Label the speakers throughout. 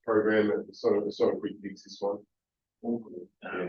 Speaker 1: program. It's not a quick fix, this one. Yeah.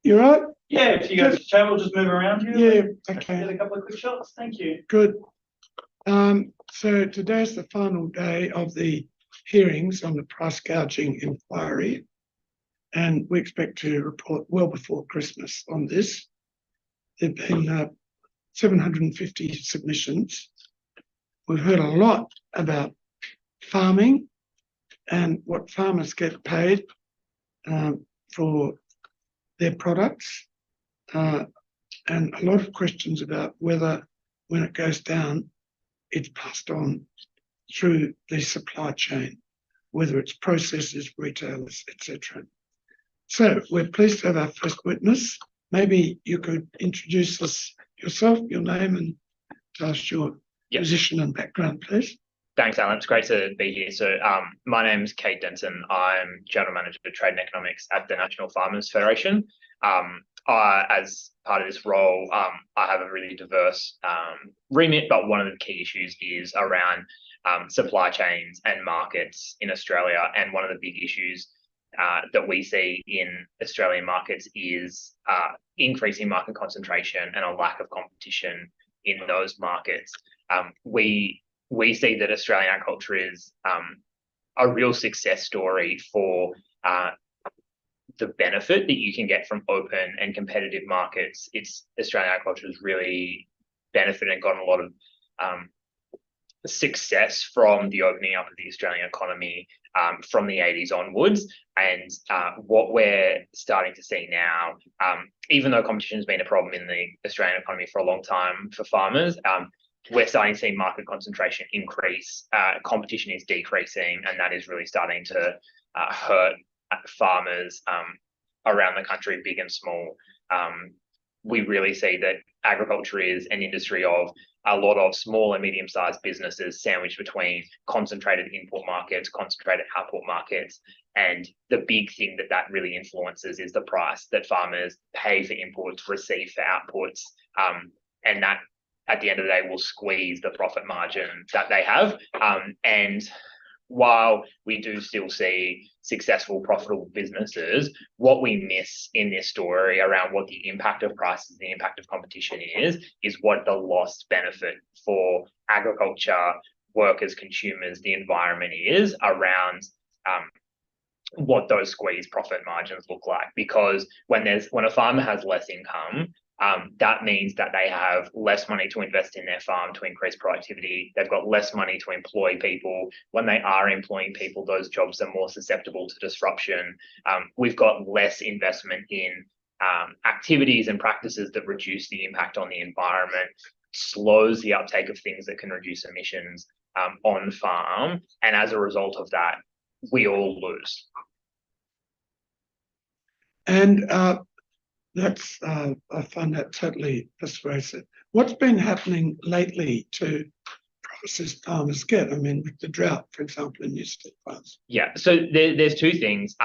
Speaker 2: You right?
Speaker 3: Yeah, if you guys chat, we'll just move around here.
Speaker 2: Yeah, okay.
Speaker 3: Get a couple of quick shots. Thank you.
Speaker 2: Good. So today's the final day of the hearings on the price gouging inquiry, and we expect to report well before Christmas on this. There have been 750 submissions. We've heard a lot about farming and what farmers get paid for their products, and a lot of questions about whether, when it goes down, it's passed on through the supply chain, whether it's processors, retailers, etc. So we're pleased to have our first witness. Maybe you could introduce us yourself, your name, and tell us your position and background, please.
Speaker 4: Thanks, Alan. It's great to be here. So my name's Kate Denton. I'm General Manager for Trade and Economics at the National Farmers Federation. As part of this role, I have a really diverse remit, but one of the key issues is around supply chains and markets in Australia. And one of the big issues that we see in Australian markets is increasing market concentration and a lack of competition in those markets. We see that Australian agriculture is a real success story for the benefit that you can get from open and competitive markets. Australian agriculture has really benefited and gotten a lot of success from the opening up of the Australian economy from the 80s onwards. And what we're starting to see now, even though competition has been a problem in the Australian economy for a long time for farmers, we're starting to see market concentration increase. Competition is decreasing, and that is really starting to hurt farmers around the country, big and small. We really see that agriculture is an industry of a lot of small and medium-sized businesses sandwiched between concentrated import markets, concentrated output markets. And the big thing that really influences is the price that farmers pay for imports, receive for outputs, and that at the end of the day will squeeze the profit margin that they have. And while we do still see successful, profitable businesses, what we miss in this story around what the impact of prices, the impact of competition is what the lost benefit for agriculture, workers, consumers, the environment is around what those squeezed profit margins look like. Because when a farmer has less income, that means that they have less money to invest in their farm to increase productivity. They've got less money to employ people. When they are employing people, those jobs are more susceptible to disruption. We've got less investment in activities and practices that reduce the impact on the environment, slows the uptake of things that can reduce emissions on farm. And as a result of that, we all lose.
Speaker 2: And I find that totally persuasive. What's been happening lately to prices farmers get? I mean, with the drought, for example, in New South Wales.
Speaker 4: Yeah, so there's two things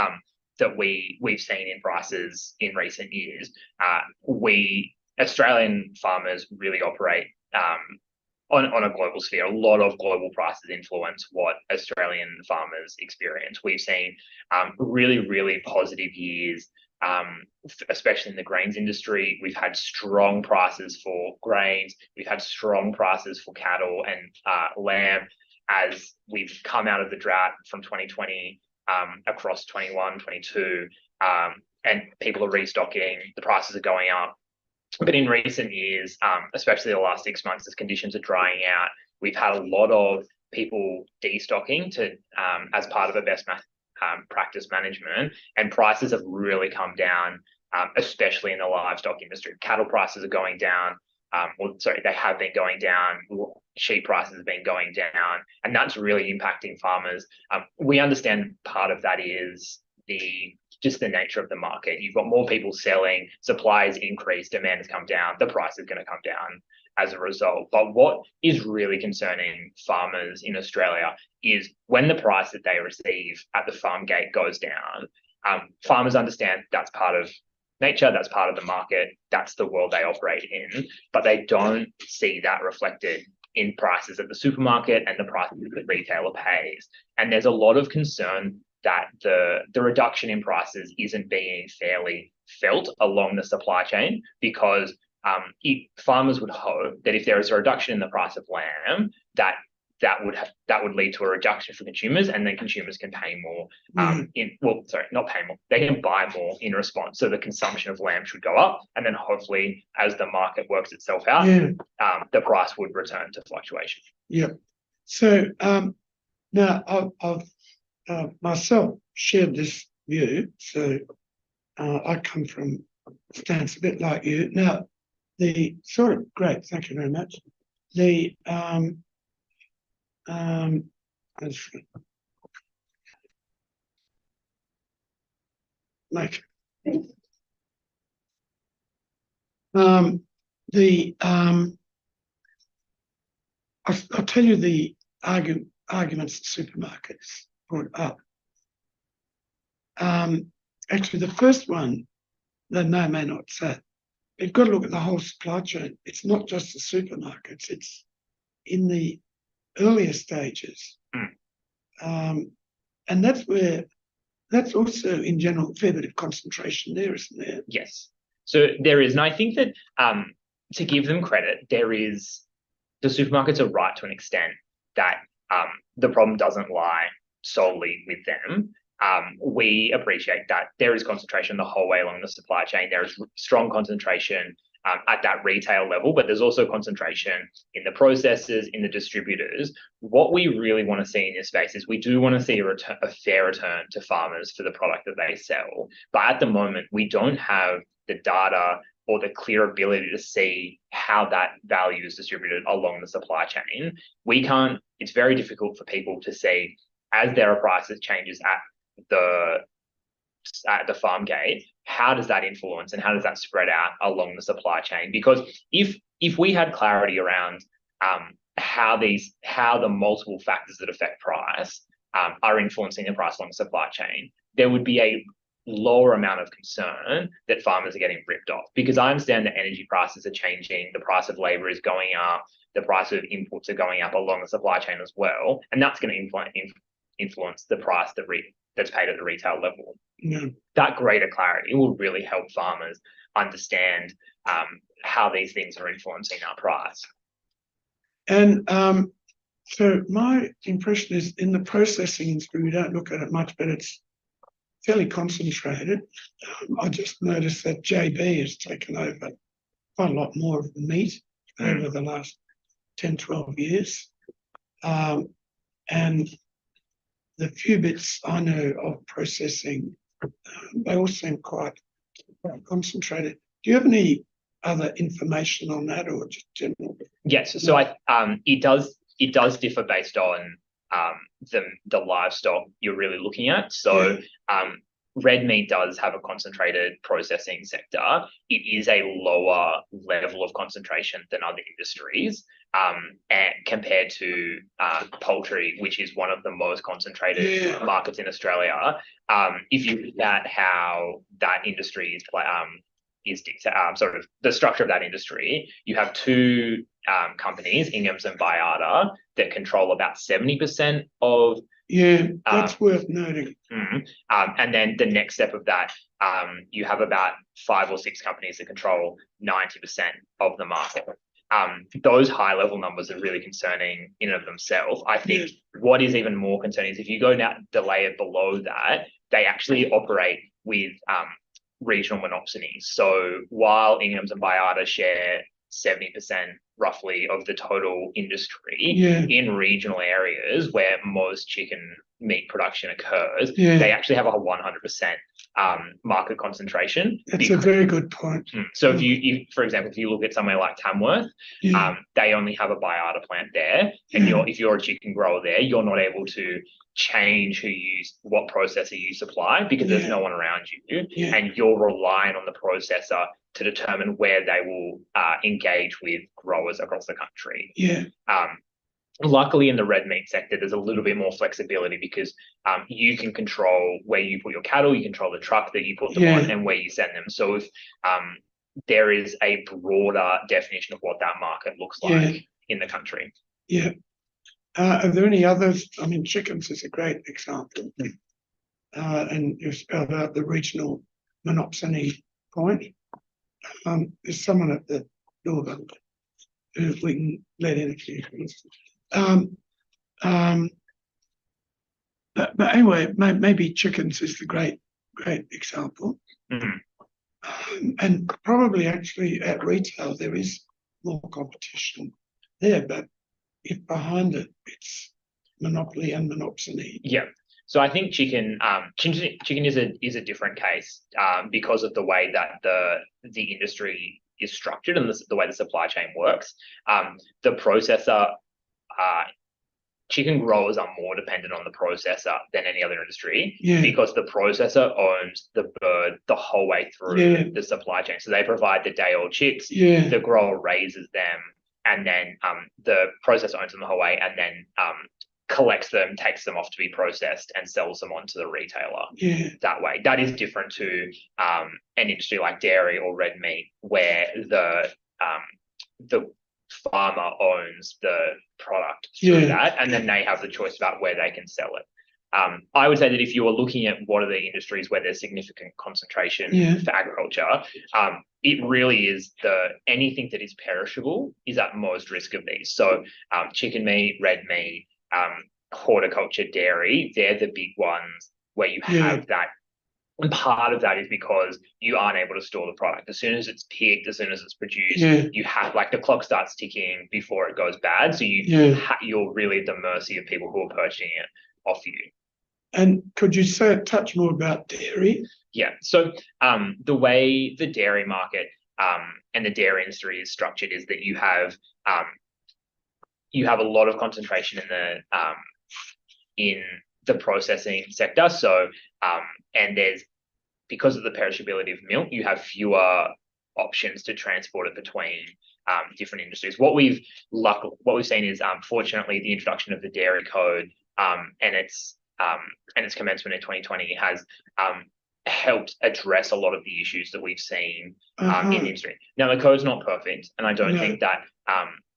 Speaker 4: that we've seen in prices in recent years. Australian farmers really operate on a global sphere. A lot of global prices influence what Australian farmers experience. We've seen really, really positive years, especially in the grains industry. We've had strong prices for grains. We've had strong prices for cattle and lamb as we've come out of the drought from 2020 across 21, 22, and people are restocking. The prices are going up. But in recent years, especially the last 6 months, as conditions are drying out, we've had a lot of people destocking as part of a best practice management, and prices have really come down, especially in the livestock industry. Cattle prices are going down, they have been going down. Sheep prices have been going down, and that's really impacting farmers. We understand part of that is just the nature of the market. You've got more people selling, supply has increased, demand has come down, the price is going to come down as a result. But what is really concerning farmers in Australia is when the price that they receive at the farm gate goes down, farmers understand that's part of nature, that's part of the market, that's the world they operate in, but they don't see that reflected in prices at the supermarket and the prices that the retailer pays. And there's a lot of concern that the reduction in prices isn't being fairly felt along the supply chain, because farmers would hope that if there is a reduction in the price of lamb, that would lead to a reduction for consumers, and then consumers can pay more not pay more, they can buy more in response. So the consumption of lamb should go up, and then hopefully as the market works itself out, the price would return to fluctuation.
Speaker 2: Yeah. So now I've myself shared this view. So I come from a stance a bit like you. Now great, thank you very much. I'll tell you the arguments the supermarkets brought up. Actually, the first one, they may not say, you've got to look at the whole supply chain. It's not just the supermarkets, it's in the earlier stages. And that's also in general a fair bit of concentration there, isn't there?
Speaker 4: Yes. So there is, and I think that to give them credit, the supermarkets are right to an extent that the problem doesn't lie solely with them. We appreciate that there is concentration the whole way along the supply chain. There is strong concentration at that retail level, but there's also concentration in the processors, in the distributors. What we really want to see in this space is we do want to see a fair return to farmers for the product that they sell. But at the moment, we don't have the data or the clear ability to see how that value is distributed along the supply chain. It's very difficult for people to see, as their prices changes at the farm gate, how does that influence and how does that spread out along the supply chain? Because if we had clarity around how the multiple factors that affect price are influencing the price along the supply chain, there would be a lower amount of concern that farmers are getting ripped off. Because I understand that energy prices are changing, the price of labor is going up, the price of inputs are going up along the supply chain as well, and that's going to influence the price that's paid at the retail level.
Speaker 2: Yeah.
Speaker 4: That greater clarity will really help farmers understand how these things are influencing our price.
Speaker 2: And so my impression is in the processing industry, we don't look at it much, but it's fairly concentrated. I just noticed that JB has taken over quite a lot more of the meat over the last 10, 12 years. And the few bits I know of processing, they all seem quite concentrated. Do you have any other information on that, or just general?
Speaker 4: Yes, so it does differ based on the livestock you're really looking at. So red meat does have a concentrated processing sector. It is a lower level of concentration than other industries, and compared to poultry, which is one of the most concentrated markets in Australia. If you look at how that industry is sort of the structure of that industry, you have two companies, Ingham's and Bayarda, that control about 70% of.
Speaker 2: Yeah, that's worth noting.
Speaker 4: And then the next step of that, you have about 5 or 6 companies that control 90% of the market. Those high level numbers are really concerning in and of themselves. I think what is even more concerning is if you go down the layer below that, they actually operate with regional monopolies. So while Ingham's and Bayarda share 70% roughly of the total industry in regional areas where most chicken meat production occurs, they actually have a 100% market concentration.
Speaker 2: That's a very good point.
Speaker 4: So if you, for example, if you look at somewhere like Tamworth, they only have a Bayarda plant there, and if you're a chicken grower there, you're not able to change what processor you supply because there's no one around you, and you're relying on the processor to determine where they will engage with growers across the country. Luckily, in the red meat sector, there's a little bit more flexibility because you can control where you put your cattle, you control the truck that you put them on, and where you send them. So if there is a broader definition of what that market looks like in the country.
Speaker 2: Are there any others? I mean, chickens is a great example. and you've spelled out the regional monopsony point. There's someone at the door that who we can let in a few things. But anyway, maybe chickens is the great example.
Speaker 4: Mhm.
Speaker 2: And probably actually at retail there is more competition there, but if behind it it's monopoly and monopsony.
Speaker 4: Yeah. So I think chicken is a different case because of the way that the industry is structured and the way the supply chain works. The processor, chicken growers are more dependent on the processor than any other industry because the processor owns the bird the whole way through the supply chain. So they provide the day-old chicks, the grower raises them, and then the processor owns them the whole way, and then collects them, takes them off to be processed, and sells them on to the retailer that way. That is different to an industry like dairy or red meat, where the farmer owns the product through that, and then they have the choice about where they can sell it. I would say that if you are looking at what are the industries where there's significant concentration for agriculture, it really is anything that is perishable is at most risk of these. So chicken meat, red meat, horticulture, dairy, they're the big ones where you have that. And part of that is because you aren't able to store the product. As soon as it's picked, as soon as it's produced, you have the clock starts ticking before it goes bad. So you're really at the mercy of people who are purchasing it off you.
Speaker 2: And could you touch more about dairy?
Speaker 4: Yeah. So the way the dairy market and the dairy industry is structured is that you have a lot of concentration in the processing sector. So and because of the perishability of milk, you have fewer options to transport it between different industries. What we've seen is fortunately the introduction of the dairy code and its commencement in 2020 has helped address a lot of the issues that we've seen in the industry. Now the code's not perfect, and I don't think that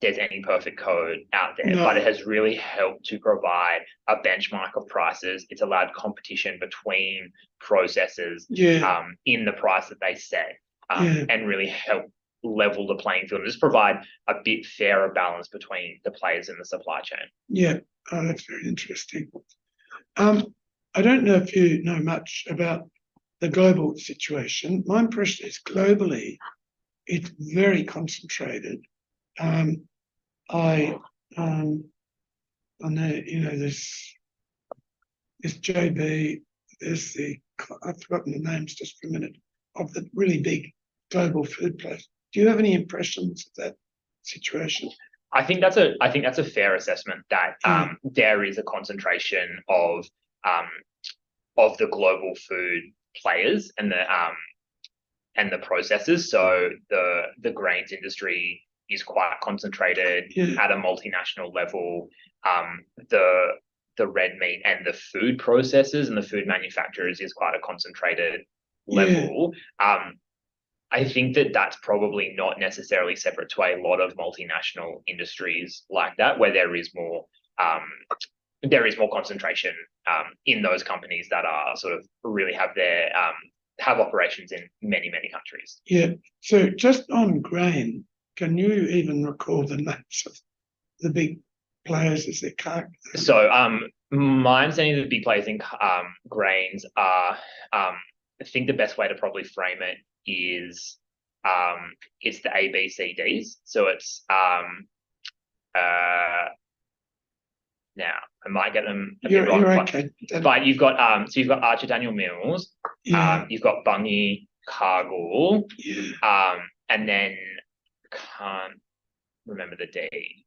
Speaker 4: there's any perfect code out there, but it has really helped to provide a benchmark of prices. It's allowed competition between processors in the price that they set, and really help level the playing field and just provide a bit fairer balance between the players in the supply chain.
Speaker 2: Yeah, that's very interesting. I don't know if you know much about the global situation. My impression is globally, it's very concentrated. I know, there's JB, there's I've forgotten the names just for a minute, of the really big global food players. Do you have any impressions of that situation?
Speaker 4: I think that's a fair assessment that there is a concentration of the global food players and the processors. So the grains industry is quite concentrated at a multinational level. The red meat and the food processors and the food manufacturers is quite a concentrated level. I think that that's probably not necessarily separate to a lot of multinational industries like that, where there is more concentration in those companies that are sort of really have operations in many countries.
Speaker 2: Yeah. So just on grain, can you even recall the names of the big players as they can't?
Speaker 4: So my understanding of the big players in grains are, I think the best way to probably frame it is it's the ABCDs. So it's now I might get them a bit wrong,
Speaker 2: okay.
Speaker 4: But you've got Archer Daniel Mills, you've got Bunge, Cargill, and then can't remember the D.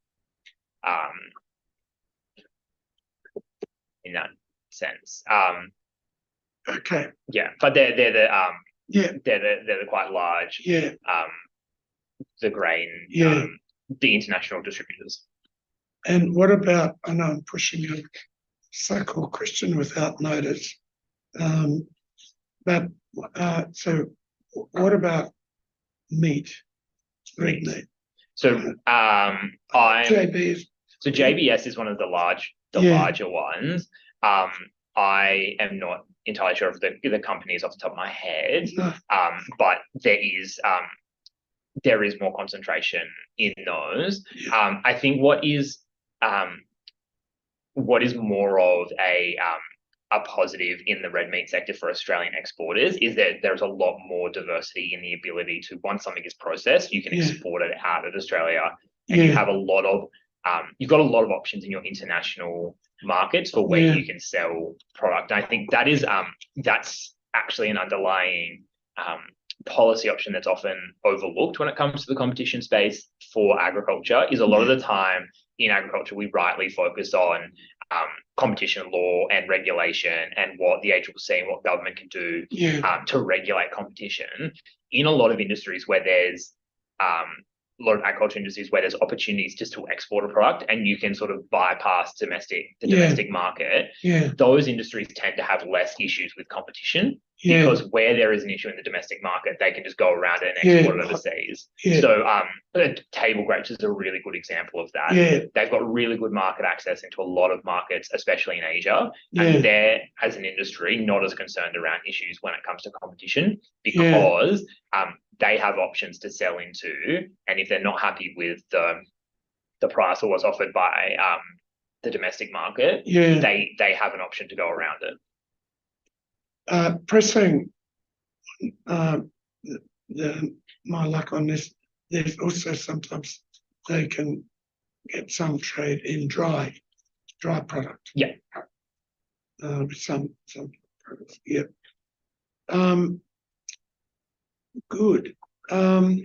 Speaker 4: In that sense.
Speaker 2: Okay.
Speaker 4: Yeah, but they're the quite large. The grain. The international distributors.
Speaker 2: And what about? I know I'm pushing a so-called Christian without notice, but so what about meat? Red meat.
Speaker 4: So
Speaker 2: JBS.
Speaker 4: So JBS is one of the larger ones. I am not entirely sure of the companies off the top of my head,
Speaker 2: No.
Speaker 4: but there is more concentration in those. I think what is more of a positive in the red meat sector for Australian exporters is that there's a lot more diversity in the ability to, once something is processed, you can export it out of Australia, and you have a lot of you've got a lot of options in your international markets for where you can sell product. And I think that is that's actually an underlying policy option that's often overlooked when it comes to the competition space for agriculture. Is a lot of the time in agriculture we rightly focus on competition law and regulation and what the ACCC and what government can do to regulate competition. In a lot of industries where there's a lot of agriculture industries where there's opportunities just to export a product and you can sort of bypass the domestic market, those industries tend to have less issues with competition because where there is an issue in the domestic market, they can just go around it and export it overseas. So table grapes is a really good example of that. They've got really good market access into a lot of markets, especially in Asia, and they're, as an industry, not as concerned around issues when it comes to competition because they have options to sell into, and if they're not happy with the price or what's offered by the domestic market, they have an option to go around it.
Speaker 2: Pressing my luck on this, there's also sometimes they can get some trade in dry product. With some products. Good. I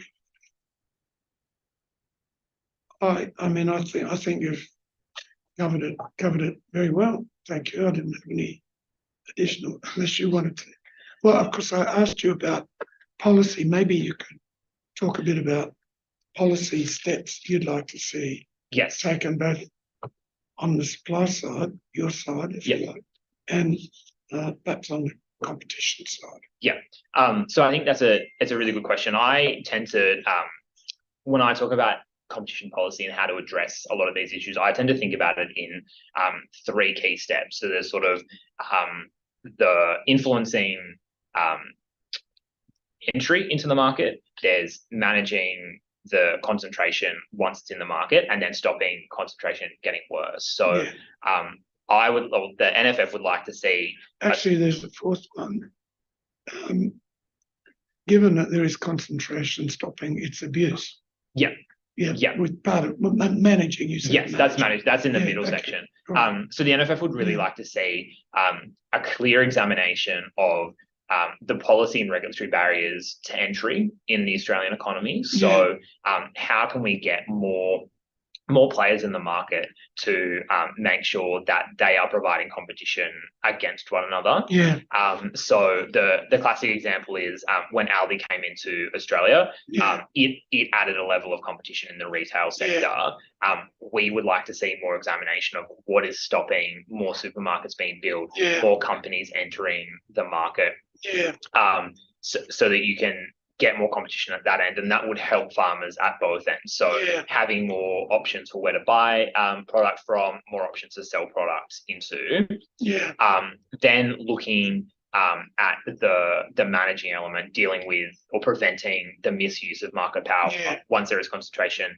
Speaker 2: think you've covered it very well. Thank you. I didn't have any additional, unless you wanted to. Well, of course, I asked you about policy. Maybe you could talk a bit about policy steps you'd like to see taken both on the supply side, your side, if you like, and perhaps on the competition side.
Speaker 4: So I think it's a really good question. I tend to when I talk about competition policy and how to address a lot of these issues, I tend to think about it in three key steps. So there's sort of the influencing entry into the market, there's managing the concentration once it's in the market, and then stopping concentration getting worse. So the NFF would like to see.
Speaker 2: Actually, there's the fourth one. Given that there is concentration, stopping its abuse. With part of managing, you said.
Speaker 4: Yes, that's managed. That's in the middle section. Right. So the NFF would really like to see a clear examination of the policy and regulatory barriers to entry in the Australian economy. So how can we get more players in the market to make sure that they are providing competition against one another. So the classic example is when Aldi came into Australia, it added a level of competition in the retail sector. We would like to see more examination of what is stopping more supermarkets being built, more companies entering the market, so that you can get more competition at that end, and that would help farmers at both ends. So having more options for where to buy product from, more options to sell products into. Then looking at the managing element, dealing with or preventing the misuse of market power once there is concentration.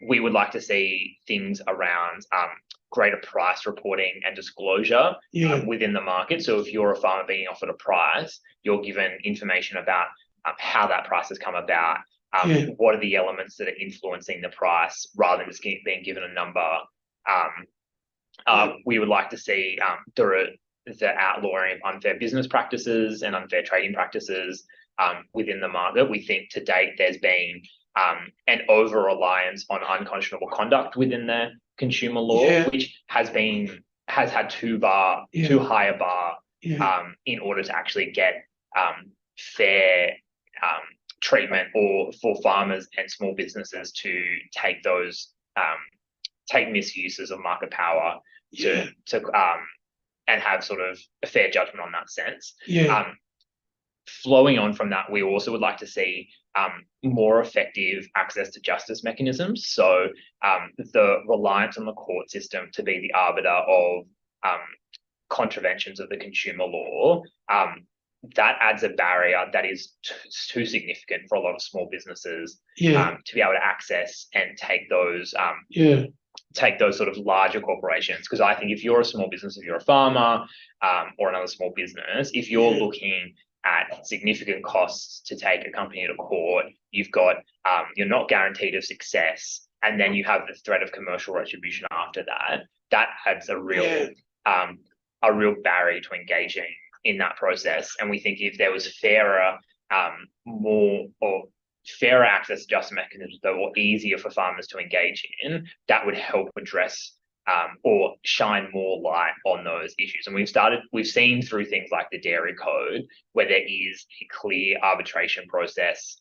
Speaker 4: We would like to see things around greater price reporting and disclosure within the market. So if you're a farmer being offered a price, you're given information about how that price has come about, what are the elements that are influencing the price, rather than just being given a number. We would like to see the outlawing of unfair business practices and unfair trading practices within the market. We think to date there's been an over-reliance on unconscionable conduct within the consumer law, which has had too high a bar in order to actually get fair treatment, or for farmers and small businesses to take those misuses of market power to and have sort of a fair judgment on that sense. Flowing on from that, we also would like to see more effective access to justice mechanisms. So the reliance on the court system to be the arbiter of contraventions of the consumer law, that adds a barrier that is too significant for a lot of small businesses
Speaker 2: Yeah,
Speaker 4: to be able to access and take those
Speaker 2: yeah,
Speaker 4: sort of larger corporations. Because I think if you're a small business, if you're a farmer or another small business, if you're
Speaker 2: Yeah.
Speaker 4: looking at significant costs to take a company to court, you've got you're not guaranteed of success, and then you have the threat of commercial retribution after that. That adds a real barrier to engaging in that process. And we think if there was fairer, fairer access adjustment mechanisms that were easier for farmers to engage in, that would help address or shine more light on those issues. And we've seen through things like the dairy code, where there is a clear arbitration process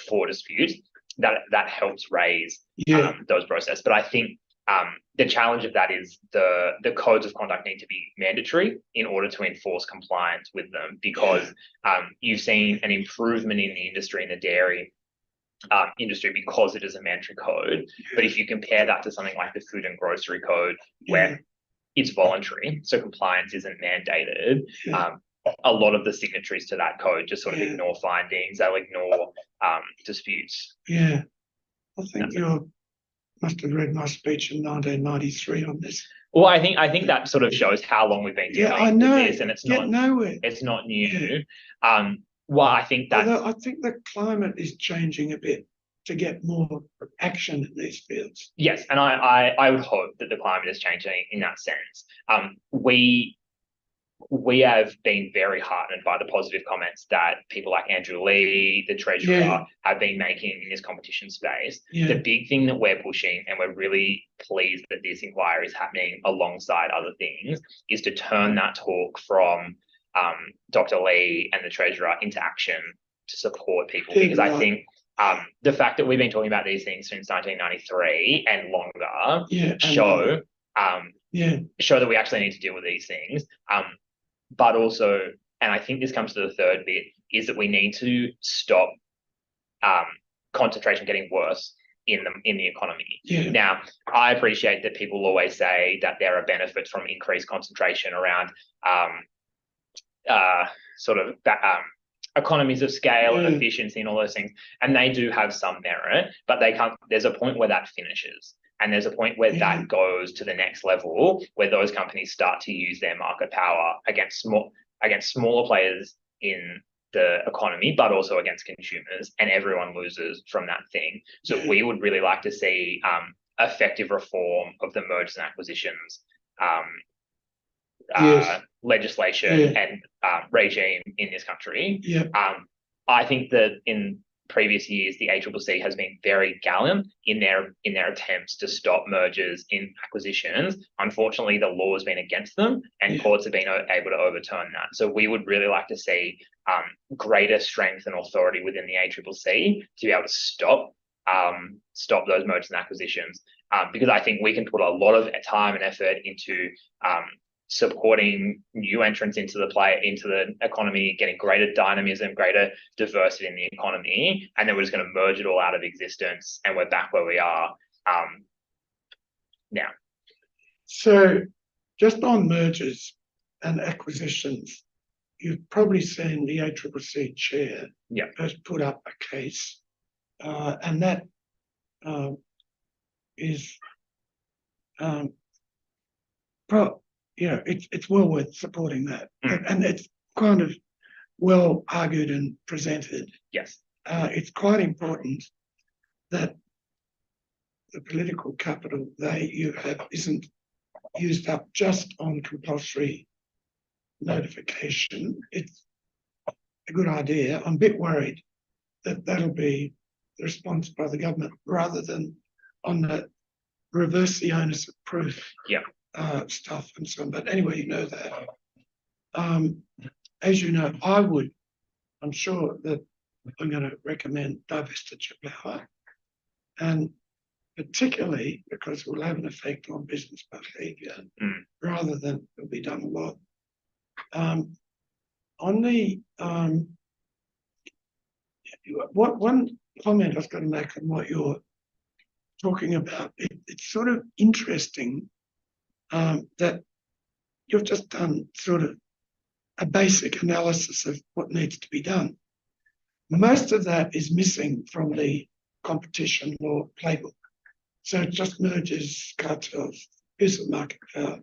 Speaker 4: for disputes, that helps raise those processes. But I think the challenge of that is the codes of conduct need to be mandatory in order to enforce compliance with them, because you've seen an improvement in the industry, in the dairy industry, because it is a mandatory code. But if you compare that to something like the food and grocery code, where it's voluntary, so compliance isn't mandated, a lot of the signatories to that code just sort of ignore findings, they'll ignore disputes.
Speaker 2: Yeah, I think you must have read my speech in 1993 on this.
Speaker 4: Well, I think that sort of shows how long we've been dealing with this, and it's not new. Well, I think that
Speaker 2: I think the climate is changing a bit to get more action in these fields.
Speaker 4: Yes, and I would hope that the climate is changing in that sense. We have been very heartened by the positive comments that people like Andrew Lee, the Treasurer, have been making in this competition space. The big thing that we're pushing, and we're really pleased that this inquiry is happening alongside other things, is to turn that talk from Dr. Lee and the Treasurer into action to support people. Because I think the fact that we've been talking about these things since 1993 and longer show that we actually need to deal with these things. But also, and I think this comes to the third bit, is that we need to stop concentration getting worse in the economy. Now, I appreciate that people always say that there are benefits from increased concentration around economies of scale and efficiency and all those things, and they do have some merit, but there's a point where that finishes. And there's a point where that goes to the next level, where those companies start to use their market power against smaller players in the economy, but also against consumers, and everyone loses from that thing. So we would really like to see effective reform of the mergers and acquisitions legislation and regime in this country. I think that in previous years, the ACCC has been very gallant in their attempts to stop mergers in acquisitions. Unfortunately, the law has been against them, and courts have been able to overturn that. So we would really like to see greater strength and authority within the ACCC to be able to stop those mergers and acquisitions, because I think we can put a lot of time and effort into supporting new entrants into the economy, getting greater dynamism, greater diversity in the economy, and then we're just going to merge it all out of existence, and we're back where we are now.
Speaker 2: So, just on mergers and acquisitions, you've probably seen the ACCC chair has put up a case, and that is it's well worth supporting that, and it's kind of well argued and presented. It's quite important that the political capital you have isn't used up just on compulsory notification. It's a good idea. I'm a bit worried that that'll be the response by the government, rather than on the reverse the onus of proof stuff and so on. But anyway, you know that. As you know, I'm sure that I'm going to recommend divestiture power, and particularly because it will have an effect on business behaviour rather than it'll be done a lot. On the one comment I was going to make on what you're talking about, it's sort of interesting that you've just done sort of a basic analysis of what needs to be done. Most of that is missing from the competition law playbook. So it just merges cartels, use of market power,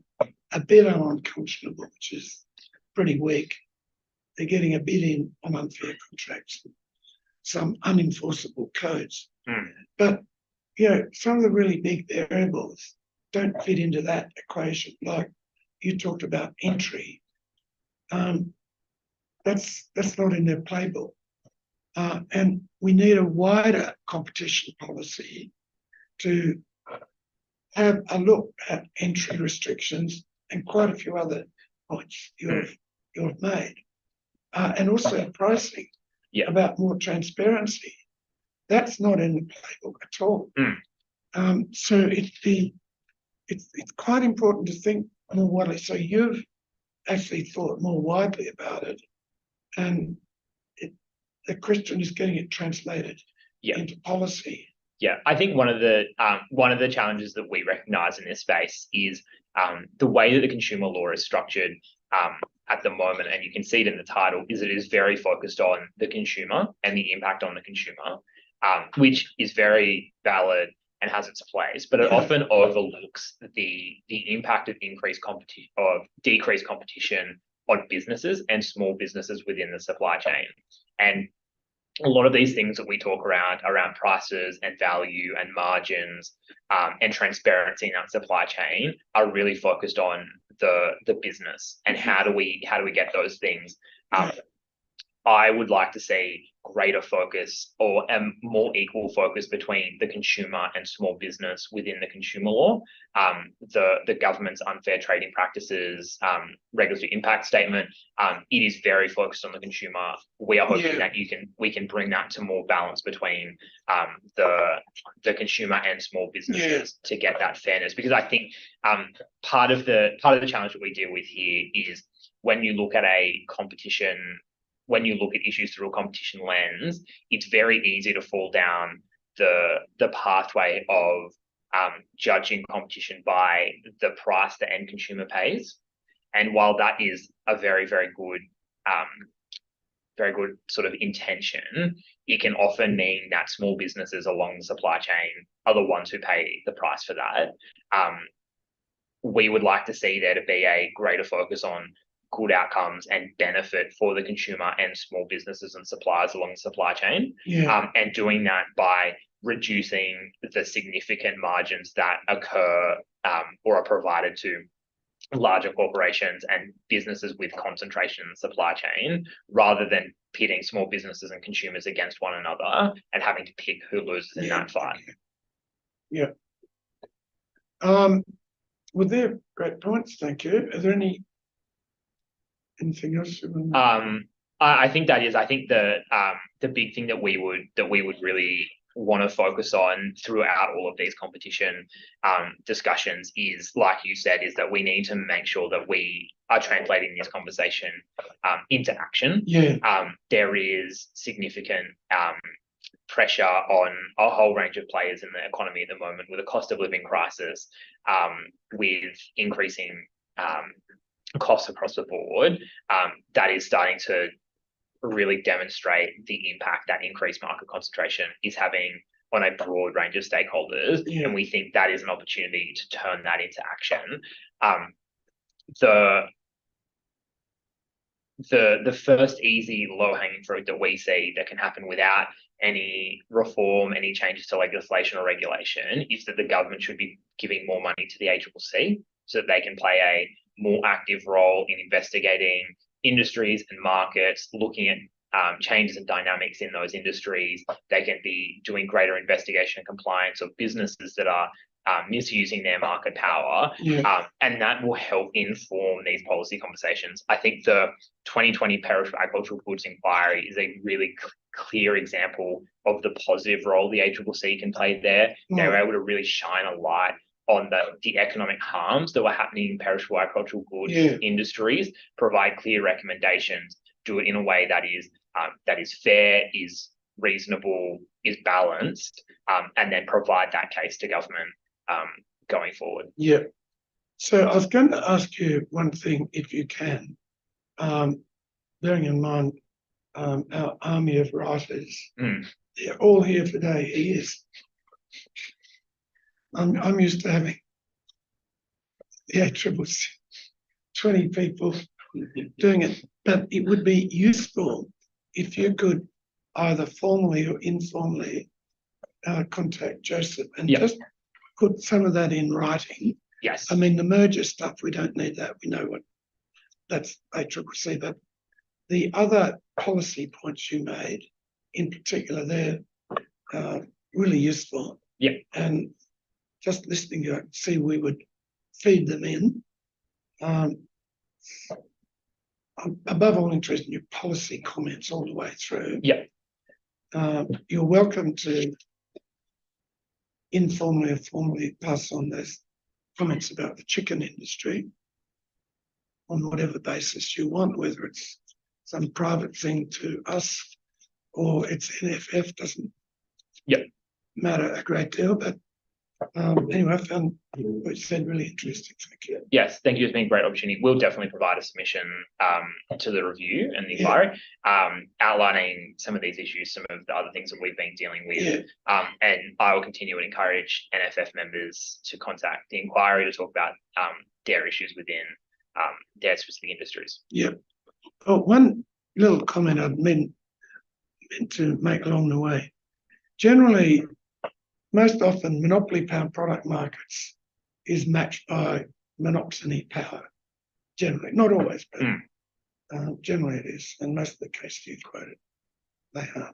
Speaker 2: a bit on unconscionable, which is pretty weak. They're getting a bit in on unfair contracts, some unenforceable codes. But, some of the really big variables don't fit into that equation. Like you talked about entry. That's not in their playbook. And we need a wider competition policy to have a look at entry restrictions and quite a few other points you've made. And also pricing, about more transparency. That's not in the playbook at all. So it's quite important to think more widely. So you've actually thought more widely about it, and the question is getting it translated into policy.
Speaker 4: Yeah, I think one of the challenges that we recognise in this space is the way that the consumer law is structured at the moment, and you can see it in the title, is it is very focused on the consumer and the impact on the consumer, which is very valid and has its place, but it often overlooks the impact of decreased competition on businesses and small businesses within the supply chain. And a lot of these things that we talk around prices and value and margins and transparency in that supply chain are really focused on the business and how do we get those things. I would like to see greater focus or a more equal focus between the consumer and small business within the consumer law. The government's unfair trading practices regulatory impact statement, it is very focused on the consumer. We are hoping that we can bring that to more balance between the consumer and small businesses to get that fairness. Because I think part of the challenge that we deal with here is when you look at issues through a competition lens, it's very easy to fall down the pathway of judging competition by the price the end consumer pays. And while that is a very, very good sort of intention, it can often mean that small businesses along the supply chain are the ones who pay the price for that. We would like to see there to be a greater focus on good outcomes and benefit for the consumer and small businesses and suppliers along the supply chain. And doing that by reducing the significant margins that occur or are provided to larger corporations and businesses with concentration in the supply chain, rather than pitting small businesses and consumers against one another and having to pick who loses in that fight.
Speaker 2: Well, they're great points, thank you. Are there anything else?
Speaker 4: I think the big thing that we would really want to focus on throughout all of these competition discussions is, like you said, is that we need to make sure that we are translating this conversation into action. There is significant pressure on a whole range of players in the economy at the moment, with a cost of living crisis, with increasing costs across the board, that is starting to really demonstrate the impact that increased market concentration is having on a broad range of stakeholders. And we think that is an opportunity to turn that into action. The first easy low-hanging fruit that we see that can happen without any reform, any changes to legislation or regulation, is that the government should be giving more money to the ACCC so that they can play a more active role in investigating industries and markets, looking at changes and dynamics in those industries. They can be doing greater investigation and compliance of businesses that are misusing their market power, and that will help inform these policy conversations. I think the 2020 Perishable Agricultural Goods Inquiry is a really clear example of the positive role the ACCC can play there. They were able to really shine a light on the economic harms that were happening in perishable agricultural goods industries, provide clear recommendations, do it in a way that is fair, is reasonable, is balanced, and then provide that case to government going forward.
Speaker 2: So I was going to ask you one thing, if you can, bearing in mind our army of writers.
Speaker 4: Mm.
Speaker 2: They're all here today. He is. I'm used to having the ACCC, 20 people doing it, but it would be useful if you could either formally or informally contact Joseph and
Speaker 4: Yep.
Speaker 2: just put some of that in writing.
Speaker 4: Yes.
Speaker 2: I mean, the merger stuff, we don't need that. We know what that's ACCC, but the other policy points you made, in particular, they're really useful.
Speaker 4: Yeah.
Speaker 2: And just listening to it, see, we would feed them in. I'm above all interested in your policy comments all the way through.
Speaker 4: Yeah.
Speaker 2: You're welcome to informally or formally pass on those comments about the chicken industry on whatever basis you want, whether it's some private thing to us or it's NFF, doesn't
Speaker 4: Yep.
Speaker 2: matter a great deal. But anyway, I found what you said really interesting. Thank you.
Speaker 4: Yes, thank you. It's been a great opportunity. We'll definitely provide a submission to the review and the inquiry, outlining some of these issues, some of the other things that we've been dealing with.
Speaker 2: Yeah.
Speaker 4: And I will continue to encourage NFF members to contact the inquiry to talk about their issues within their specific industries.
Speaker 2: Yeah. Oh, one little comment I've meant to make along the way. Generally, most often, monopoly power product markets is matched by monopsony power. Generally, not always, but generally it is. And most of the cases you quoted, they are.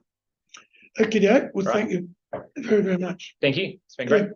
Speaker 2: Okay, well, thank you very, very much.
Speaker 4: Thank you. It's been great.
Speaker 2: Good.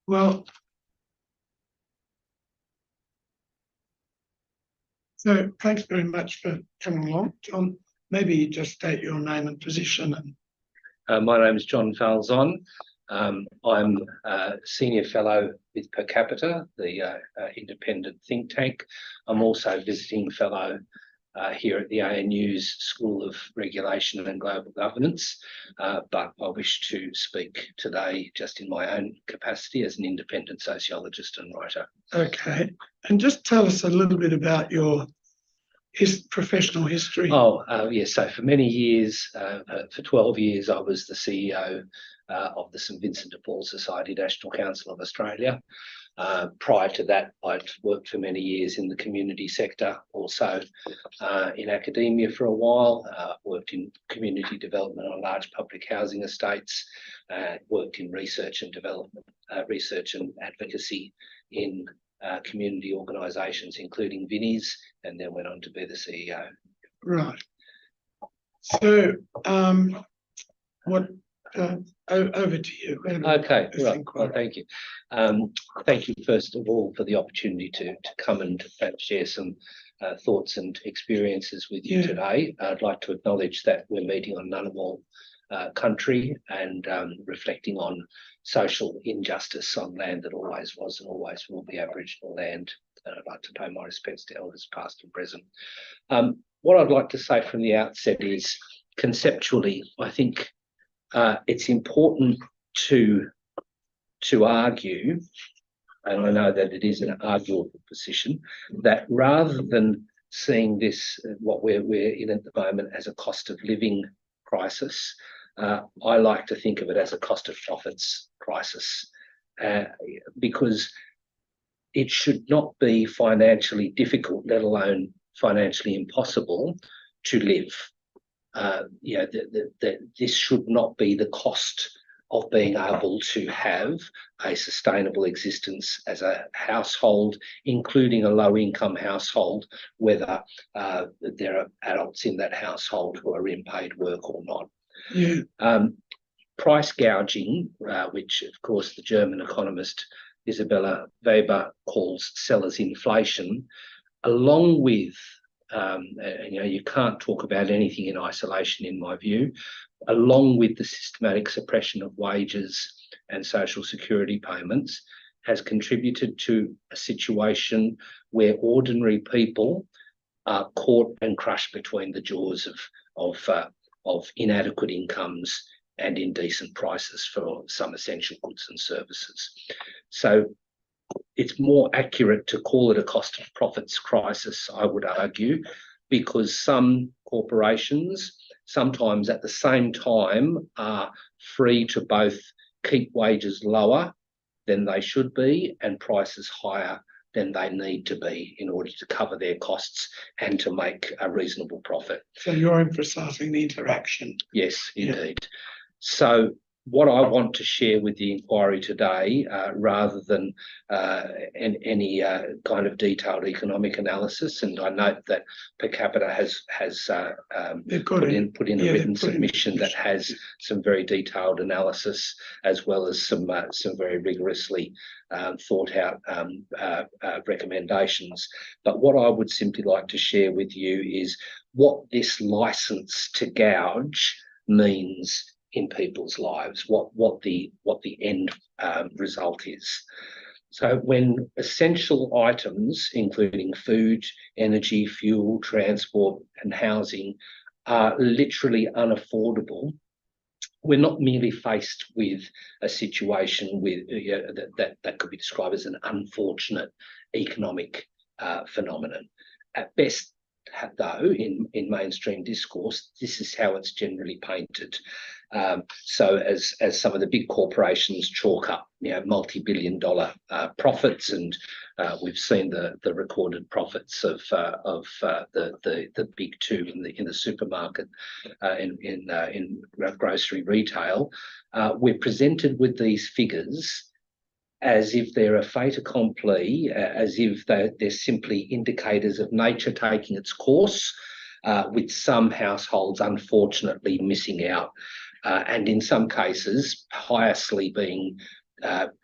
Speaker 2: Well, so thanks very much for coming along, John. Maybe you just state your name and position and
Speaker 5: My name is John Falzon. I'm a Senior Fellow with Per Capita, the independent think tank. I'm also Visiting Fellow here at the ANU's School of Regulation and Global Governance, but I wish to speak today just in my own capacity as an independent sociologist and writer.
Speaker 2: okay. And just tell us a little bit about your professional history.
Speaker 5: Yes. So for many years, for 12 years, I was the CEO of the St Vincent de Paul Society National Council of Australia. Prior to that, I'd worked for many years in the community sector, also in academia for a while, worked in community development on large public housing estates, worked in research and development, research and advocacy in community organisations, including Vinnie's, and then went on to be the CEO.
Speaker 2: Right. So, over to you.
Speaker 5: Okay, well, thank you. Thank you, first of all, for the opportunity to come and share some thoughts and experiences with you today. I'd like to acknowledge that we're meeting on Ngunnawal country and reflecting on social injustice on land that always was and always will be Aboriginal land. And I'd like to pay my respects to elders past and present. What I'd like to say from the outset is, conceptually, I think it's important to argue, and I know that it is an arguable position, that rather than seeing this, what we're in at the moment, as a cost of living crisis, I like to think of it as a cost of profits crisis, because it should not be financially difficult, let alone financially impossible, to live. This should not be the cost of being able to have a sustainable existence as a household, including a low-income household, whether there are adults in that household who are in paid work or not. Price gouging, which of course the German economist Isabella Weber calls seller's inflation, along with you can't talk about anything in isolation, in my view, along with the systematic suppression of wages and social security payments, has contributed to a situation where ordinary people are caught and crushed between the jaws of inadequate incomes and indecent prices for some essential goods and services. So it's more accurate to call it a cost of profits crisis, I would argue, because some corporations, sometimes at the same time, are free to both keep wages lower than they should be and prices higher than they need to be in order to cover their costs and to make a reasonable profit.
Speaker 2: So you're emphasising the interaction.
Speaker 5: Yes, indeed. So what I want to share with the inquiry today, rather than any kind of detailed economic analysis, and I note that Per Capita has put in a written submission that has some very detailed analysis, as well as some very rigorously thought out recommendations. But what I would simply like to share with you is what this licence to gouge means in people's lives, what the end result is. So when essential items, including food, energy, fuel, transport and housing, are literally unaffordable, we're not merely faced with a situation with that could be described as an unfortunate economic phenomenon. At best, though, in mainstream discourse, this is how it's generally painted. So as some of the big corporations chalk up, multi-billion-dollar profits, and we've seen the recorded profits of the big two in the supermarket, in grocery retail, we're presented with these figures as if they're a fait accompli, as if they're simply indicators of nature taking its course, with some households unfortunately missing out, and in some cases piously being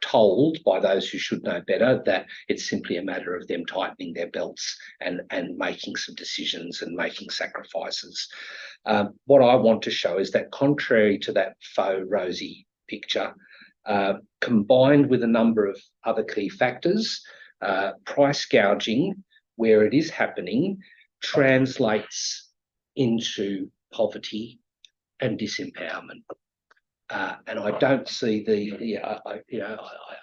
Speaker 5: told by those who should know better that it's simply a matter of them tightening their belts and making some decisions and making sacrifices. What I want to show is that contrary to that faux rosy picture, combined with a number of other key factors, price gouging, where it is happening, translates into poverty and disempowerment. And I don't see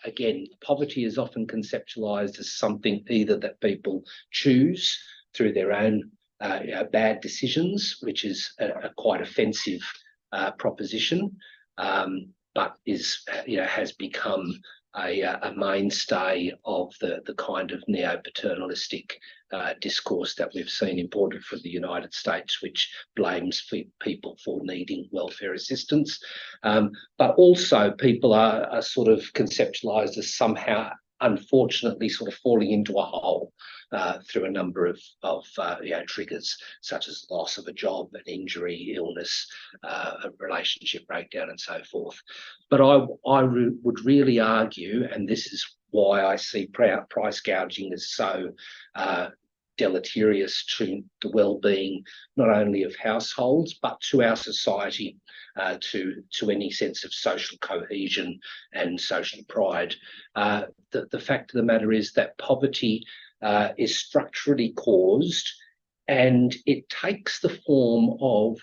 Speaker 5: again, poverty is often conceptualised as something either that people choose through their own bad decisions, which is a quite offensive proposition, but is has become a mainstay of the kind of neo-paternalistic discourse that we've seen imported from the United States, which blames people for needing welfare assistance. But also people are sort of conceptualised as somehow, unfortunately, sort of falling into a hole through a number of triggers, such as loss of a job, an injury, illness, a relationship breakdown, and so forth. But I would really argue, and this is why I see price gouging as so deleterious to the well-being not only of households but to our society, to any sense of social cohesion and social pride. The fact of the matter is that poverty is structurally caused, and it takes the form of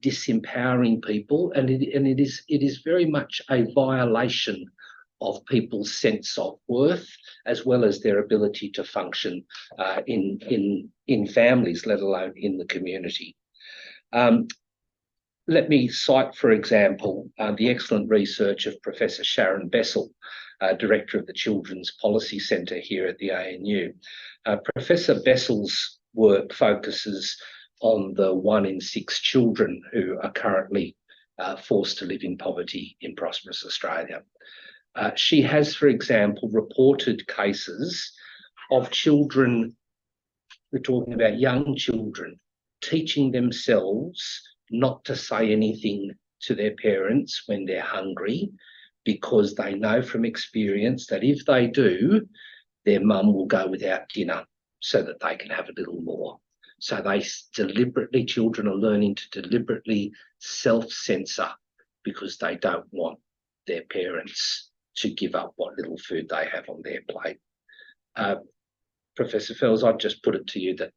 Speaker 5: disempowering people, and it is very much a violation of people's sense of worth, as well as their ability to function in families, let alone in the community. Let me cite, for example, the excellent research of Professor Sharon Bessell, Director of the Children's Policy Centre here at the ANU. Professor Bessell's work focuses on the 1 in 6 children who are currently forced to live in poverty in prosperous Australia. She has, for example, reported cases of children, we're talking about young children, teaching themselves not to say anything to their parents when they're hungry, because they know from experience that if they do, their mum will go without dinner so that they can have a little more. So children are learning to deliberately self-censor because they don't want their parents to give up what little food they have on their plate. Professor Fells, I'd just put it to you that,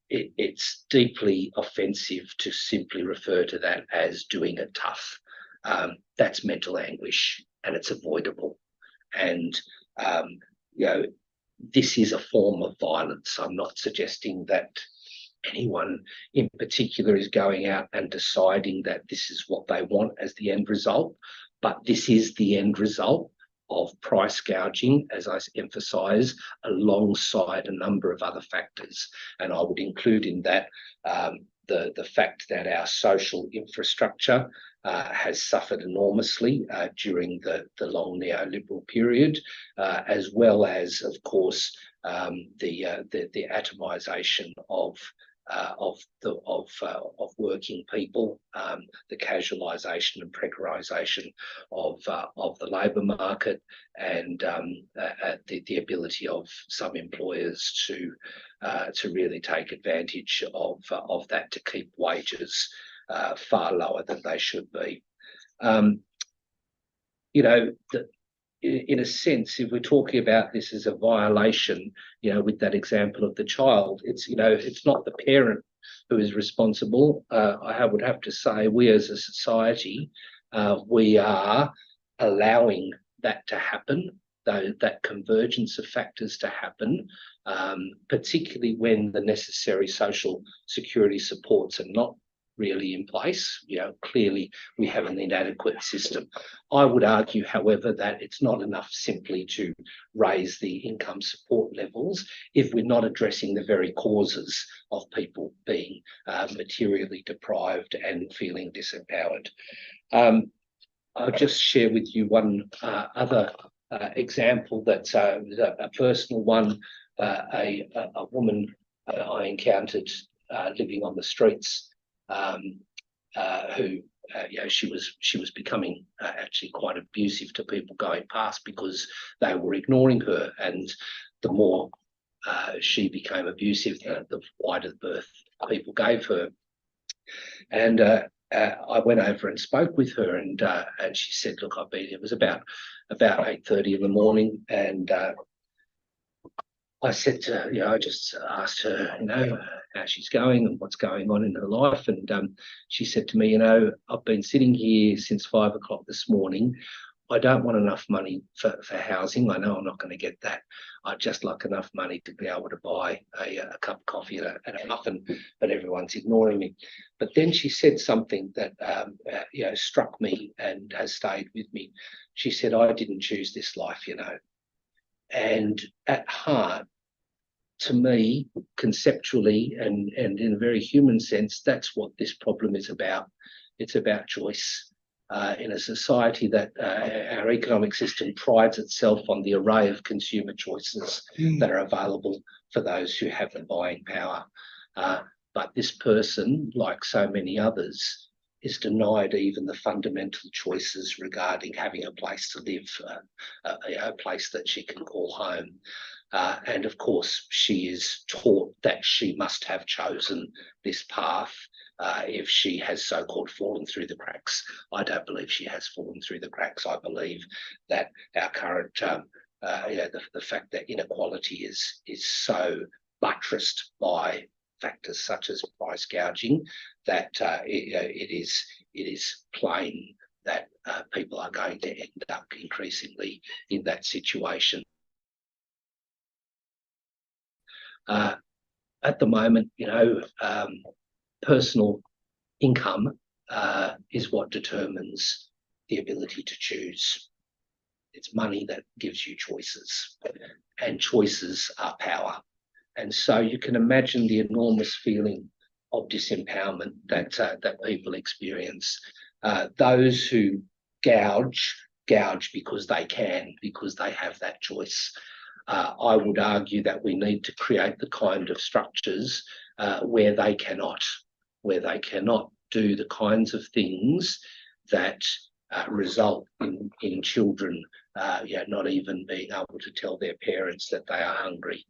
Speaker 5: it's deeply offensive to simply refer to that as doing it tough. That's mental anguish, and it's avoidable. And, this is a form of violence. I'm not suggesting that anyone in particular is going out and deciding that this is what they want as the end result, but this is the end result of price gouging, as I emphasise, alongside a number of other factors. And I would include in that the fact that our social infrastructure has suffered enormously during the long neoliberal period, as well as, of course, the atomisation of working people, the casualisation and precarisation of the labour market, and the ability of some employers to really take advantage of that to keep wages far lower than they should be. In a sense, if we're talking about this as a violation, with that example of the child, it's not the parent who is responsible. I would have to say we as a society, we are allowing that to happen, that convergence of factors to happen, particularly when the necessary social security supports are not really in place. Clearly we have an inadequate system. I would argue, however, that it's not enough simply to raise the income support levels if we're not addressing the very causes of people being materially deprived and feeling disempowered. I'll just share with you one other example that's a personal one. A woman I encountered living on the streets, who she was becoming actually quite abusive to people going past because they were ignoring her, and the more she became abusive, the wider the berth people gave her. And I went over and spoke with her, and she said, "Look, I've been." It was about 8:30 in the morning, and I said to her, I just asked her, how she's going and what's going on in her life, and she said to me, "I've been sitting here since 5 o'clock this morning. I don't want enough money for housing. I know I'm not going to get that. I'd just like enough money to be able to buy a cup of coffee and a muffin, but everyone's ignoring me." But then she said something that struck me and has stayed with me. She said, "I didn't choose this life, And at heart, to me, conceptually and in a very human sense, that's what this problem is about. It's about choice. In a society that our economic system prides itself on the array of consumer choices that are available for those who have the buying power. But this person, like so many others, is denied even the fundamental choices regarding having a place to live, a place that she can call home. And of course, she is taught that she must have chosen this path if she has so-called fallen through the cracks. I don't believe she has fallen through the cracks. I believe that our current, the fact that inequality is so buttressed by factors such as price gouging, that it is plain that people are going to end up increasingly in that situation. At the moment, personal income is what determines the ability to choose. It's money that gives you choices, and choices are power. And so you can imagine the enormous feeling of disempowerment that people experience. Those who gouge because they can, because they have that choice. I would argue that we need to create the kind of structures where they cannot do the kinds of things that result in children not even being able to tell their parents that they are hungry.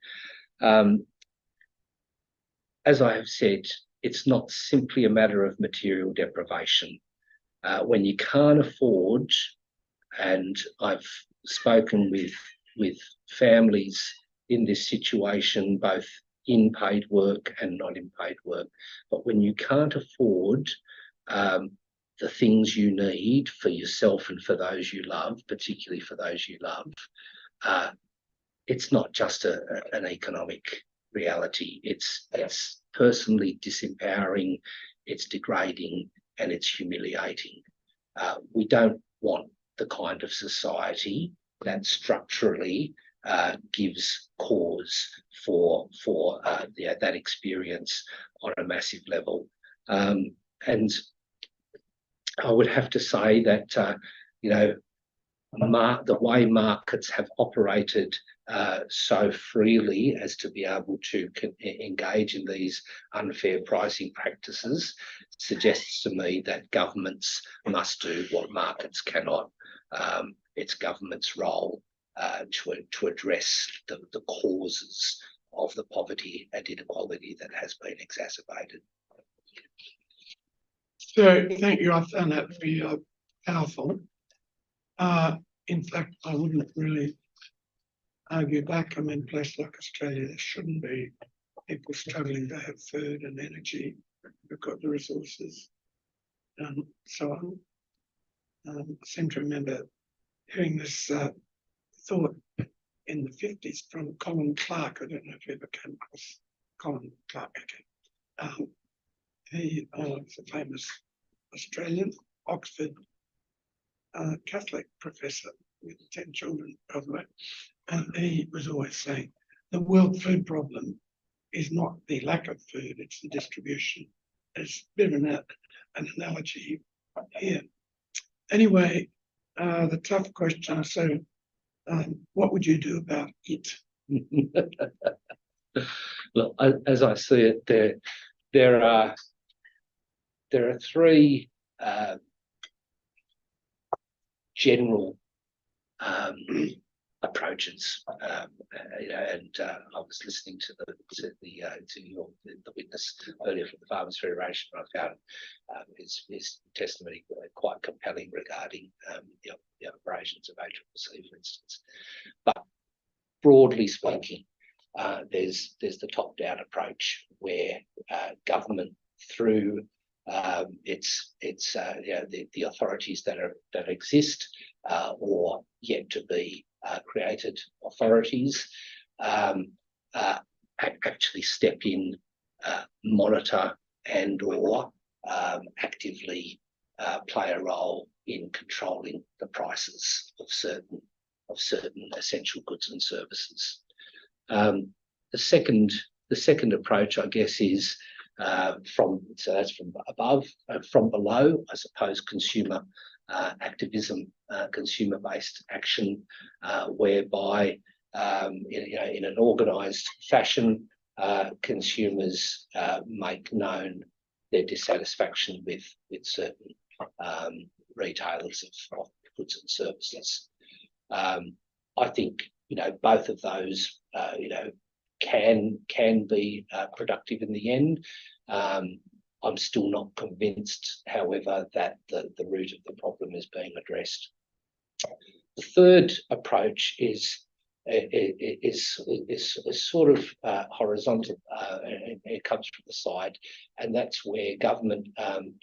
Speaker 5: As I have said, it's not simply a matter of material deprivation. When you can't afford, and I've spoken with families in this situation, both in paid work and not in paid work, but when you can't afford the things you need for yourself and for those you love, particularly for those you love, it's not just an economic reality. It's personally disempowering, it's degrading, and it's humiliating. We don't want the kind of society that structurally gives cause for that experience on a massive level. And I would have to say that the way markets have operated so freely as to be able to engage in these unfair pricing practices suggests to me that governments must do what markets cannot. It's government's role to address the causes of the poverty and inequality that has been exacerbated.
Speaker 2: So thank you. I found that very powerful. In fact, I wouldn't really argue back. I mean, in a place like Australia, there shouldn't be people struggling to have food and energy. We've got the resources and so on. I seem to remember hearing this thought in the 50s from Colin Clark. I don't know if you ever came across Colin Clark. He was a famous Australian, Oxford Catholic professor with 10 children, by the way. And he was always saying the world food problem is not the lack of food, it's the distribution. It's a bit of an analogy here. Anyway, the tough question. So what would you do about it?
Speaker 5: Look, as I see it, there are three general approaches, and I was listening to the witness earlier from the Farmers Federation, and I found his testimony quite compelling regarding the operations of ACCC, for instance. But broadly speaking, there's the top-down approach where government through the authorities that exist or yet to be created authorities actually step in, monitor and or actively play a role in controlling the prices of certain essential goods and services. The second approach, I guess, is from above, from below, I suppose, consumer activism, consumer-based action, whereby in an organised fashion, consumers make known their dissatisfaction with certain retailers of goods and services. I think both of those can be productive in the end. I'm still not convinced, however, that the root of the problem is being addressed. The third approach is sort of horizontal. It comes from the side, and that's where government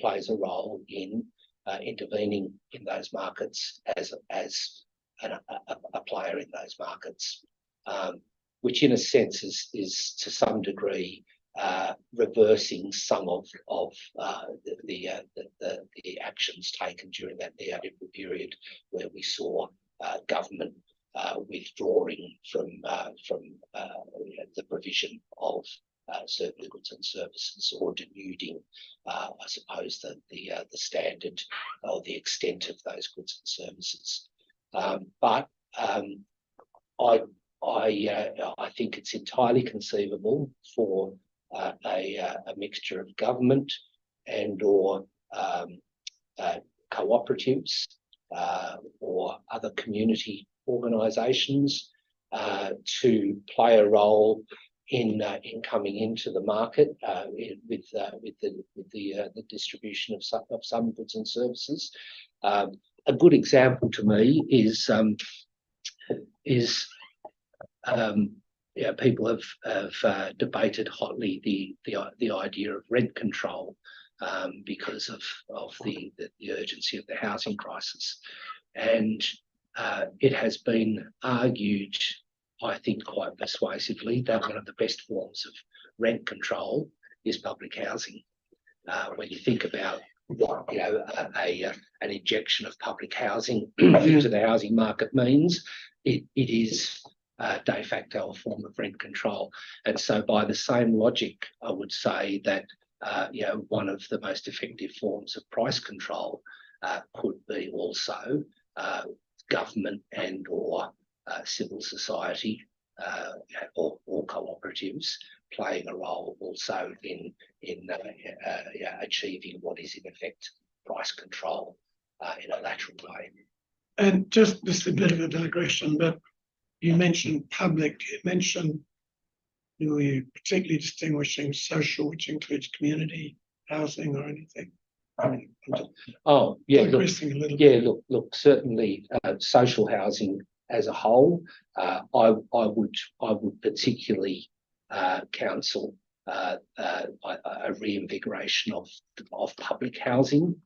Speaker 5: plays a role in intervening in those markets as a player in those markets, which in a sense is to some degree reversing some of the actions taken during that neoliberal period, where we saw government withdrawing from the provision of certain goods and services, or denuding, I suppose, the standard or the extent of those goods and services. But I think it's entirely conceivable for a mixture of government and or cooperatives or other community organisations to play a role in coming into the market with the distribution of some goods and services. A good example to me is people have debated hotly the idea of rent control because of the urgency of the housing crisis, and it has been argued, I think, quite persuasively, that one of the best forms of rent control is public housing. When you think about what an injection of public housing into the housing market means, it is de facto a form of rent control. And so by the same logic, I would say that one of the most effective forms of price control could be also government and or civil society or cooperatives playing a role also in achieving what is in effect price control in a lateral way.
Speaker 2: And just a bit of a digression, but you mentioned public, were you particularly distinguishing social, which includes community housing or anything?
Speaker 5: Oh, yeah, look, certainly social housing as a whole, I would particularly counsel a reinvigoration of public housing,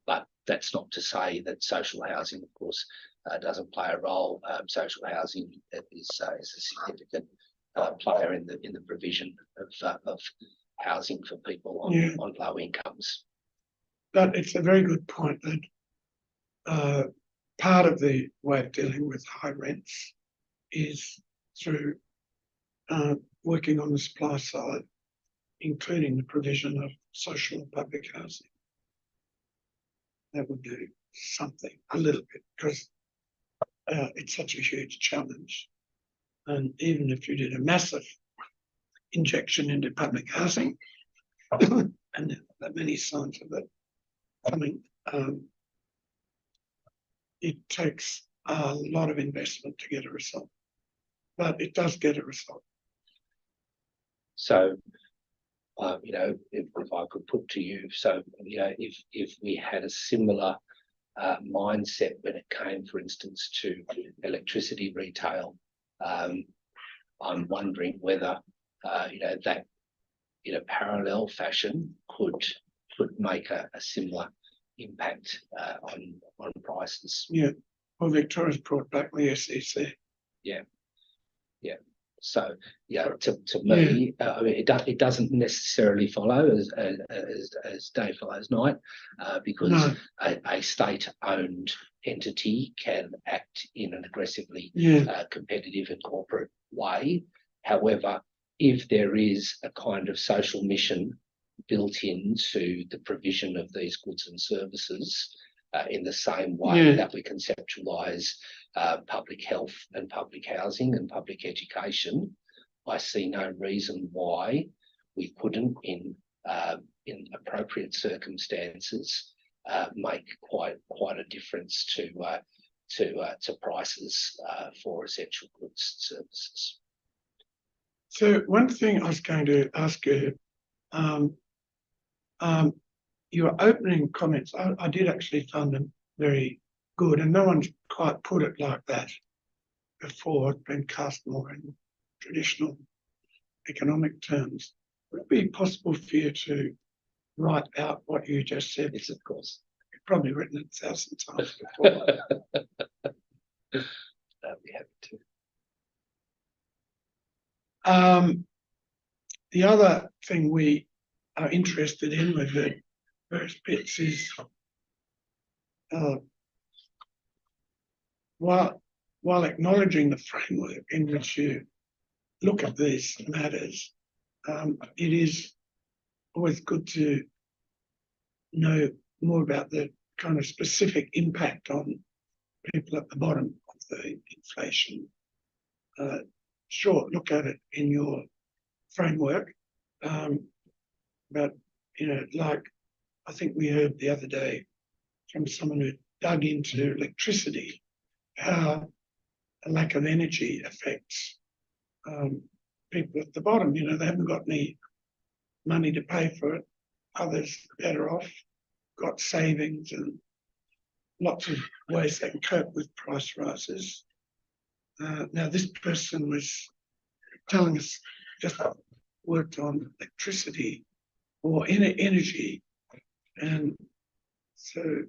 Speaker 5: but that's not to say that social housing, of course, doesn't play a role. Social housing is a significant player in the provision of housing for people on low incomes.
Speaker 2: But it's a very good point that part of the way of dealing with high rents is through working on the supply side, including the provision of social and public housing. That would do something a little bit, because it's such a huge challenge. And even if you did a massive injection into public housing, and there are many signs of it, coming. It takes a lot of investment to get a result, but it does get a result.
Speaker 5: So, if I could put to you, so, if we had a similar mindset when it came, for instance, to electricity retail, I'm wondering whether, that in a parallel fashion could make a similar impact on prices.
Speaker 2: Yeah. Well, Victoria's brought back the SEC.
Speaker 5: Yeah. So, to me, I mean, it doesn't necessarily follow as day follows night, because
Speaker 2: No.
Speaker 5: a state-owned entity can act in an aggressively competitive and corporate way. However, if there is a kind of social mission built into the provision of these goods and services, in the same way that we conceptualise public health and public housing and public education, I see no reason why we couldn't, in appropriate circumstances, make quite a difference to prices for essential goods and services.
Speaker 2: So one thing I was going to ask you, your opening comments, I did actually find them very good, and no one's quite put it like that before. It's been cast more in traditional economic terms. Would it be possible for you to write out what you just said?
Speaker 5: Yes, of course.
Speaker 2: You've probably written it 1,000 times before.
Speaker 5: I'd be happy to.
Speaker 2: The other thing we are interested in with the various bits is while acknowledging the framework in which you look at these matters, it is always good to know more about the kind of specific impact on people at the bottom of the inflation. Sure, look at it in your framework, but like I think we heard the other day from someone who dug into electricity, how a lack of energy affects people at the bottom. They haven't got any money to pay for it. Others better off, got savings and lots of ways they can cope with price rises. Now, this person was telling us just worked on electricity or energy, and so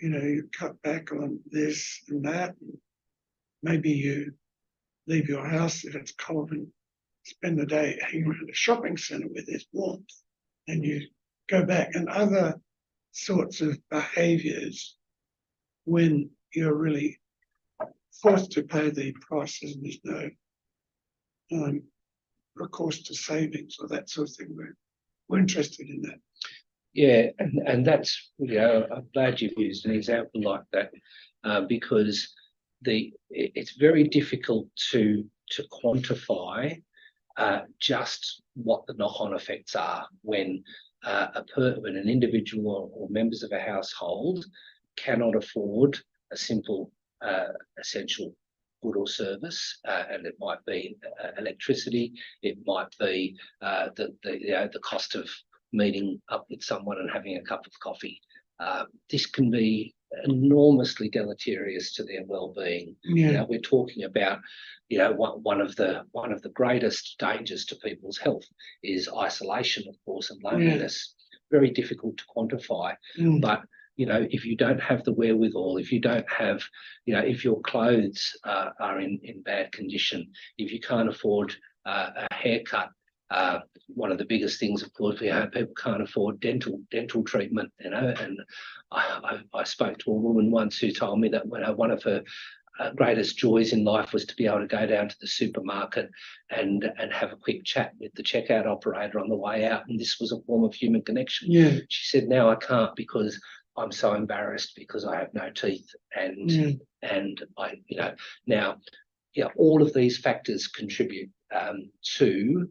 Speaker 2: you cut back on this and that. And maybe you leave your house if it's cold and spend the day hanging around a shopping centre where there's warmth, and you go back, and other sorts of behaviours when you're really forced to pay the prices and there's no recourse to savings or that sort of thing. We're interested in that.
Speaker 5: Yeah, and that's, I'm glad you've used an example like that, because it's very difficult to quantify just what the knock-on effects are when when an individual or members of a household cannot afford a simple essential good or service, and it might be electricity, it might be the cost of meeting up with someone and having a cup of coffee. This can be enormously deleterious to their well-being. We're talking about one of the greatest dangers to people's health is isolation, of course, and loneliness. Very difficult to quantify, but if you don't have the wherewithal, if you don't have, if your clothes are in bad condition, if you can't afford a haircut, one of the biggest things, of course, people can't afford dental treatment, and I spoke to a woman once who told me that one of her greatest joys in life was to be able to go down to the supermarket and have a quick chat with the checkout operator on the way out, and this was a form of human connection. She said, now I can't because I'm so embarrassed because I have no teeth, and I, now, all of these factors contribute to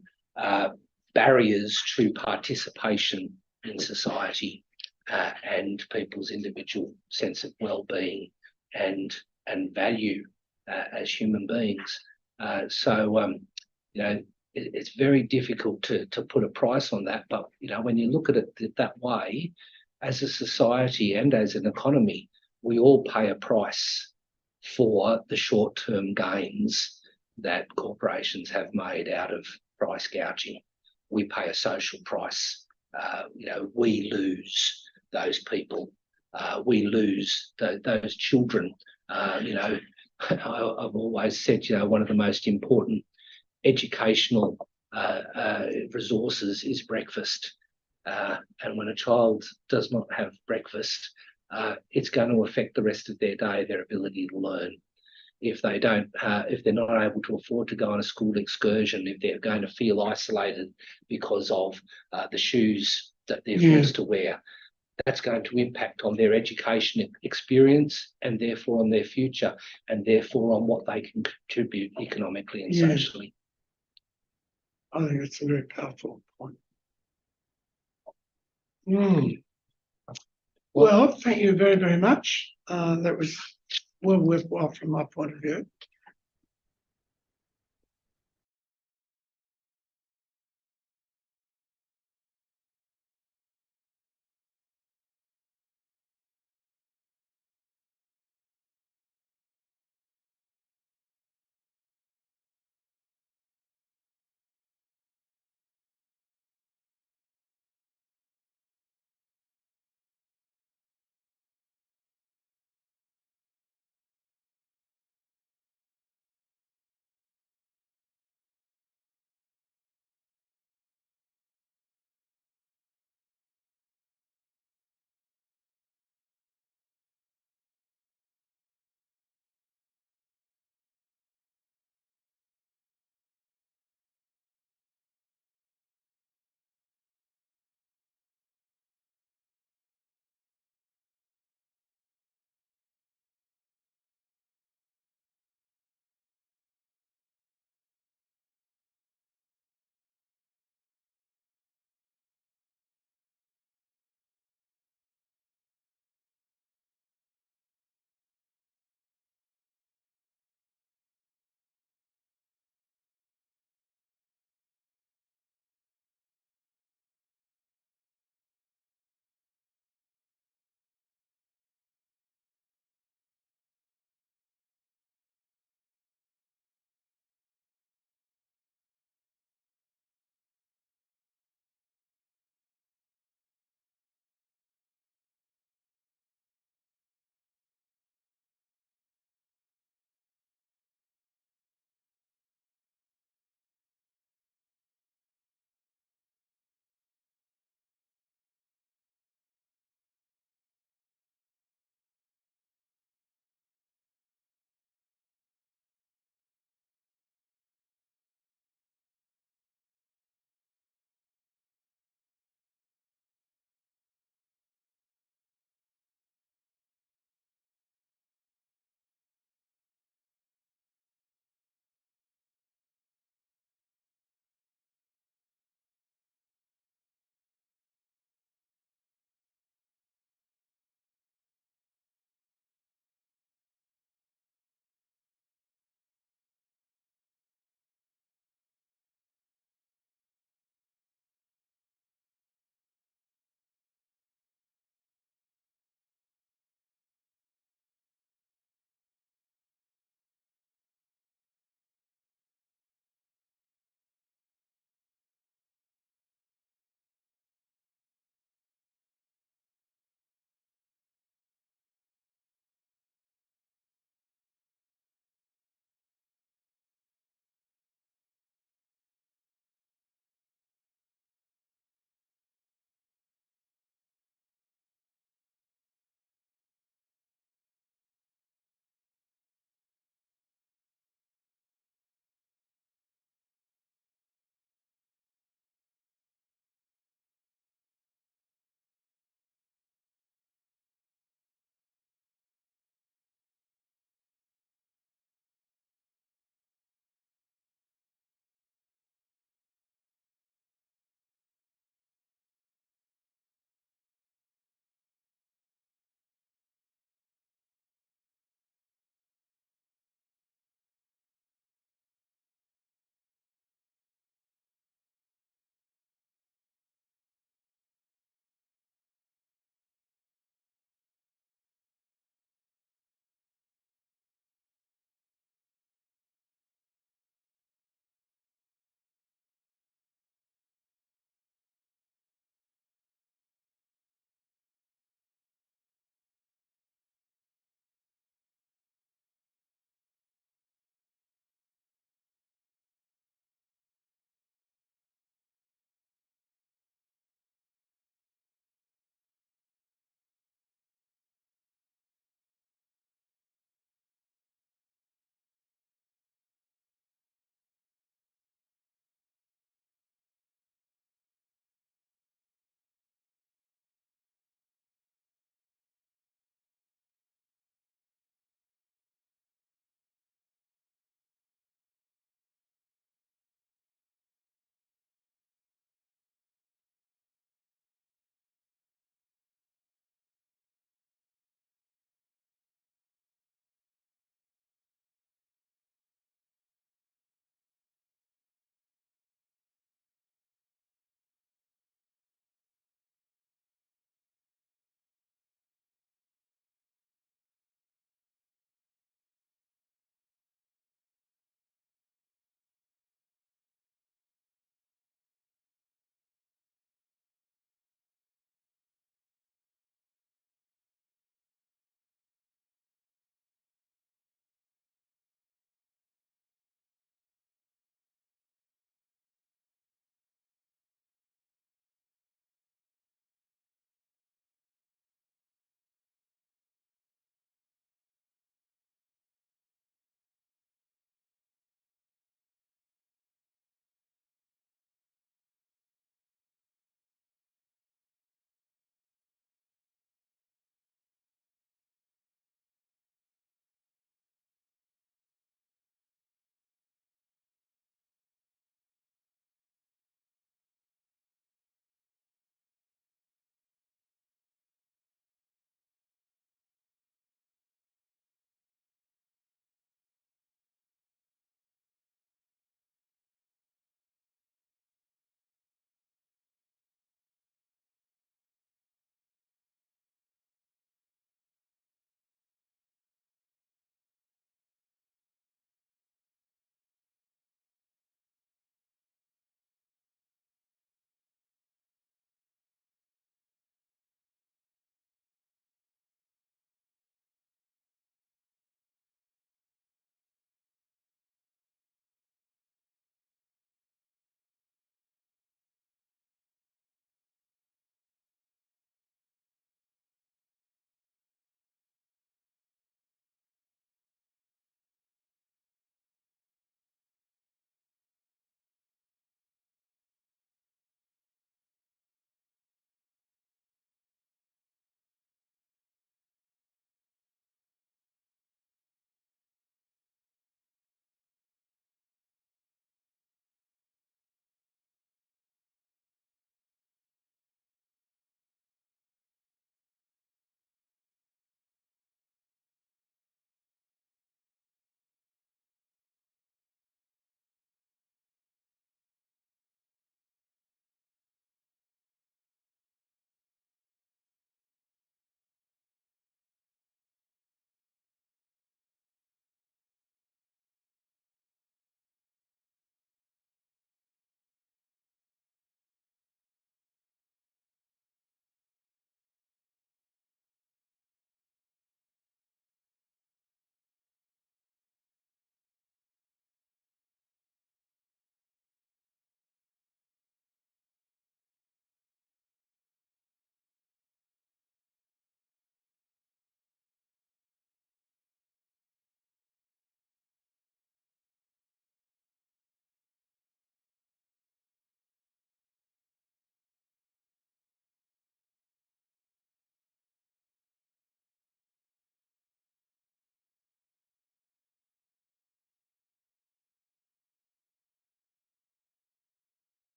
Speaker 5: barriers to participation in society, and people's individual sense of well-being and value as human beings. It's very difficult to put a price on that. But when you look at it that way, as a society and as an economy, we all pay a price for the short-term gains that corporations have made out of price gouging. We pay a social price. We lose those people. We lose those children. I've always said, one of the most important educational resources is breakfast. And when a child does not have breakfast, it's going to affect the rest of their day, their ability to learn. If they don't, if they're not able to afford to go on a school excursion, if they're going to feel isolated because of the shoes that they're forced to wear, that's going to impact on their education experience and therefore on their future and therefore on what they can contribute economically and socially.
Speaker 2: I think it's a very powerful point. Well, thank you very, very much. That was well worthwhile from my point of view.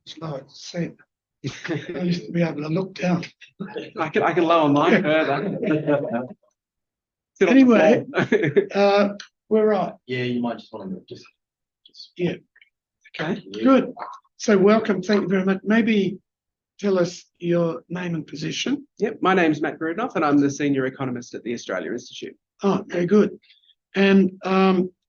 Speaker 2: slow at the seat. I used to be able to look down.
Speaker 6: I can lower mine further. Sit on the
Speaker 2: Anyway,
Speaker 6: floor.
Speaker 2: we're right.
Speaker 1: Yeah, you might just want to just.
Speaker 2: Yeah. Okay,
Speaker 1: Yeah.
Speaker 2: good. So welcome. Thank you very much. Maybe tell us your name and position.
Speaker 6: Yep, my name's Matt Grudnoff and I'm the Senior Economist at the Australia Institute.
Speaker 2: Oh, very good. And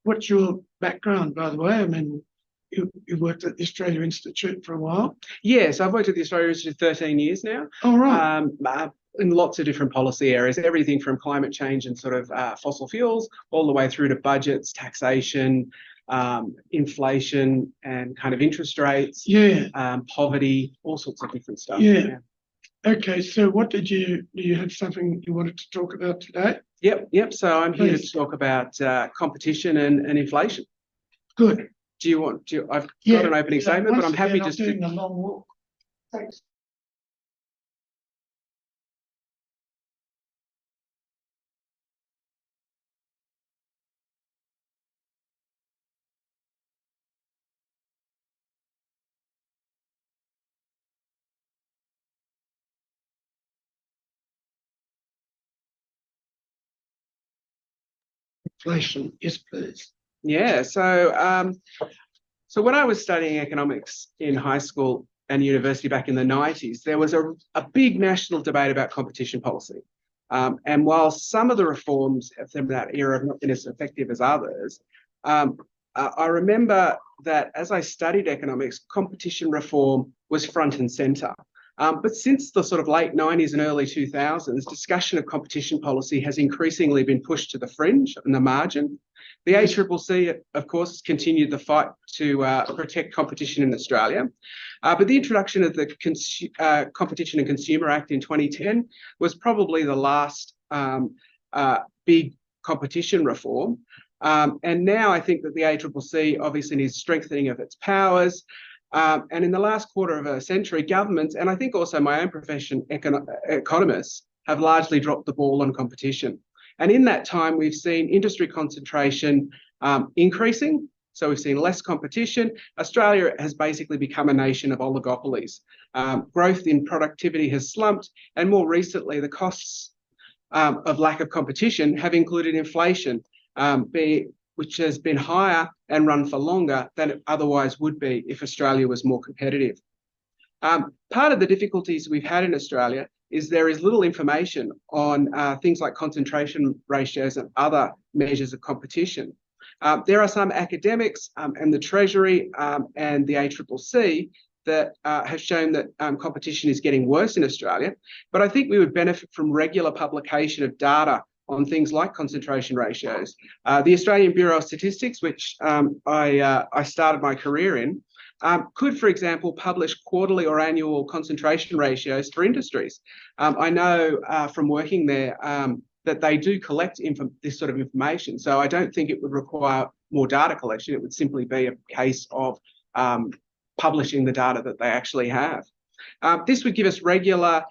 Speaker 2: what's your background, by the way? I mean, you worked at the Australia Institute for a while.
Speaker 6: Yes, I've worked at the Australia Institute 13 years now.
Speaker 2: Oh, right.
Speaker 6: In lots of different policy areas, everything from climate change and sort of fossil fuels, all the way through to budgets, taxation, inflation and kind of interest rates,
Speaker 2: Yeah.
Speaker 6: poverty, all sorts of different stuff.
Speaker 2: Yeah. Okay, so do you have something you wanted to talk about today?
Speaker 6: Yep. So I'm here to
Speaker 2: Please.
Speaker 6: talk about competition and inflation.
Speaker 2: Good.
Speaker 6: I've
Speaker 2: Yeah.
Speaker 6: got an opening statement, but I'm
Speaker 2: Once
Speaker 6: happy
Speaker 2: again,
Speaker 6: just
Speaker 2: I'm
Speaker 6: to.
Speaker 2: doing a long walk. Thanks. Inflation, yes, please.
Speaker 6: Yeah, so when I was studying economics in high school and university back in the 90s, there was a big national debate about competition policy. And while some of the reforms from that era have not been as effective as others, I remember that as I studied economics, competition reform was front and centre. But since the sort of late 90s and early 2000s, discussion of competition policy has increasingly been pushed to the fringe and the margin. The ACCC, of course, has continued the fight to protect competition in Australia. But the introduction of the Competition and Consumer Act in 2010 was probably the last big competition reform. And now I think that the ACCC obviously needs strengthening of its powers. And in the last quarter of a century, governments, and I think also my own profession, economists, have largely dropped the ball on competition. And in that time, we've seen industry concentration increasing. So we've seen less competition. Australia has basically become a nation of oligopolies. Growth in productivity has slumped. And more recently, the costs of lack of competition have included inflation, which has been higher and run for longer than it otherwise would be if Australia was more competitive. Part of the difficulties we've had in Australia is there is little information on things like concentration ratios and other measures of competition. There are some academics and the Treasury and the ACCC that have shown that competition is getting worse in Australia, but I think we would benefit from regular publication of data on things like concentration ratios. The Australian Bureau of Statistics, which I started my career in, could, for example, publish quarterly or annual concentration ratios for industries. I know from working there that they do collect this sort of information. So I don't think it would require more data collection. It would simply be a case of publishing the data that they actually have. This would give us regular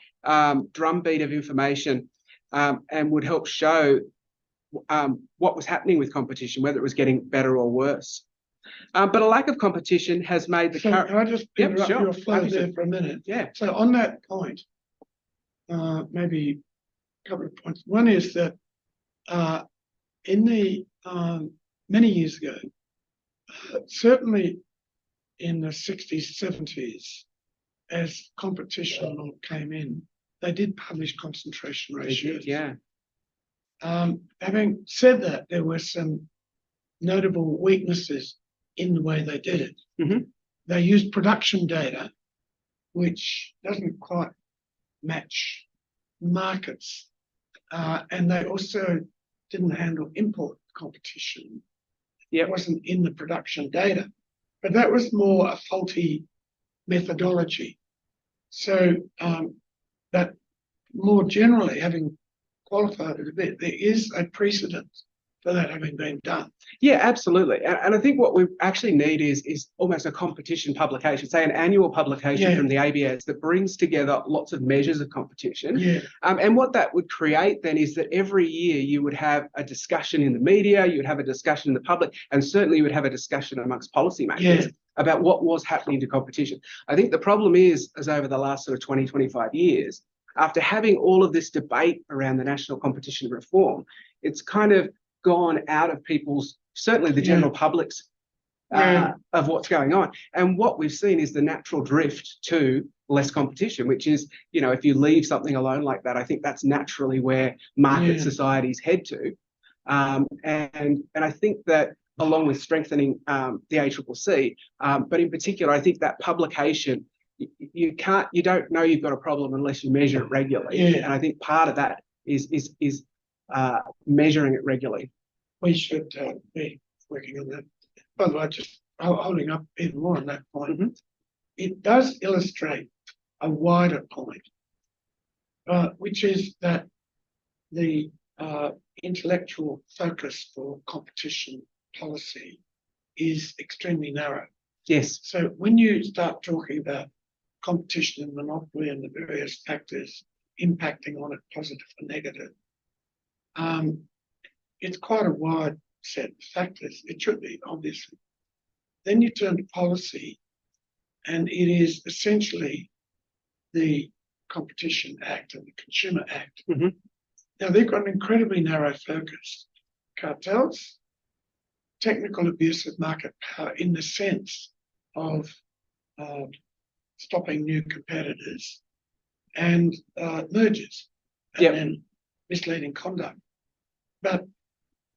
Speaker 6: drumbeat of information and would help show what was happening with competition, whether it was getting better or worse. But a lack of competition has made the
Speaker 2: current. Can I just interrupt your flow there for a minute?
Speaker 6: Yeah.
Speaker 2: So on that point, maybe a couple of points. One is that in the many years ago, certainly in the 60s, 70s, as competition law came in, they did publish concentration ratios.
Speaker 6: Yeah.
Speaker 2: Having said that, there were some notable weaknesses in the way they did it.
Speaker 6: Mm-hmm.
Speaker 2: They used production data, which doesn't quite match markets, and they also didn't handle import competition.
Speaker 6: Yep.
Speaker 2: It wasn't in the production data, but that was more a faulty methodology. So that more generally, having qualified it a bit, there is a precedent for that having been done.
Speaker 6: Yeah, absolutely. And I think what we actually need is almost a competition publication, say an annual publication from the ABS that brings together lots of measures of competition.
Speaker 2: Yeah.
Speaker 6: And what that would create then is that every year you would have a discussion in the media, you'd have a discussion in the public, and certainly you would have a discussion amongst policymakers about what was happening to competition. I think the problem is, as over the last sort of 20, 25 years, after having all of this debate around the national competition reform, it's kind of gone out of people's, certainly the general public's, of what's going on. And what we've seen is the natural drift to less competition, which is, you know, if you leave something alone like that, I think that's naturally where market societies head to. And I think that along with strengthening the ACCC, but in particular, I think that publication, you don't know you've got a problem unless you measure it regularly. And I think part of that is measuring it regularly.
Speaker 2: We should be working on that. By the way, just holding up even more on that point, it does illustrate a wider point, which is that the intellectual focus for competition policy is extremely narrow.
Speaker 6: Yes.
Speaker 2: So when you start talking about competition and monopoly and the various factors impacting on it, positive or negative, it's quite a wide set of factors. It should be, obviously. Then you turn to policy, and it is essentially the Competition Act and the Consumer Act. Now, they've got an incredibly narrow focus. Cartels, technical abuse of market power in the sense of stopping new competitors, and mergers, and then misleading conduct. But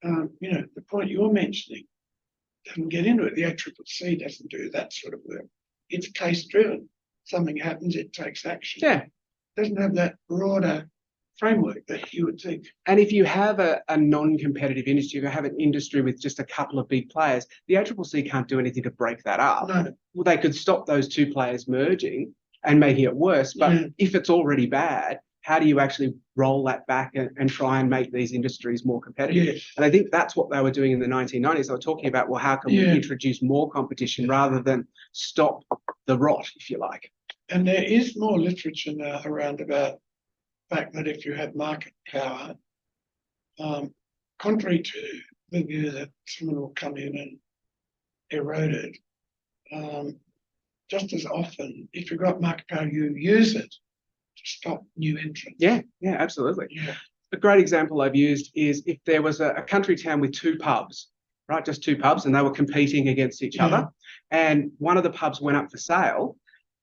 Speaker 2: you know, the point you're mentioning doesn't get into it. The ACCC doesn't do that sort of work. It's case driven. Something happens, it takes action. It doesn't have that broader framework that you would think.
Speaker 6: And if you have a non-competitive industry, if you have an industry with just a couple of big players, the ACCC can't do anything to break that up.
Speaker 2: No.
Speaker 6: Well, they could stop those two players merging and making it worse. But if it's already bad, how do you actually roll that back and try and make these industries more competitive? And I think that's what they were doing in the 1990s. They were talking about, well, how can we introduce more competition rather than stop the rot, if you like?
Speaker 2: And there is more literature now around about the fact that if you have market power, contrary to the view that someone will come in and erode it, just as often, if you've got market power, you use it to stop new entrants.
Speaker 6: Yeah, absolutely. A great example I've used is if there was a country town with two pubs, right, just two pubs, and they were competing against each other, and one of the pubs went up for sale,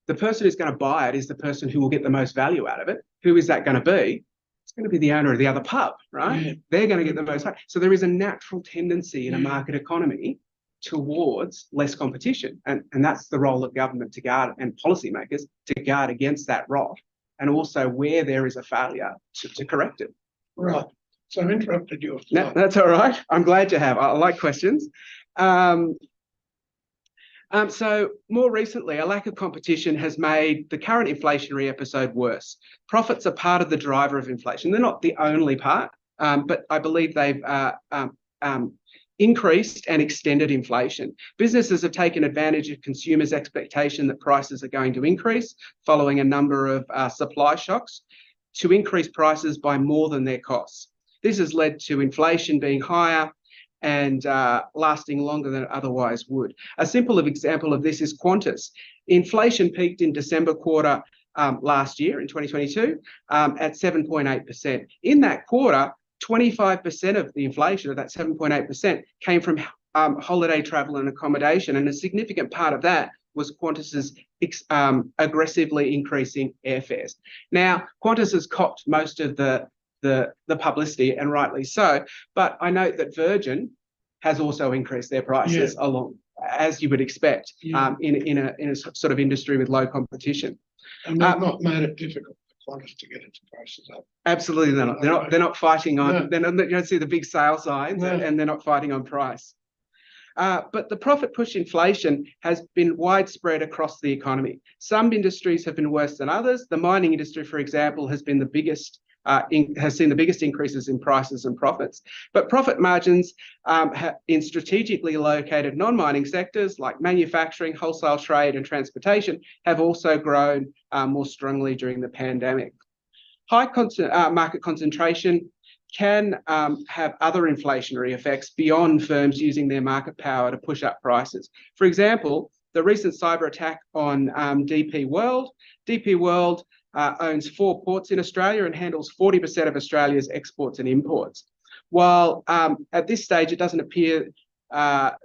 Speaker 6: the person who's going to buy it is the person who will get the most value out of it. Who is that going to be? It's going to be the owner of the other pub, right? They're going to get the most value. So there is a natural tendency in a market economy towards less competition. And that's the role of government to guard, and policymakers to guard against that rot, and also where there is a failure to correct it.
Speaker 2: Right. So I've interrupted your flow.
Speaker 6: No, that's all right. I'm glad you have. I like questions. So more recently, a lack of competition has made the current inflationary episode worse. Profits are part of the driver of inflation. They're not the only part, but I believe they've increased and extended inflation. Businesses have taken advantage of consumers' expectation that prices are going to increase following a number of supply shocks to increase prices by more than their costs. This has led to inflation being higher and lasting longer than it otherwise would. A simple example of this is Qantas. Inflation peaked in December quarter last year in 2022 at 7.8%. In that quarter, 25% of the inflation of that 7.8% came from holiday travel and accommodation, and a significant part of that was Qantas's aggressively increasing airfares. Now, Qantas has copped most of the publicity, and rightly so, but I note that Virgin has also increased their prices along, as you would expect, in a sort of industry with low competition.
Speaker 2: And they've not made it difficult for Qantas to get its prices up.
Speaker 6: Absolutely not. They're not fighting on. You don't see the big sale signs, and they're not fighting on price. But the profit push inflation has been widespread across the economy. Some industries have been worse than others. The mining industry, for example, has been the biggest. Has seen the biggest increases in prices and profits. But profit margins in strategically located non-mining sectors like manufacturing, wholesale trade and transportation have also grown more strongly during the pandemic. High market concentration can have other inflationary effects beyond firms using their market power to push up prices. For example, the recent cyber attack on DP World. DP World owns 4 ports in Australia and handles 40% of Australia's exports and imports. While at this stage it doesn't appear that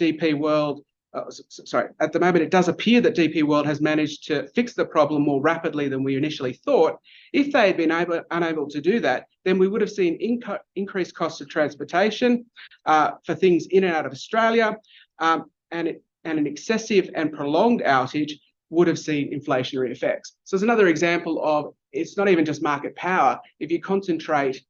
Speaker 6: DP World, at the moment it does appear that DP World has managed to fix the problem more rapidly than we initially thought. If they had been unable to do that, then we would have seen increased costs of transportation for things in and out of Australia, and an excessive and prolonged outage would have seen inflationary effects. So it's another example of, it's not even just market power. If you concentrate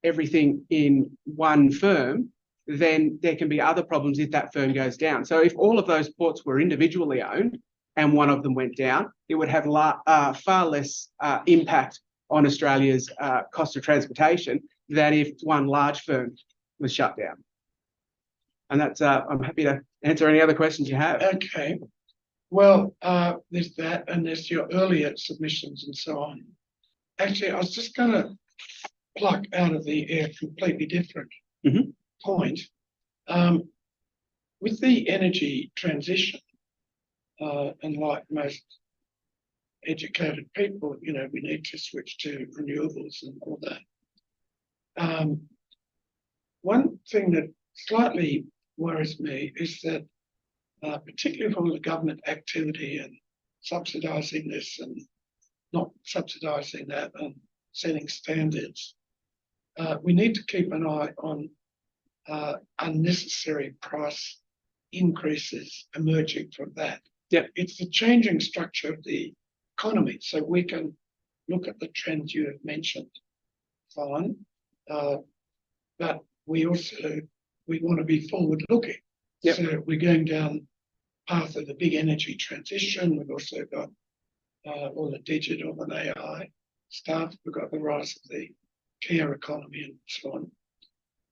Speaker 6: everything in one firm, then there can be other problems if that firm goes down. So if all of those ports were individually owned and one of them went down, it would have far less impact on Australia's cost of transportation than if one large firm was shut down. And that's, I'm happy to answer any other questions you have.
Speaker 2: Okay. Well, there's that, and there's your earlier submissions and so on. Actually, I was just going to pluck out of the air completely different point. With the energy transition, and like most educated people, you know, we need to switch to renewables and all that. One thing that slightly worries me is that, particularly from the government activity and subsidising this and not subsidising that and setting standards, we need to keep an eye on unnecessary price increases emerging from that.
Speaker 6: Yep.
Speaker 2: It's the changing structure of the economy, so we can look at the trends you have mentioned, fine, but we want to be forward-looking.
Speaker 6: Yep.
Speaker 2: So we're going down the path of the big energy transition. We've also got all the digital and AI stuff. We've got the rise of the care economy and so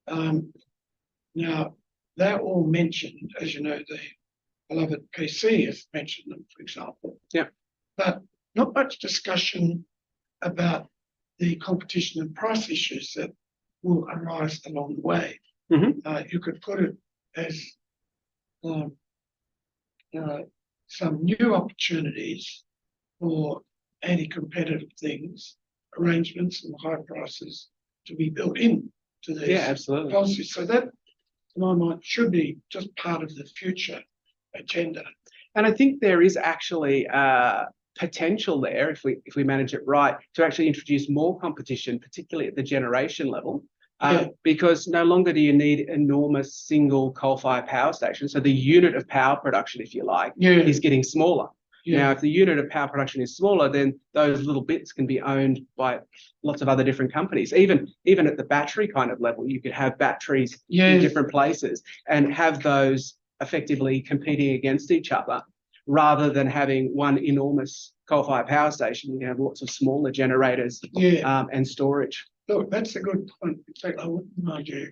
Speaker 2: on. Now, they're all mentioned, as you know, the beloved PC has mentioned them, for example.
Speaker 6: Yeah.
Speaker 2: But not much discussion about the competition and price issues that will arise along the way. You could put it as some new opportunities for anti-competitive things, arrangements and high prices to be built in to these
Speaker 6: absolutely.
Speaker 2: policies. So that, in my mind, should be just part of the future agenda.
Speaker 6: And I think there is actually potential there, if we manage it right, to actually introduce more competition, particularly at the generation level. Because no longer do you need enormous single coal-fired power stations. So the unit of power production, if you like, is getting smaller. Now, if the unit of power production is smaller, then those little bits can be owned by lots of other different companies. Even at the battery kind of level, you could have batteries in different places and have those effectively competing against each other, rather than having one enormous coal-fired power station. You can have lots of smaller generators and storage.
Speaker 2: Look, that's a good point. In fact, I wouldn't mind you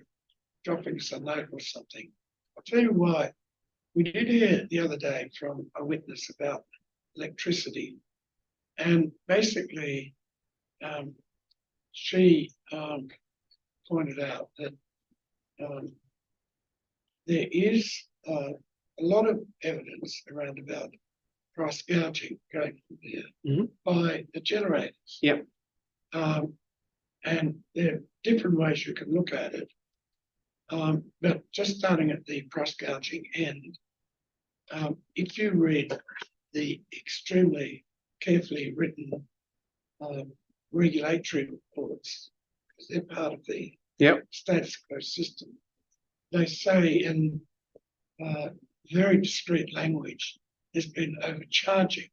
Speaker 2: dropping us a note or something. I'll tell you why. We did hear the other day from a witness about electricity, and basically she pointed out that there is a lot of evidence around about price gouging going from there by the generators.
Speaker 6: Yep.
Speaker 2: And there are different ways you can look at it. But just starting at the price gouging end, if you read the extremely carefully written regulatory reports, because they're part of the status quo system, they say in very discreet language, there's been overcharging.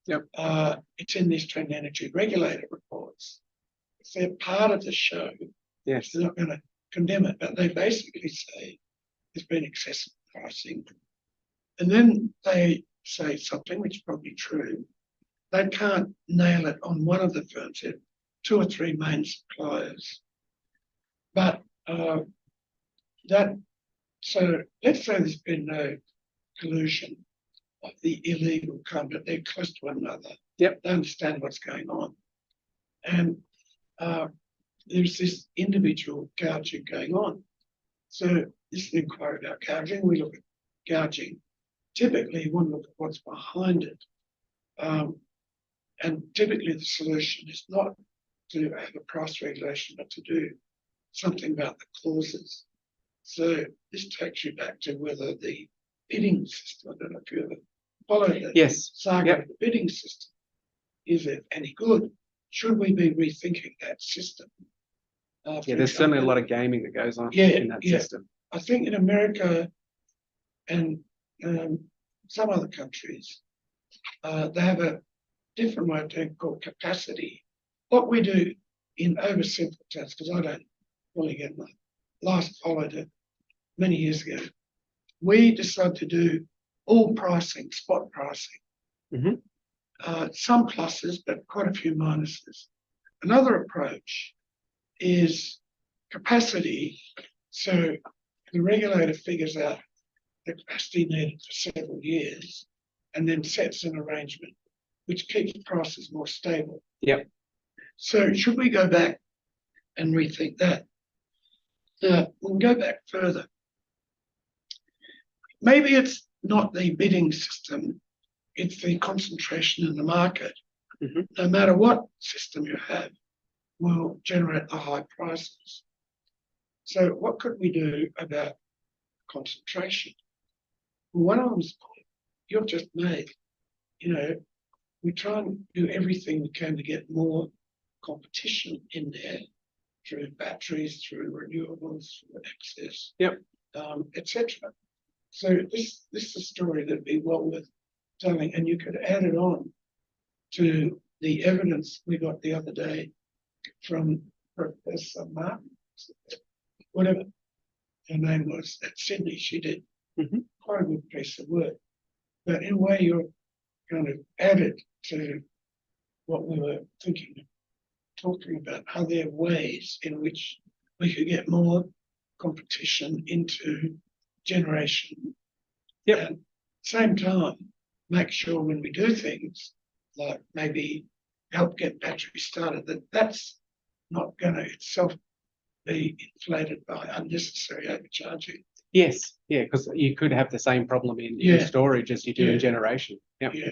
Speaker 2: It's in these trend energy regulator reports. If they're part of the show, they're not going to condemn it, but they basically say there's been excessive pricing. And then they say something which is probably true. They can't nail it on one of the firms. There are 2 or 3 main suppliers. But so let's say there's been no collusion of the illegal kind, but they're close to one another. They understand what's going on. And there's this individual gouging going on. So this is an inquiry about gouging. We look at gouging typically you want to look at what's behind it. And typically the solution is not to have a price regulation, but to do something about the causes. So this takes you back to whether the bidding system, I don't know if you ever followed that
Speaker 6: Yes.
Speaker 2: saga
Speaker 6: Yep.
Speaker 2: of the bidding system. Is it any good? Should we be rethinking that system?
Speaker 6: Yeah, there's certainly a lot of gaming that goes on
Speaker 2: Yeah,
Speaker 6: in that
Speaker 2: yeah.
Speaker 6: system.
Speaker 2: I think in America and some other countries, they have a different way of doing called capacity. What we do in oversimple terms, because I don't fully get my last followed it many years ago, we decided to do all pricing, spot pricing.
Speaker 6: Mhm.
Speaker 2: Some pluses, but quite a few minuses. Another approach is capacity. So the regulator figures out the capacity needed for several years and then sets an arrangement which keeps prices more stable.
Speaker 6: Yep.
Speaker 2: So should we go back and rethink that? We'll go back further. Maybe it's not the bidding system, it's the concentration in the market.
Speaker 6: Mhm.
Speaker 2: No matter what system you have, will generate the high prices. So what could we do about concentration? Well, one of them is you've just made, we try and do everything we can to get more competition in there through batteries, through renewables, through access,
Speaker 6: Yep.
Speaker 2: etc. So this is a story that'd be well worth telling, and you could add it on to the evidence we got the other day from Professor Martin, whatever her name was at Sydney. She did
Speaker 6: Mhm.
Speaker 2: quite a good piece of work. But in a way, you're kind of added to what we were thinking, talking about. Are there ways in which we could get more competition into generation?
Speaker 6: Yep.
Speaker 2: And at the same time, make sure when we do things like maybe help get batteries started, that's not going to itself be inflated by unnecessary overcharging.
Speaker 6: Yes, yeah, because you could have the same problem in
Speaker 2: Yeah.
Speaker 6: storage as you do
Speaker 2: Yeah.
Speaker 6: in generation. Yep.
Speaker 2: Yeah,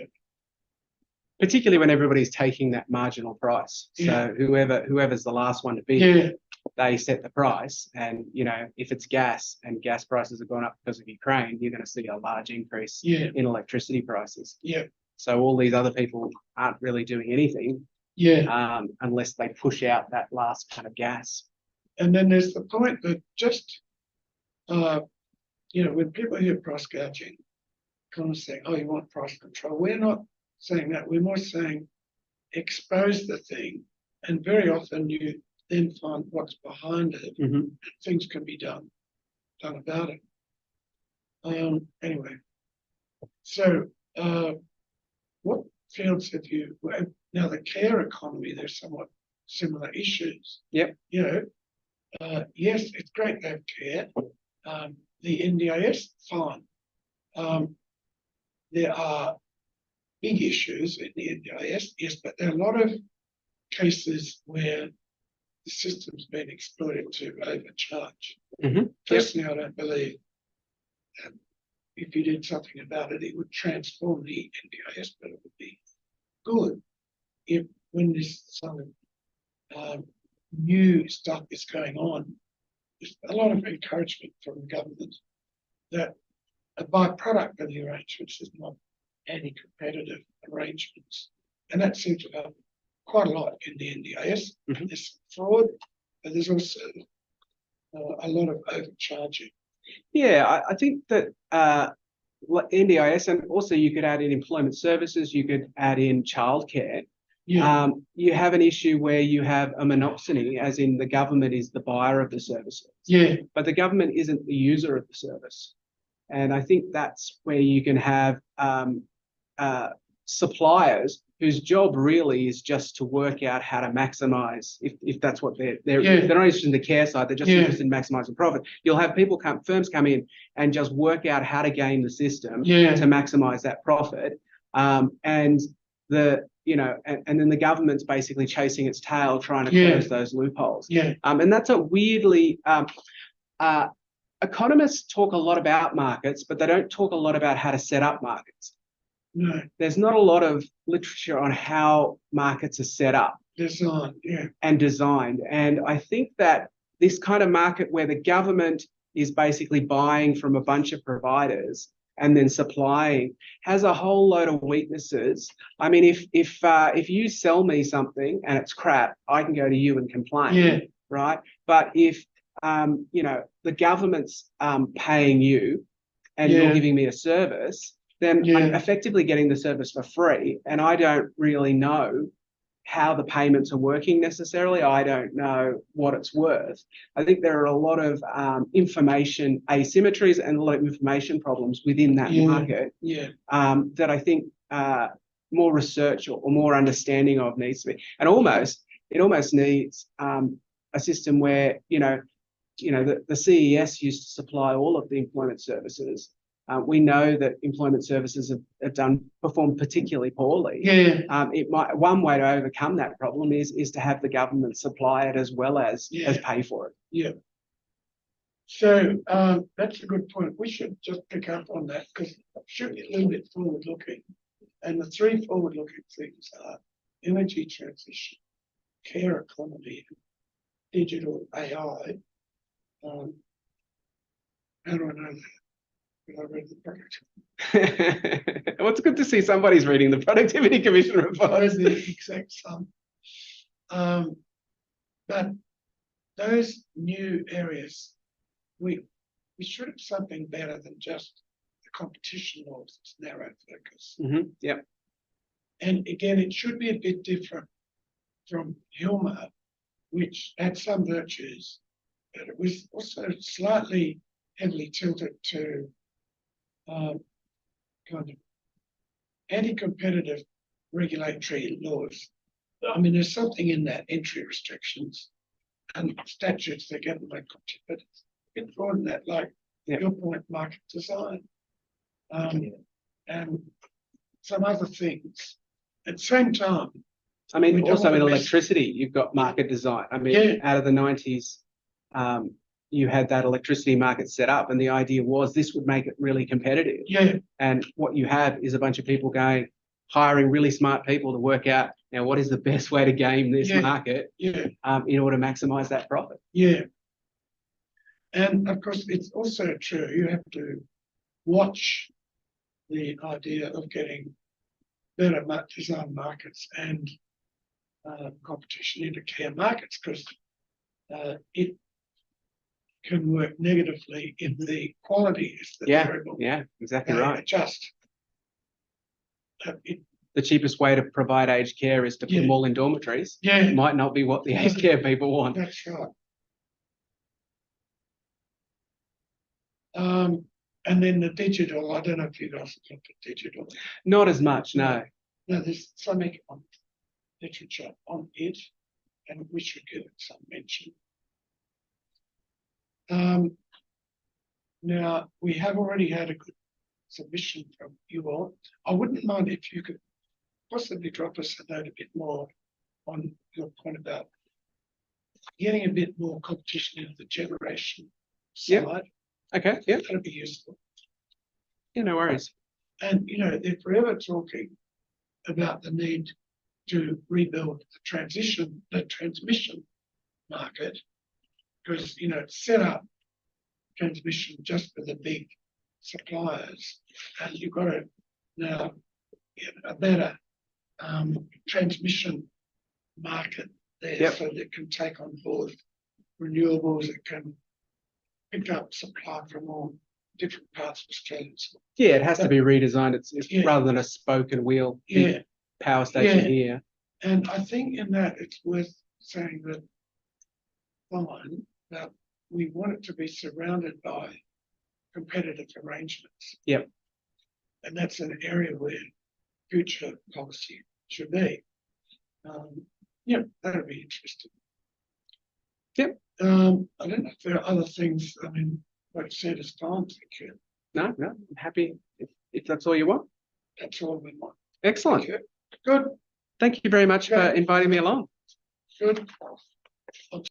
Speaker 6: Particularly when everybody's taking that marginal price. So
Speaker 2: Yeah.
Speaker 6: whoever's the last one to bid,
Speaker 2: yeah,
Speaker 6: they set the price. And if it's gas and gas prices have gone up because of Ukraine, you're going to see a large increase
Speaker 2: yeah,
Speaker 6: in electricity prices.
Speaker 2: yeah,
Speaker 6: So all these other people aren't really doing anything
Speaker 2: yeah.
Speaker 6: unless they push out that last kind of gas.
Speaker 2: And then there's the point that just, when people hear price gouging, kind of saying, oh, you want price control. We're not saying that. We're more saying expose the thing. And very often you then find what's behind it.
Speaker 6: Mhm.
Speaker 2: And things can be done about it. Anyway, so what fields have you, now the care economy, there's somewhat similar issues.
Speaker 6: Yep.
Speaker 2: Yes, it's great to have care. The NDIS, fine. There are big issues in the NDIS, yes, but there are a lot of cases where the system's been exploited to overcharge.
Speaker 6: Mhm.
Speaker 2: Personally, I don't believe that if you did something about it, it would transform the NDIS, but it would be good if when this sort of new stuff is going on, there's a lot of encouragement from the government that a byproduct of the arrangements is not anti-competitive arrangements. And that seems to happen quite a lot in the NDIS.
Speaker 6: Mhm.
Speaker 2: There's fraud, but there's also a lot of overcharging.
Speaker 6: Yeah, I think that NDIS, and also you could add in employment services, you could add in childcare.
Speaker 2: Yeah,
Speaker 6: You have an issue where you have a monopsony, as in the government is the buyer of the services,
Speaker 2: yeah,
Speaker 6: but the government isn't the user of the service. And I think that's where you can have suppliers whose job really is just to work out how to maximize, if that's what they're
Speaker 2: Yeah.
Speaker 6: not interested in the care side, they're just
Speaker 2: Yeah.
Speaker 6: interested in maximizing profit. You'll have firms come in and just work out how to game the system
Speaker 2: Yeah.
Speaker 6: to maximize that profit. And then the government's basically chasing its tail, trying to
Speaker 2: Yeah.
Speaker 6: close those loopholes.
Speaker 2: yeah,
Speaker 6: And that's a weirdly economists talk a lot about markets, but they don't talk a lot about how to set up markets.
Speaker 2: No,
Speaker 6: There's not a lot of literature on how markets are set up
Speaker 2: design, yeah,
Speaker 6: and designed. And I think that this kind of market where the government is basically buying from a bunch of providers and then supplying has a whole load of weaknesses. I mean, if you sell me something and it's crap, I can go to you and complain,
Speaker 2: yeah,
Speaker 6: right? But if you know, the government's paying you and you're
Speaker 2: Yeah.
Speaker 6: giving me a service, then I'm
Speaker 2: Yeah.
Speaker 6: effectively getting the service for free, and I don't really know how the payments are working necessarily. I don't know what it's worth. I think there are a lot of information asymmetries and a lot of information problems within that
Speaker 2: Yeah.
Speaker 6: market
Speaker 2: yeah,
Speaker 6: that I think more research or more understanding of needs to be. And it almost needs a system where, the CES used to supply all of the employment services. We know that employment services have performed particularly poorly.
Speaker 2: yeah,
Speaker 6: One way to overcome that problem is to have the government supply it as well as
Speaker 2: Yeah.
Speaker 6: pay for it.
Speaker 2: yeah. So that's a good point. We should just pick up on that because it should be a little bit forward looking. And the three forward looking things are energy transition, care economy, digital AI. How do I know that? Because I read the product.
Speaker 6: Well, it's good to see somebody's reading the Productivity Commission
Speaker 2: I
Speaker 6: report.
Speaker 2: read the exact sum. But those new areas, we should have something better than just the competition laws. It's narrow focus.
Speaker 6: Yeah.
Speaker 2: And again, it should be a bit different from Hilmer, which had some virtues, but it was also slightly heavily tilted to kind of anti-competitive regulatory laws. I mean, there's something in that, entry restrictions and statutes that get like, but it's a bit broader than that, like your point, market design, and some other things. At the same time,
Speaker 6: I mean,
Speaker 2: We don't
Speaker 6: also
Speaker 2: want
Speaker 6: in
Speaker 2: to miss-
Speaker 6: electricity, you've got market design. I mean,
Speaker 2: Yeah.
Speaker 6: out of the 90s, you had that electricity market set up, and the idea was this would make it really competitive.
Speaker 2: yeah,
Speaker 6: And what you have is a bunch of people hiring really smart people to work out, now, what is the best way to game this
Speaker 2: Yeah.
Speaker 6: market
Speaker 2: yeah,
Speaker 6: in order to maximize that profit.
Speaker 2: yeah. And of course, it's also true, you have to watch the idea of getting better design markets and competition into care markets because it can work negatively if the quality is the variable.
Speaker 6: Yeah, exactly
Speaker 2: They
Speaker 6: right.
Speaker 2: adjust.
Speaker 6: The cheapest way to provide aged care is to put
Speaker 2: Yeah.
Speaker 6: them all in dormitories.
Speaker 2: Yeah,
Speaker 6: It might not be what the aged care people want.
Speaker 2: that's right. And then the digital, I don't know if you guys have looked at digital.
Speaker 6: Not as much, no.
Speaker 2: No, there's some economic literature on it, and we should give it some mention. Now, we have already had a good submission from you all. I wouldn't mind if you could possibly drop us a note a bit more on your point about getting a bit more competition into the generation
Speaker 6: Yep.
Speaker 2: side.
Speaker 6: Okay, yeah,
Speaker 2: That'd be useful.
Speaker 6: no worries.
Speaker 2: And, they're forever talking about the need to rebuild the transmission market, because, it's set up transmission just for the big suppliers, and you've got to now get a better transmission market there.
Speaker 6: Yep.
Speaker 2: So that can take on board renewables, it can pick up supply from all different parts of Australia.
Speaker 6: Yeah, it has to be redesigned. It's
Speaker 2: Yeah.
Speaker 6: rather than a spoke and wheel
Speaker 2: Yeah.
Speaker 6: power station
Speaker 2: Yeah.
Speaker 6: here.
Speaker 2: And I think in that it's worth saying that we want it to be surrounded by competitive arrangements.
Speaker 6: Yep.
Speaker 2: And that's an area where future policy should be. That'd be interesting.
Speaker 6: Yep.
Speaker 2: I don't know if there are other things. I mean, like I said, it's fine. Thank you.
Speaker 6: No, I'm happy if that's all you want.
Speaker 2: That's all we want.
Speaker 6: Excellent.
Speaker 2: Thank you. Good.
Speaker 6: Thank you very much for
Speaker 2: Okay.
Speaker 6: inviting me along.
Speaker 2: Good. I'll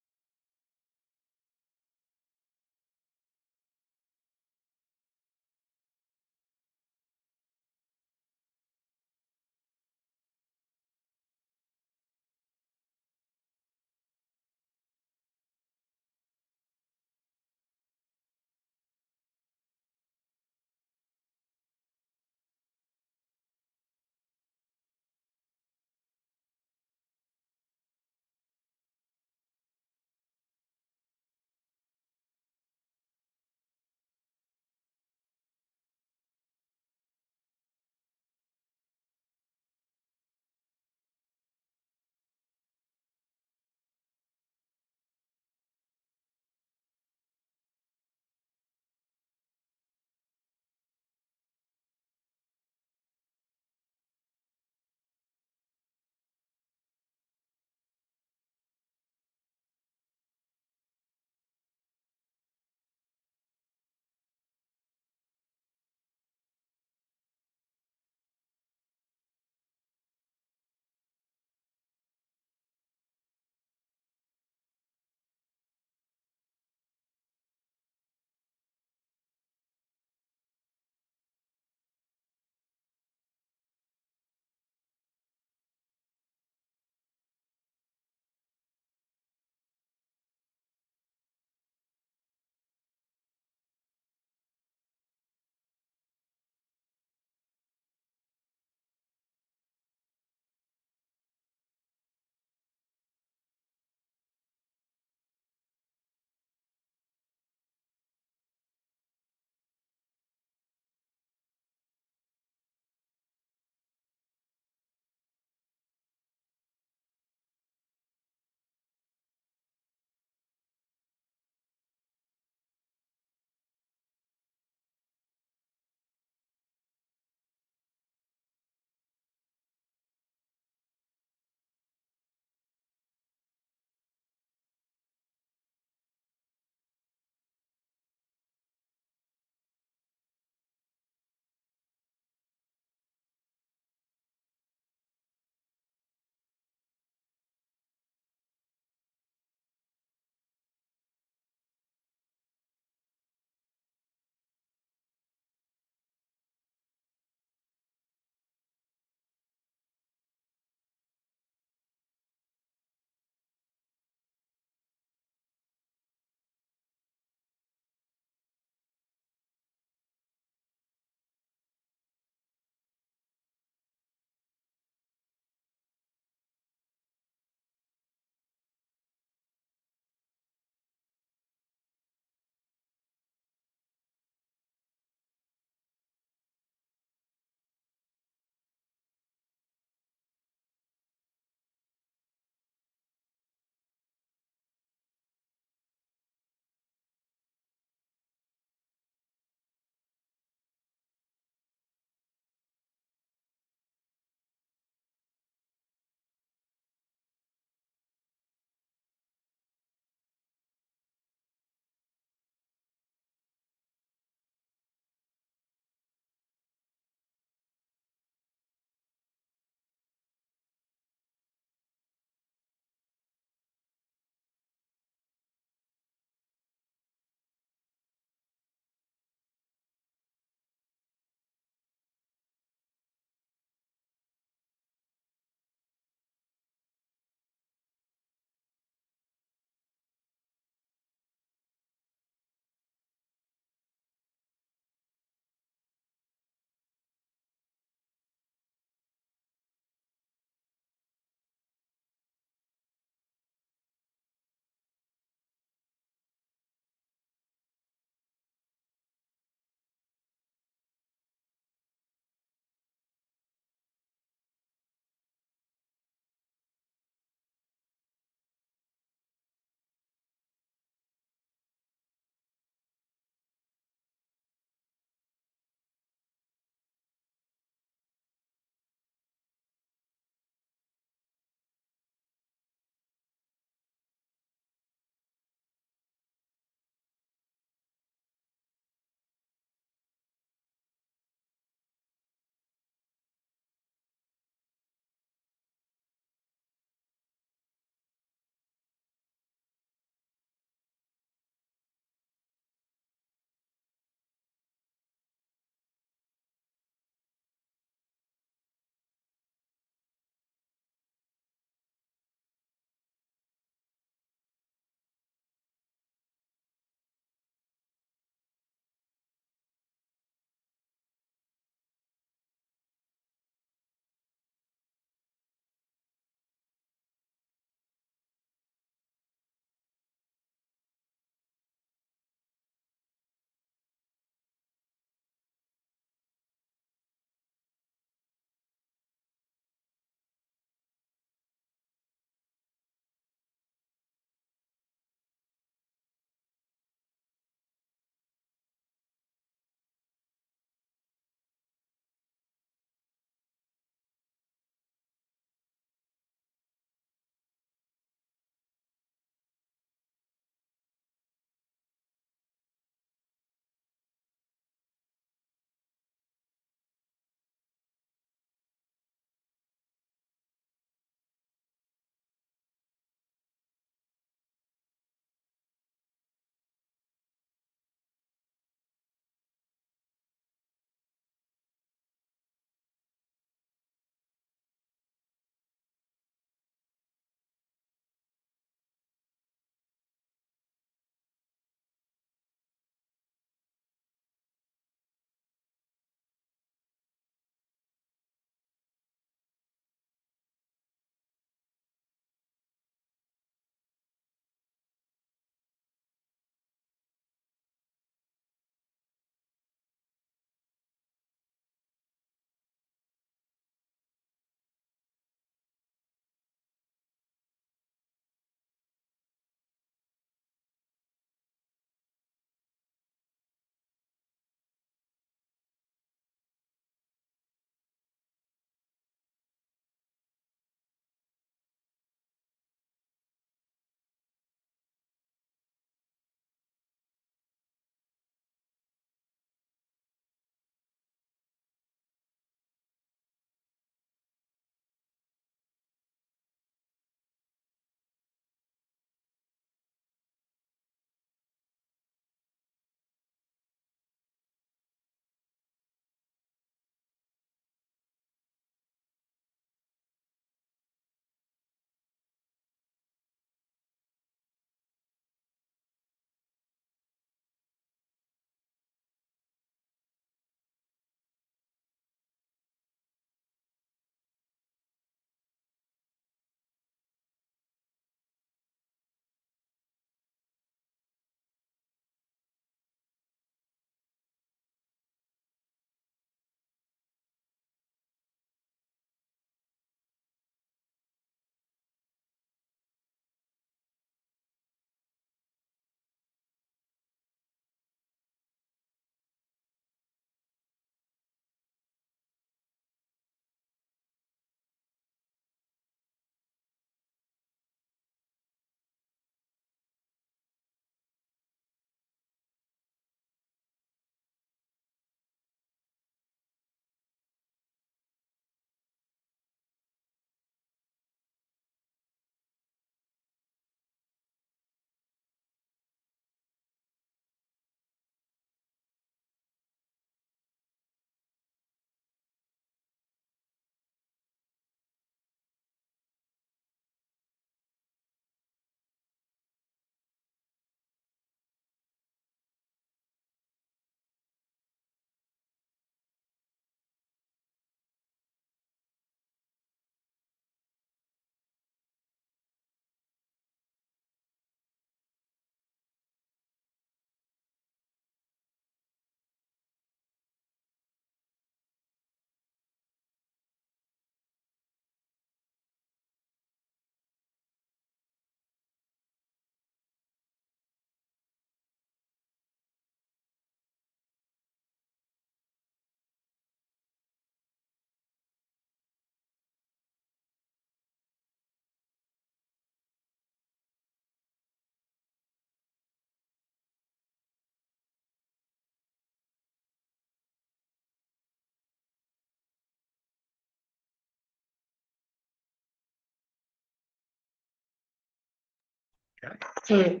Speaker 2: So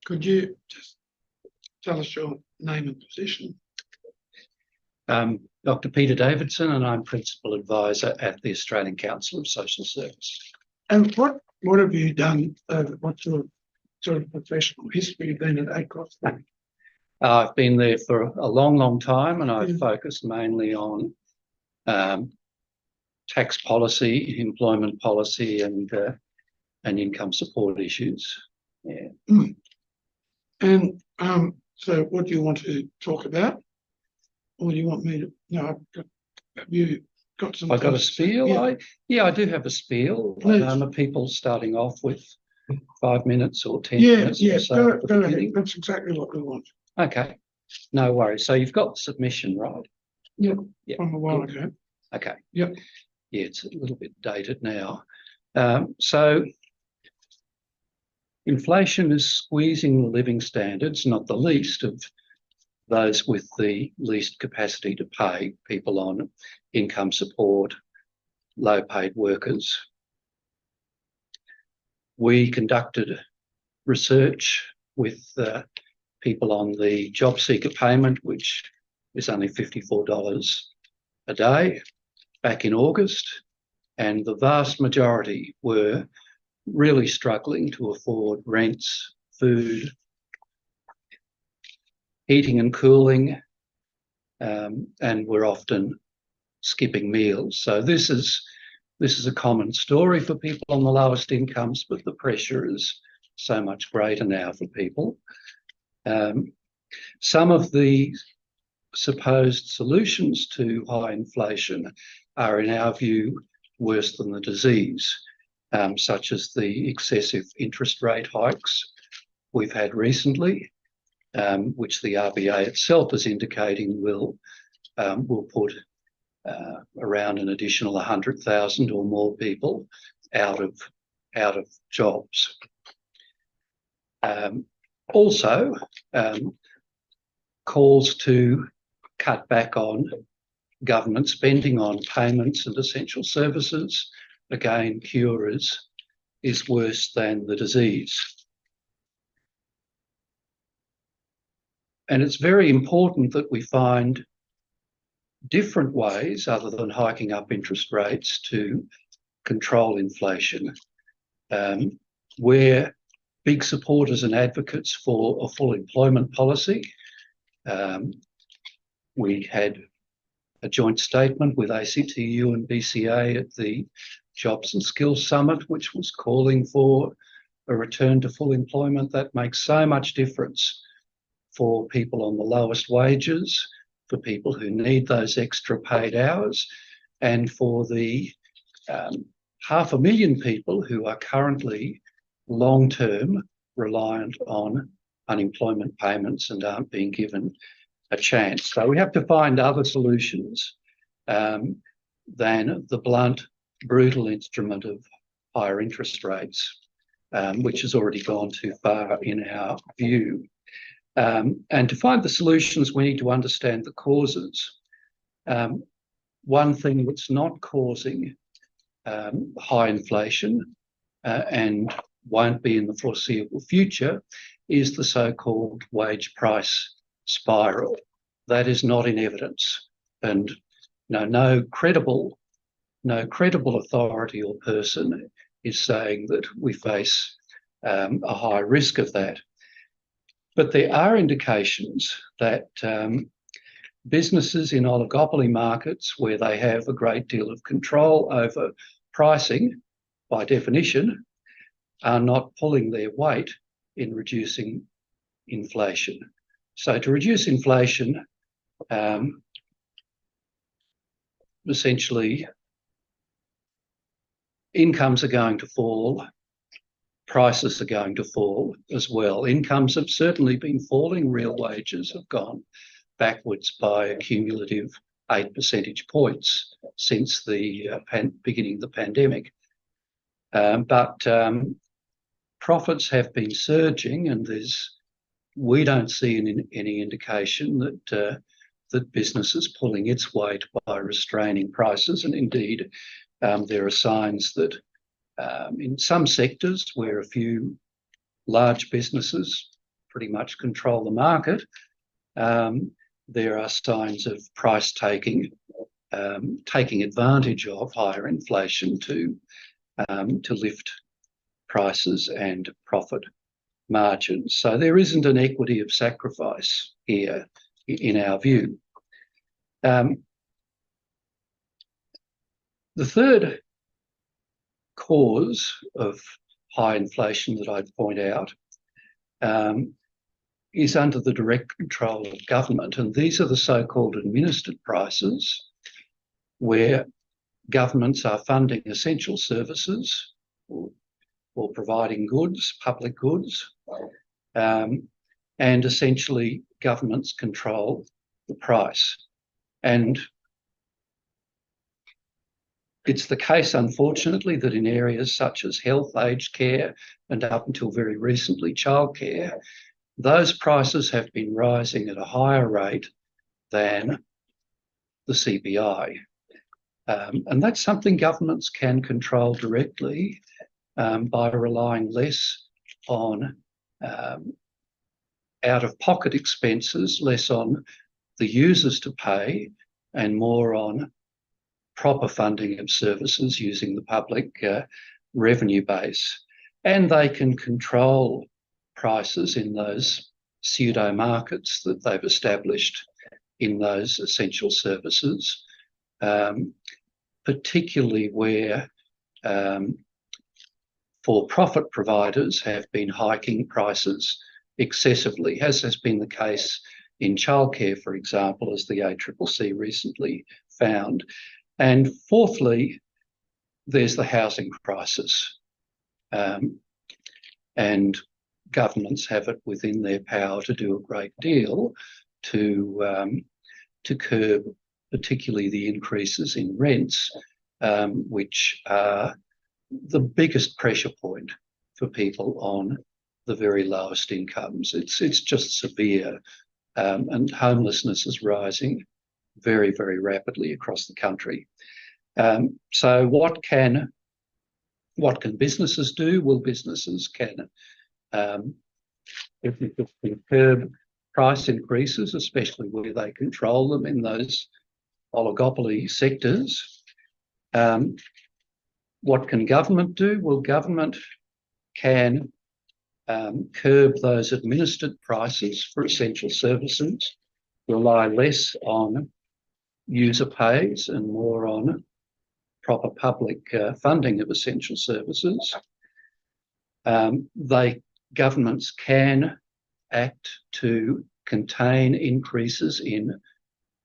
Speaker 2: could you just tell us your name and position?
Speaker 7: Dr. Peter Davidson, and I'm Principal Advisor at the Australian Council of Social Service.
Speaker 2: And what have you done? What's your sort of professional history been at ACOS?
Speaker 7: I've been there for a long, long time, and I've
Speaker 2: Yeah.
Speaker 7: focused mainly on tax policy, employment policy, and income support issues. Yeah.
Speaker 2: And so what do you want to talk about? Or do you want me to, no, have you got some?
Speaker 7: I got a spiel.
Speaker 2: Yeah.
Speaker 7: I do have a spiel.
Speaker 2: Please.
Speaker 7: Are people starting off with 5 minutes or 10
Speaker 2: Yeah,
Speaker 7: minutes?
Speaker 2: yeah,
Speaker 7: or so
Speaker 2: go
Speaker 7: at the
Speaker 2: ahead.
Speaker 7: beginning?
Speaker 2: That's exactly what we want.
Speaker 7: Okay, no worries. So you've got the submission, right?
Speaker 2: Yeah,
Speaker 7: Yeah.
Speaker 2: from a while
Speaker 7: Good.
Speaker 2: ago.
Speaker 7: Okay.
Speaker 2: Yep.
Speaker 7: Yeah, it's a little bit dated now. So inflation is squeezing the living standards, not the least of those with the least capacity to pay, people on income support, low paid workers. We conducted research with people on the job seeker payment, which is only $54 a day, back in August, and the vast majority were really struggling to afford rents, food, heating and cooling, and were often skipping meals. So this is a common story for people on the lowest incomes, but the pressure is so much greater now for people. Some of the supposed solutions to high inflation are, in our view, worse than the disease, such as the excessive interest rate hikes we've had recently, which the RBA itself is indicating will put around an additional 100,000 or more people out of jobs. Also, calls to cut back on government spending on payments and essential services. Again, cure is worse than the disease. And it's very important that we find different ways other than hiking up interest rates to control inflation. We're big supporters and advocates for a full employment policy. We had a joint statement with ACTU and BCA at the Jobs and Skills Summit, which was calling for a return to full employment. That makes so much difference for people on the lowest wages, for people who need those extra paid hours, and for the 500,000 people who are currently long-term reliant on unemployment payments and aren't being given a chance. So we have to find other solutions than the blunt, brutal instrument of higher interest rates, which has already gone too far in our view. And to find the solutions, we need to understand the causes. One thing that's not causing high inflation and won't be in the foreseeable future is the so-called wage price spiral. That is not in evidence, and no credible authority or person is saying that we face a high risk of that. But there are indications that businesses in oligopoly markets, where they have a great deal of control over pricing, by definition, are not pulling their weight in reducing inflation. So to reduce inflation, essentially, incomes are going to fall, prices are going to fall as well. Incomes have certainly been falling. Real wages have gone backwards by a cumulative 8 percentage points since the beginning of the pandemic. But profits have been surging, and we don't see any indication that that business is pulling its weight by restraining prices. And indeed, there are signs that in some sectors where a few large businesses pretty much control the market, there are signs of price taking, taking advantage of higher inflation to lift prices and profit margins. So there isn't an equity of sacrifice here, in our view. The third cause of high inflation that I'd point out is under the direct control of government, and these are the so-called administered prices, where governments are funding essential services or providing goods, public goods, and essentially governments control the price. And it's the case, unfortunately, that in areas such as health, aged care, and up until very recently, childcare, those prices have been rising at a higher rate than the CPI. And that's something governments can control directly by relying less on out-of-pocket expenses, less on the users to pay, and more on proper funding of services using the public revenue base. And they can control prices in those pseudo markets that they've established in those essential services, particularly where for-profit providers have been hiking prices excessively, as has been the case in childcare, for example, as the ACCC recently found. And fourthly, there's the housing crisis. And governments have it within their power to do a great deal to curb particularly the increases in rents, which are the biggest pressure point for people on the very lowest incomes. It's just severe, and homelessness is rising very, very rapidly across the country. So what can businesses do? Well, businesses can curb price increases, especially where they control them in those oligopoly sectors. What can government do? Well, government can curb those administered prices for essential services, rely less on user pays and more on proper public funding of essential services. Governments can act to contain increases in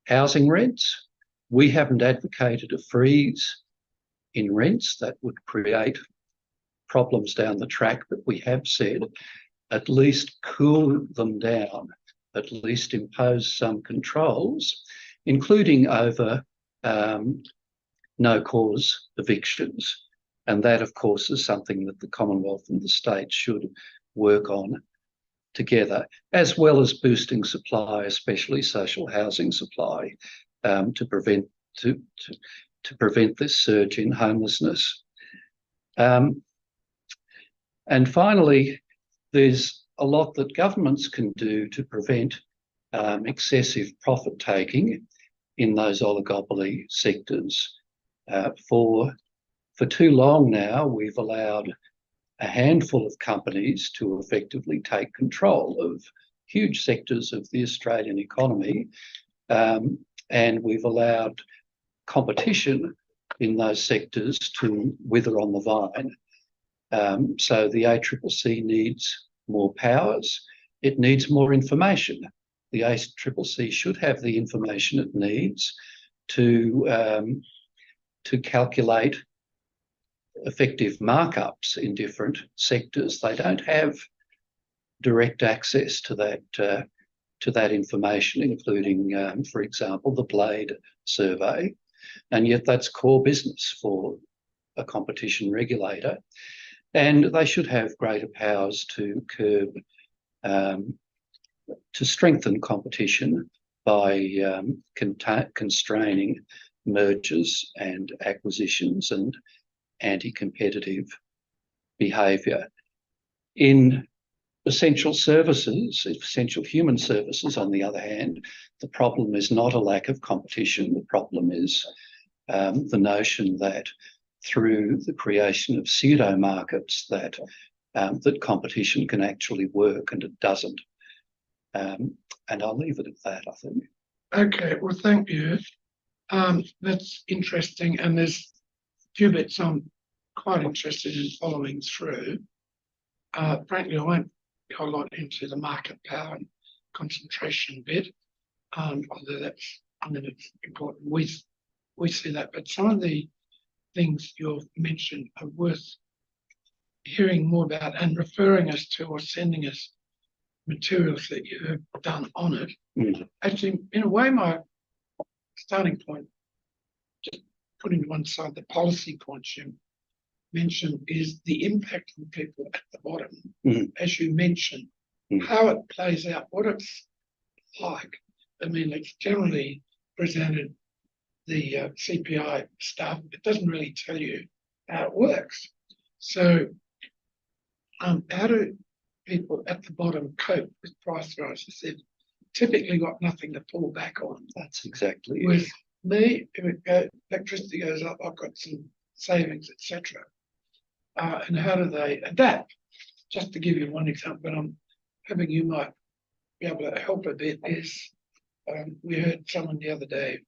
Speaker 7: housing rents. We haven't advocated a freeze in rents that would create problems down the track, but we have said at least cool them down, at least impose some controls, including over no-cause evictions. And that, of course, is something that the Commonwealth and the state should work on together, as well as boosting supply, especially social housing supply, to prevent this surge in homelessness. And finally, there's a lot that governments can do to prevent excessive profit taking in those oligopoly sectors. For too long now, we've allowed a handful of companies to effectively take control of huge sectors of the Australian economy, and we've allowed competition in those sectors to wither on the vine. So the ACCC needs more powers. It needs more information. The ACCC should have the information it needs to calculate effective markups in different sectors. They don't have direct access to that information, including, for example, the Blade survey, and yet that's core business for a competition regulator. And they should have greater powers to curb, to strengthen competition by constraining mergers and acquisitions and anti-competitive behaviour. In essential services, essential human services, on the other hand, the problem is not a lack of competition. The problem is the notion that through the creation of pseudo markets that competition can actually work, and it doesn't. And I'll leave it at that, I think.
Speaker 2: Okay, well, thank you. That's interesting, and there's a few bits I'm quite interested in following through. Frankly, I won't go a lot into the market power and concentration bit, although that's, it's important. We see that, but some of the things you've mentioned are worth hearing more about and referring us to, or sending us materials that you have done on it. Actually, in a way, my starting point, just putting to one side the policy points you mentioned, is the impact on people at the bottom, as you mentioned, how it plays out, what it's like. I mean, it's generally presented, the CPI stuff, it doesn't really tell you how it works. So how do people at the bottom cope with price rises? They've typically got nothing to fall back on.
Speaker 7: That's exactly it.
Speaker 2: With me, if electricity goes up, I've got some savings, etc. And how do they adapt? Just to give you one example, but I'm hoping you might be able to help a bit, is we heard someone the other day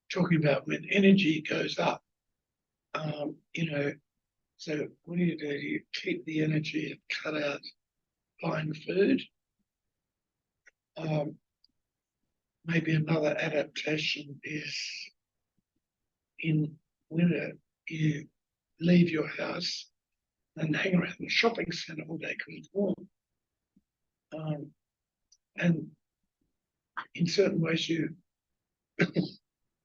Speaker 2: talking about when energy goes up, so what do? You keep the energy and cut out buying food. Maybe another adaptation is in winter, you leave your house and hang around the shopping centre all day because it's warm. And in certain ways, you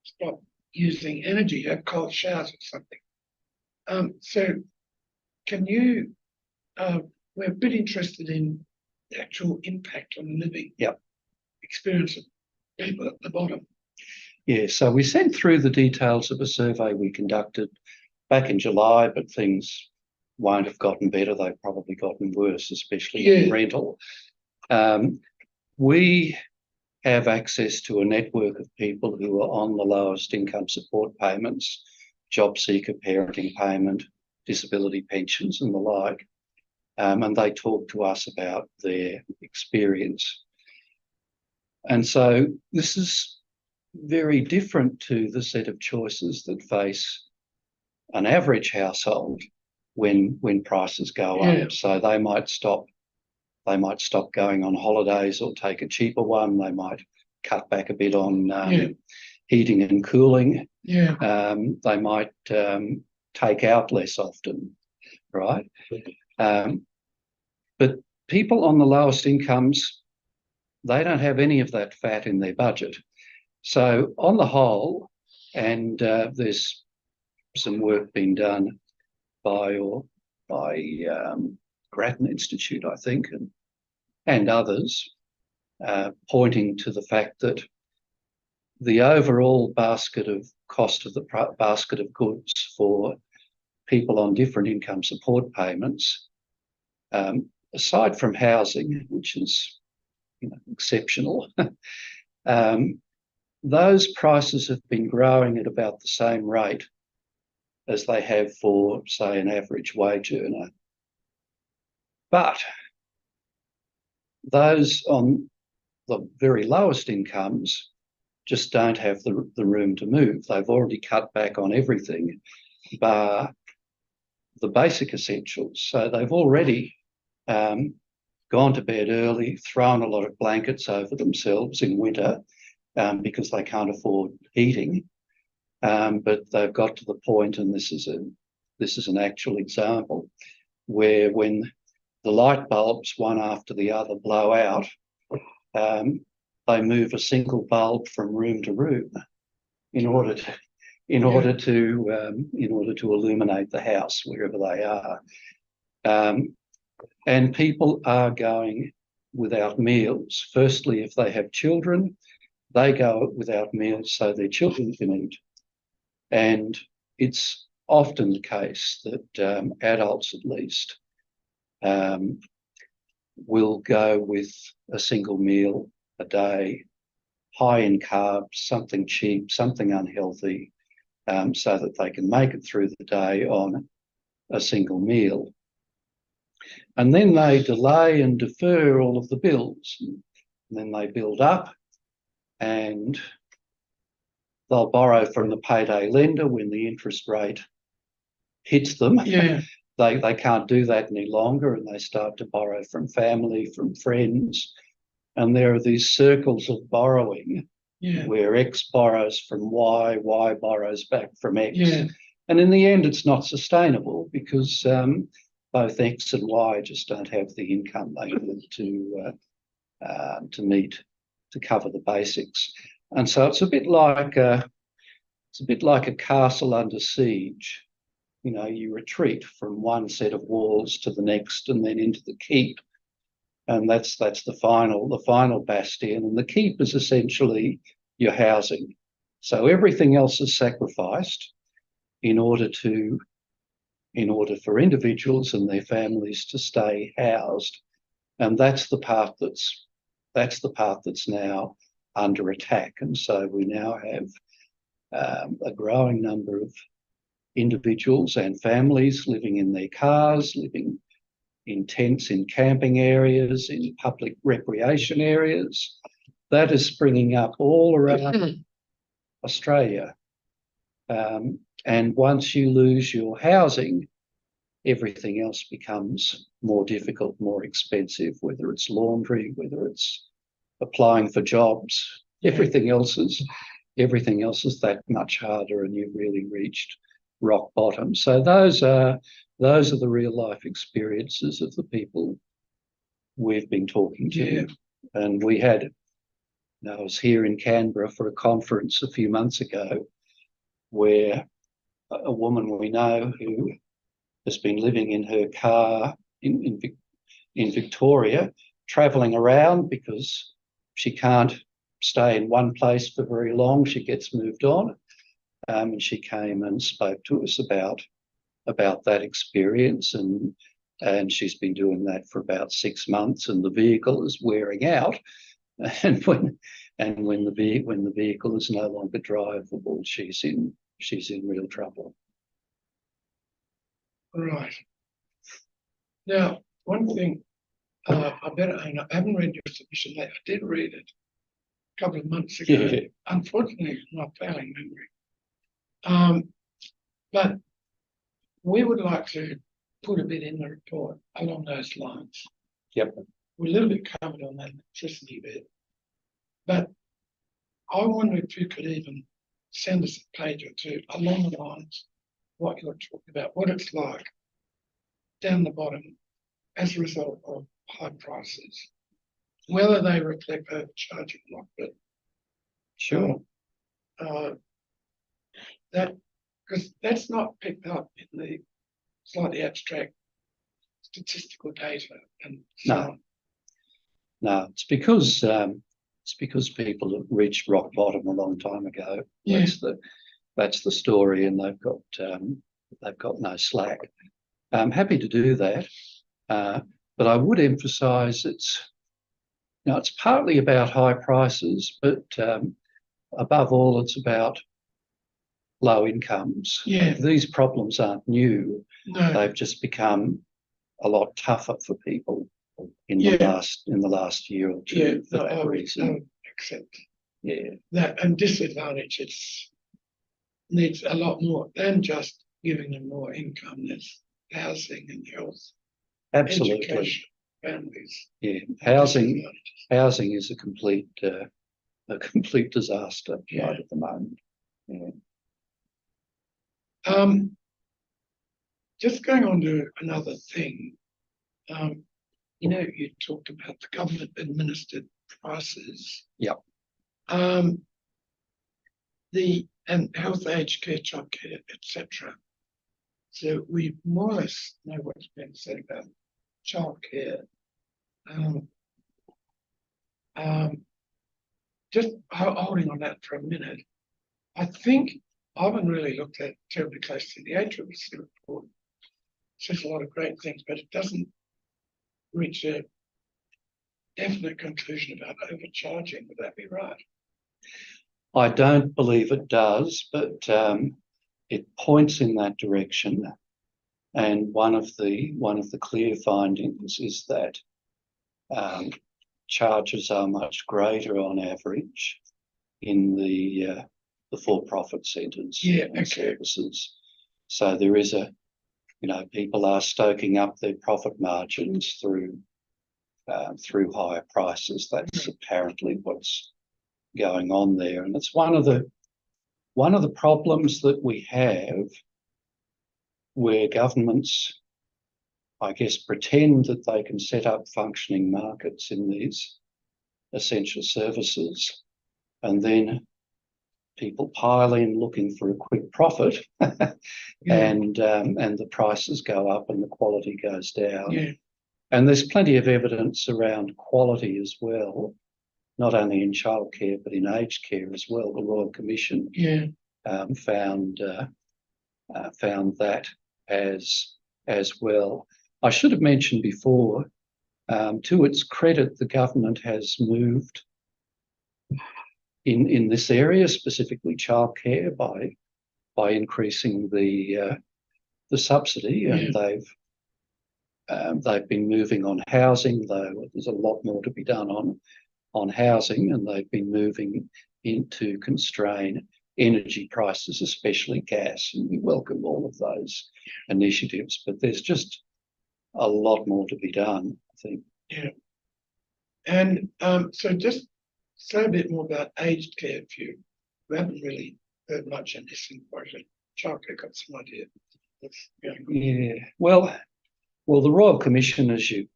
Speaker 2: stop using energy, have cold showers or something. So can you, we're a bit interested in the actual impact on living experience of people at the bottom.
Speaker 7: Yeah, so we sent through the details of a survey we conducted back in July, but things won't have gotten better. They've probably gotten worse, especially in rental. We have access to a network of people who are on the lowest income support payments, job seeker parenting payment, disability pensions and the like. And they talk to us about their experience. And so this is very different to the set of choices that face an average household when prices go up. So they might stop going on holidays or take a cheaper one. They might cut back a bit on heating and cooling. They might take out less often, right? But people on the lowest incomes, they don't have any of that fat in their budget. So on the whole, and there's some work being done by Grattan Institute, I think, and others, pointing to the fact that the overall basket of cost of the basket of goods for people on different income support payments, aside from housing, which is exceptional, those prices have been growing at about the same rate as they have for, say, an average wage earner. But those on the very lowest incomes just don't have the room to move. They've already cut back on everything bar the basic essentials. So they've already gone to bed early, thrown a lot of blankets over themselves in winter because they can't afford heating. But they've got to the point, and this is an actual example, where when the light bulbs, one after the other, blow out, they move a single bulb from room to room in order to illuminate the house wherever they are. And people are going without meals. Firstly, if they have children, they go without meals so their children can eat. And it's often the case that adults, at least, will go with a single meal a day, high in carbs, something cheap, something unhealthy, so that they can make it through the day on a single meal. And then they delay and defer all of the bills. And then they build up and they'll borrow from the payday lender when the interest rate hits them.
Speaker 2: Yeah,
Speaker 7: They can't do that any longer, and they start to borrow from family, from friends. And there are these circles of borrowing
Speaker 2: yeah,
Speaker 7: where X borrows from Y, Y borrows back from X.
Speaker 2: yeah,
Speaker 7: And in the end, it's not sustainable because both X and Y just don't have the income they need to meet, to cover the basics. And so it's a bit like a castle under siege. You know, you retreat from one set of walls to the next and then into the keep. And that's the final bastion. And the keep is essentially your housing. So everything else is sacrificed in order for individuals and their families to stay housed. And that's the part that's now under attack. And so we now have a growing number of individuals and families living in their cars, living in tents in camping areas, in public recreation areas. That is springing up all around Australia. And once you lose your housing, everything else becomes more difficult, more expensive, whether it's laundry, whether it's applying for jobs. Everything else is that much harder, and you've really reached rock bottom. So those are the real life experiences of the people we've been talking to.
Speaker 2: Yeah.
Speaker 7: And I was here in Canberra for a conference a few months ago where a woman we know who has been living in her car in Victoria, travelling around because she can't stay in one place for very long. She gets moved on. And she came and spoke to us about that experience, and she's been doing that for about 6 months, and the vehicle is wearing out. And when the vehicle is no longer drivable, she's in real trouble.
Speaker 2: right. Now, one thing, I haven't read your submission yet. I did read it a couple of months ago.
Speaker 7: Yeah.
Speaker 2: Unfortunately, it's not failing memory. But we would like to put a bit in the report along those lines.
Speaker 7: Yep.
Speaker 2: We're a little bit covered on that electricity bit, but I wonder if you could even send us a page or two along the lines what you're talking about, what it's like down the bottom as a result of high prices, whether they reflect overcharging or not. But
Speaker 7: Sure.
Speaker 2: that, because that's not picked up in the slightly abstract statistical data and so
Speaker 7: No.
Speaker 2: on.
Speaker 7: No, it's because people have reached rock bottom a long time ago.
Speaker 2: Yeah.
Speaker 7: That's the story, and they've got no slack. I'm happy to do that, but I would emphasise it's partly about high prices, but above all, it's about low incomes.
Speaker 2: Yeah.
Speaker 7: These problems aren't new.
Speaker 2: No,
Speaker 7: They've just become a lot tougher for people in the last year or two for that reason.
Speaker 2: I would accept
Speaker 7: Yeah.
Speaker 2: that, and disadvantage needs a lot more than just giving them more income. There's housing and health,
Speaker 7: Absolutely.
Speaker 2: education, families.
Speaker 7: Yeah.
Speaker 2: Disadvantages.
Speaker 7: Housing is a complete disaster
Speaker 2: Yeah.
Speaker 7: right at the moment. Yeah.
Speaker 2: Just going on to another thing, you talked about the government administered prices.
Speaker 7: Yep.
Speaker 2: And health, aged care, childcare, etc. So we more or less know what's been said about childcare. Just holding on that for a minute, I think I haven't really looked at terribly closely the ACCC report. It says a lot of great things, but it doesn't reach a definite conclusion about overcharging. Would that be right?
Speaker 7: I don't believe it does, but it points in that direction. And one of the clear findings is that charges are much greater on average in the for-profit centres and services. So there is people are stoking up their profit margins through higher prices. That's apparently what's going on there, and it's one of the problems that we have, where governments, I guess, pretend that they can set up functioning markets in these essential services, and then people pile in looking for a quick profit, and the prices go up and the quality goes down.
Speaker 2: Yeah.
Speaker 7: And there's plenty of evidence around quality as well, not only in childcare but in aged care as well. The Royal Commission found that as well. I should have mentioned before, to its credit, the government has moved in this area, specifically childcare, by increasing the subsidy, and they've been moving on housing, though there's a lot more to be done on housing, and they've been moving into constrain energy prices, especially gas, and we welcome all of those initiatives, but there's just a lot more to be done, I think.
Speaker 2: Yeah. And so just say a bit more about aged care. If you haven't really heard much in this inquiry, childcare got some idea what's going on.
Speaker 7: Yeah, well, the Royal Commission, as you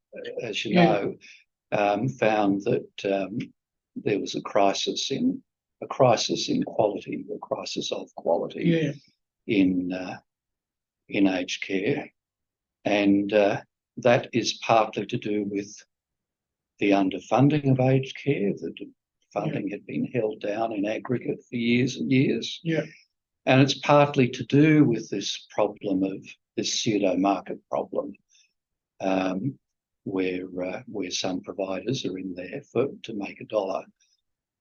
Speaker 7: know, found that there was a crisis in quality, a crisis of quality in aged care, and that is partly to do with the underfunding of aged care. The funding had been held down in aggregate for years and years.
Speaker 2: Yeah.
Speaker 7: And it's partly to do with this problem of this pseudo market problem, where some providers are in there to make a dollar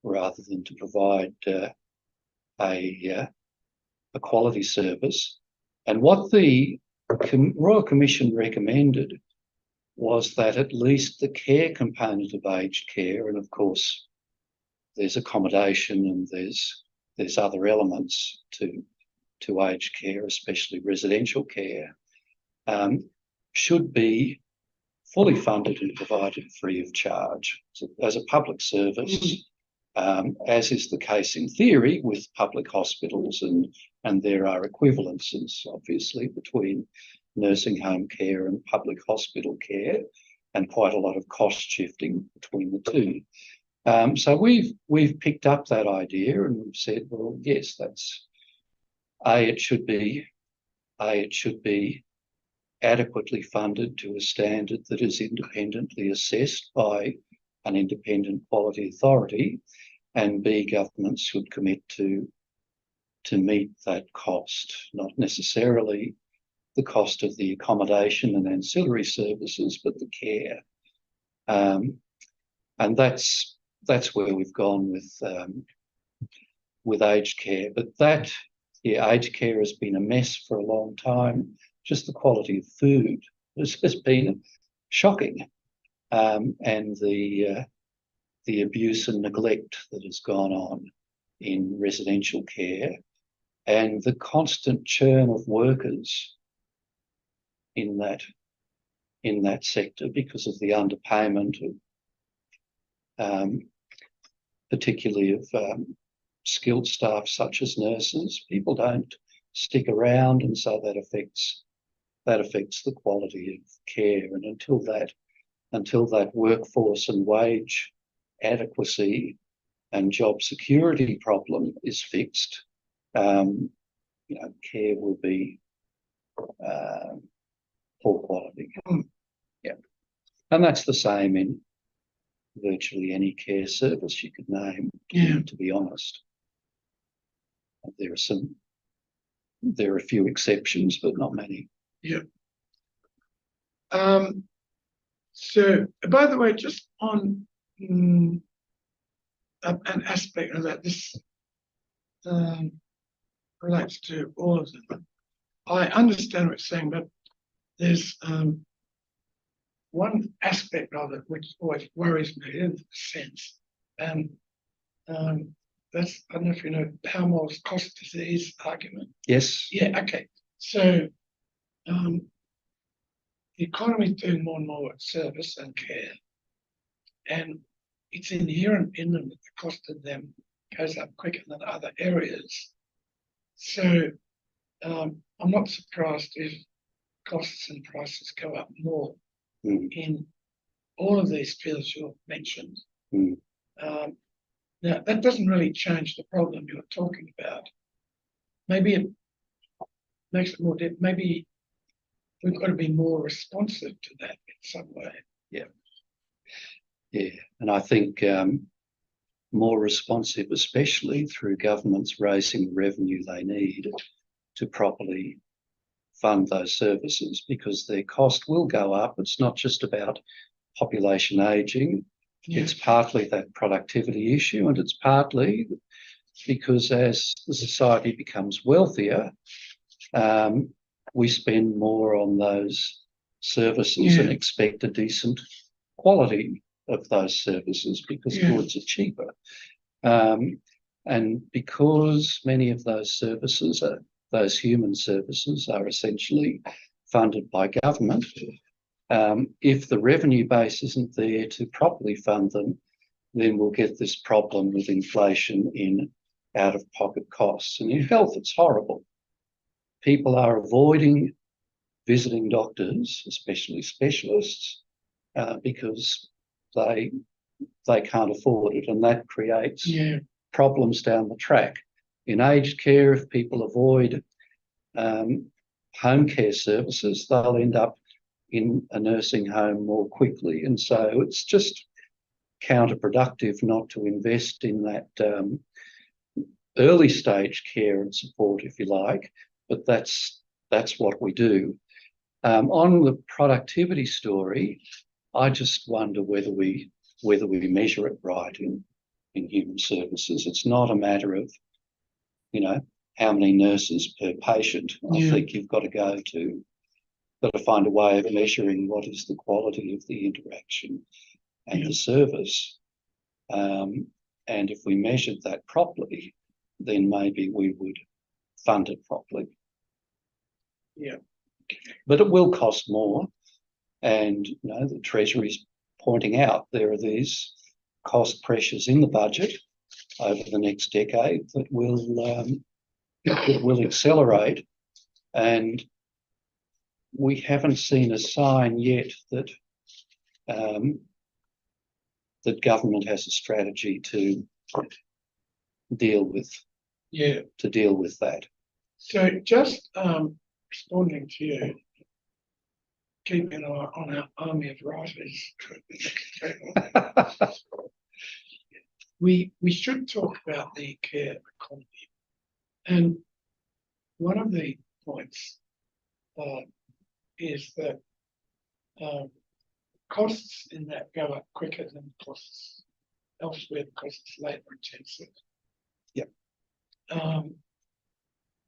Speaker 7: rather than to provide a quality service. And what the Royal Commission recommended was that at least the care component of aged care, and of course there's accommodation and there's other elements to aged care, especially residential care, should be fully funded and provided free of charge as a public service, as is the case in theory with public hospitals, and there are equivalences obviously between nursing home care and public hospital care, and quite a lot of cost shifting between the two. So we've picked up that idea and we've said, well, yes, that's it should be adequately funded to a standard that is independently assessed by an independent quality authority, and B, governments should commit to meet that cost, not necessarily the cost of the accommodation and ancillary services, but the care. And that's where we've gone with aged care. But aged care has been a mess for a long time. Just the quality of food has been shocking, and the abuse and neglect that has gone on in residential care, and the constant churn of workers in that sector because of the underpayment of particularly of skilled staff such as nurses. People don't stick around, and so that affects the quality of care. And until that workforce and wage adequacy and job security problem is fixed, care will be poor quality. Yeah, and that's the same in virtually any care service you could name. To be honest, there are a few exceptions, but not many.
Speaker 2: Yeah. So, by the way, just on an aspect of that, this um, relates to all of them. I understand what you're saying, but there's one aspect of it which always worries me in a sense, and that's, I don't know if you know Palmer's cost disease argument.
Speaker 7: Yes.
Speaker 2: Yeah, okay. So the economy is doing more and more with service and care, and it's inherent in them that the cost of them goes up quicker than other areas. So I'm not surprised if costs and prices go up more in all of these fields you've mentioned. Now, that doesn't really change the problem you're talking about. Maybe it makes it more, maybe we've got to be more responsive to that in some way.
Speaker 7: Yeah, and I think more responsive, especially through governments raising the revenue they need to properly fund those services, because their cost will go up. It's not just about population ageing. It's partly that productivity issue, and it's partly because as the society becomes wealthier, we spend more on those services and expect a decent quality of those services because goods are cheaper. And because many of those services, those human services, are essentially funded by government, if the revenue base isn't there to properly fund them, then we'll get this problem with inflation in out-of-pocket costs. And in health, it's horrible. People are avoiding visiting doctors, especially specialists, because they can't afford it, and that creates problems down the track. In aged care, if people avoid home care services, they'll end up in a nursing home more quickly. And so it's just counterproductive not to invest in that early stage care and support, if you like, but that's what we do. On the productivity story, I just wonder whether we measure it right in human services. It's not a matter of, how many nurses per patient. I think you've got to find a way of measuring what is the quality of the interaction and the service. And if we measured that properly, then maybe we would fund it properly.
Speaker 2: Yeah.
Speaker 7: But it will cost more. And, the Treasury's pointing out there are these cost pressures in the budget over the next decade that will accelerate. And we haven't seen a sign yet that that government has a strategy to deal with that.
Speaker 2: So just responding to you, keeping an eye on our army of writers. We should talk about the care economy, and one of the points is that costs in that go up quicker than costs elsewhere because it's labour intensive.
Speaker 7: Yep.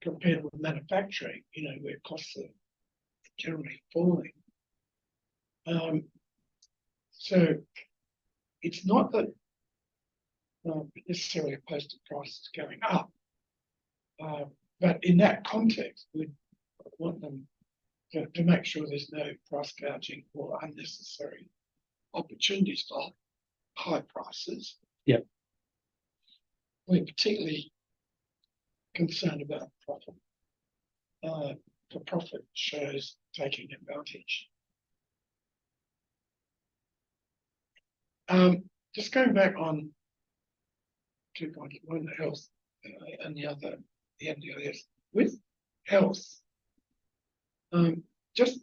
Speaker 2: Compared with manufacturing, where costs are generally falling. So it's not that necessarily opposed to prices going up, but in that context, we want them to make sure there's no price gouging or unnecessary opportunities for high prices.
Speaker 7: Yep.
Speaker 2: We're particularly concerned about profit. For profit shows taking advantage. Just going back on 2.1, health, and the NDIS. With health, just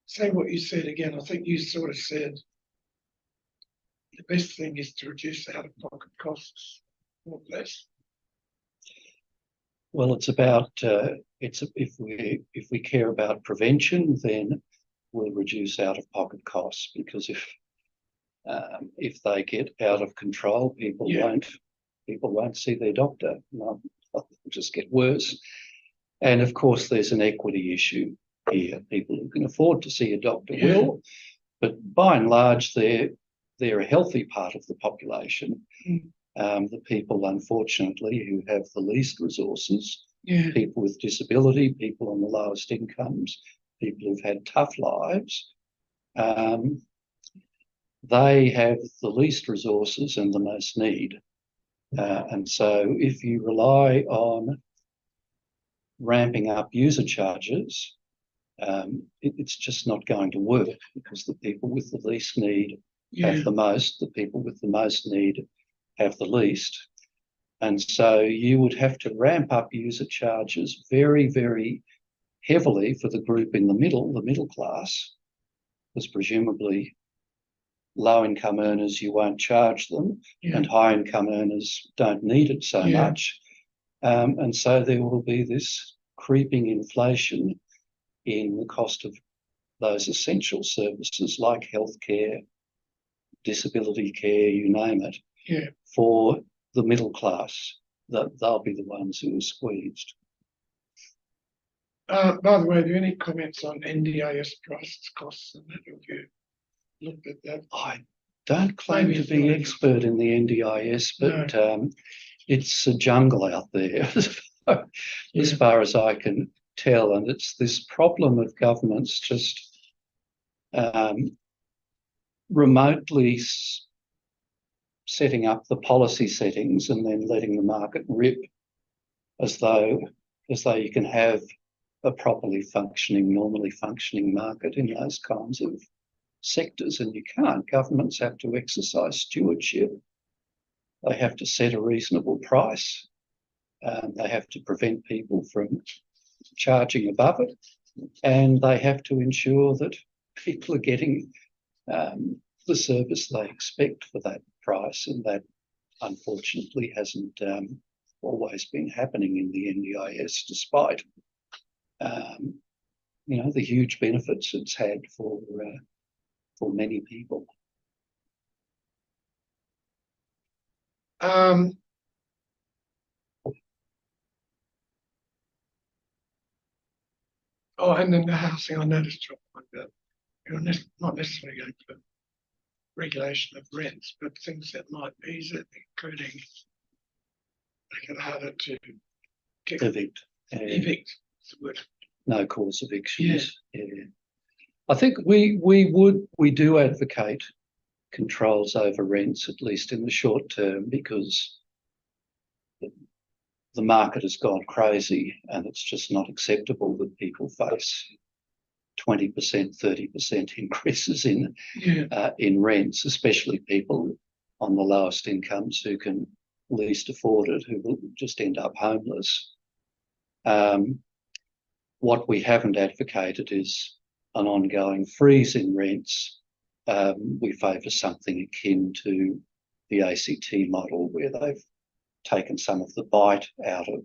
Speaker 2: say what you said again. I think you sort of said the best thing is to reduce out-of-pocket costs or less.
Speaker 7: Well, it's about if we care about prevention, then will reduce out-of-pocket costs, because if they get out of control, people won't see their doctor. No, it'll just get worse. And of course, there's an equity issue here. People who can afford to see a doctor will, but by and large, they're a healthy part of the population. The people, unfortunately, who have the least resources, people with disability, people on the lowest incomes, people who've had tough lives, they have the least resources and the most need. And so if you rely on ramping up user charges, it's just not going to work, because the people with the least need have the most, the people with the most need have the least. And so you would have to ramp up user charges very, very heavily for the group in the middle class, because presumably low-income earners, you won't charge them, and high-income earners don't need it so much. And so there will be this creeping inflation in the cost of those essential services like healthcare, disability care, you name it, for the middle class. They'll be the ones who are squeezed.
Speaker 2: By the way, are there any comments on NDIS prices, costs, and that? Have you looked at that?
Speaker 7: I don't claim to be expert in the NDIS, but it's a jungle out there as far as I can tell. And it's this problem of governments just remotely setting up the policy settings and then letting the market rip, as though you can have a properly functioning, normally functioning market in those kinds of sectors, and you can't. Governments have to exercise stewardship. They have to set a reasonable price. They have to prevent people from charging above it, and they have to ensure that people are getting the service they expect for that price, and that unfortunately hasn't always been happening in the NDIS, despite the huge benefits it's had for many people.
Speaker 2: And then the housing, I noticed your point that you're not necessarily going for regulation of rents, but things that might ease it, including make it harder to
Speaker 7: Evict.
Speaker 2: evict.
Speaker 7: No cause evictions. I think we do advocate controls over rents, at least in the short term, because the market has gone crazy, and it's just not acceptable that people face 20%, 30% increases in rents, especially people on the lowest incomes who can least afford it, who will just end up homeless. What we haven't advocated is an ongoing freeze in rents. We favour something akin to the ACT model, where they've taken some of the bite out of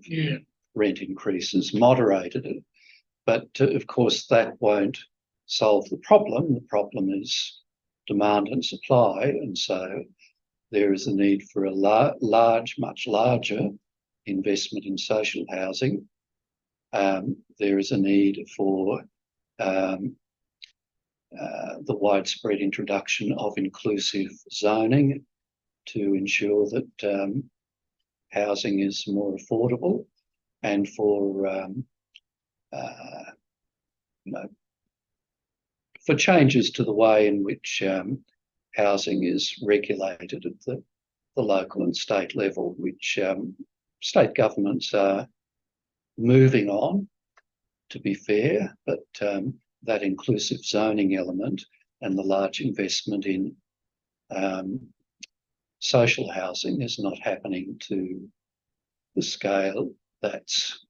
Speaker 7: rent increases, moderated it. But of course, that won't solve the problem. The problem is demand and supply. And so there is a need for a much larger investment in social housing. There is a need for the widespread introduction of inclusive zoning to ensure that housing is more affordable, and for for changes to the way in which housing is regulated at the local and state level, which state governments are moving on, to be fair, but that inclusive zoning element and the large investment in social housing is not happening to the scale that's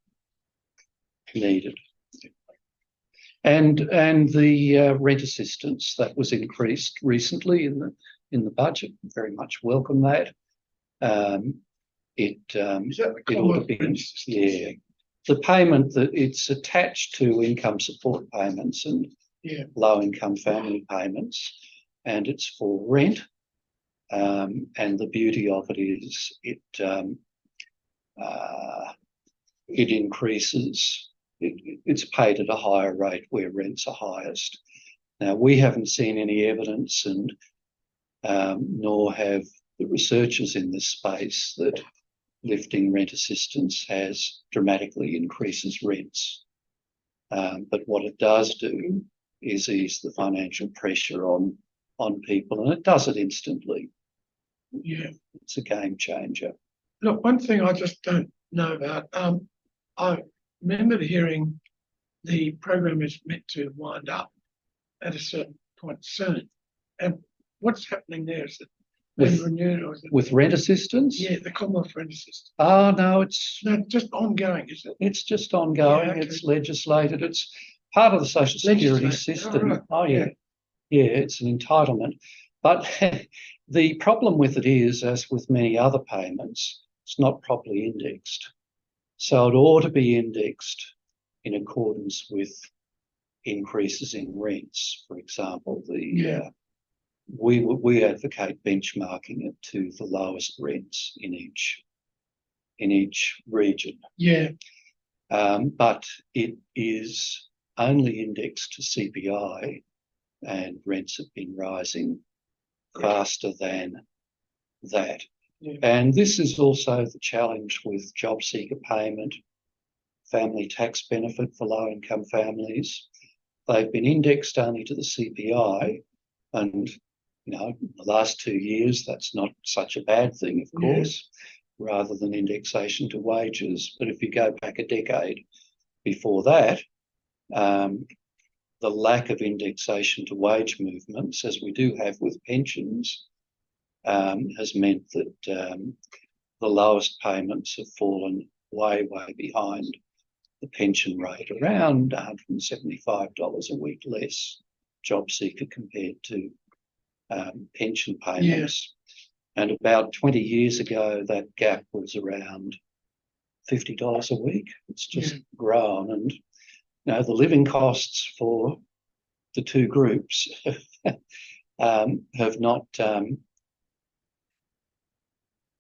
Speaker 7: needed. And the rent assistance that was increased recently in the budget, very much welcome that. It ought to be, the payment that it's attached to income support payments, and
Speaker 2: Yeah.
Speaker 7: low-income family payments, and it's for rent. And the beauty of it is it increases. It's paid at a higher rate where rents are highest. Now, we haven't seen any evidence, and nor have the researchers in this space, that lifting rent assistance has dramatically increases rents. But what it does do is ease the financial pressure on people, and it does it instantly.
Speaker 2: Yeah.
Speaker 7: It's a game changer.
Speaker 2: Look, one thing I just don't know about, I remember hearing the program is meant to wind up at a certain point soon. And what's happening there? Is it being
Speaker 7: With-
Speaker 2: renewed, or is it?
Speaker 7: With rent assistance?
Speaker 2: Yeah, the Commonwealth Rent Assistance.
Speaker 7: Oh, no, it's
Speaker 2: No, just ongoing, is it?
Speaker 7: It's just ongoing.
Speaker 2: Yeah, okay.
Speaker 7: It's legislated. It's part of the social security
Speaker 2: Legislated.
Speaker 7: system.
Speaker 2: Oh, right.
Speaker 7: Oh, yeah. Yeah, it's an entitlement. But the problem with it is, as with many other payments, it's not properly indexed. So it ought to be indexed in accordance with increases in rents. For example,
Speaker 2: Yeah.
Speaker 7: we advocate benchmarking it to the lowest rents in each region.
Speaker 2: Yeah,
Speaker 7: But it is only indexed to CPI, and rents have been rising faster than that.
Speaker 2: Yeah.
Speaker 7: And this is also the challenge with job seeker payment, family tax benefit for low income families. They've been indexed only to the CPI, and in the last 2 years, that's not such a bad thing, of
Speaker 2: Yeah.
Speaker 7: course, rather than indexation to wages. But if you go back a decade before that, the lack of indexation to wage movements, as we do have with pensions, has meant that the lowest payments have fallen way, way behind the pension rate, around $175 a week less job seeker compared to pension payments. And about 20 years ago, that gap was around $50 a week. It's just grown, and the living costs for the two groups have not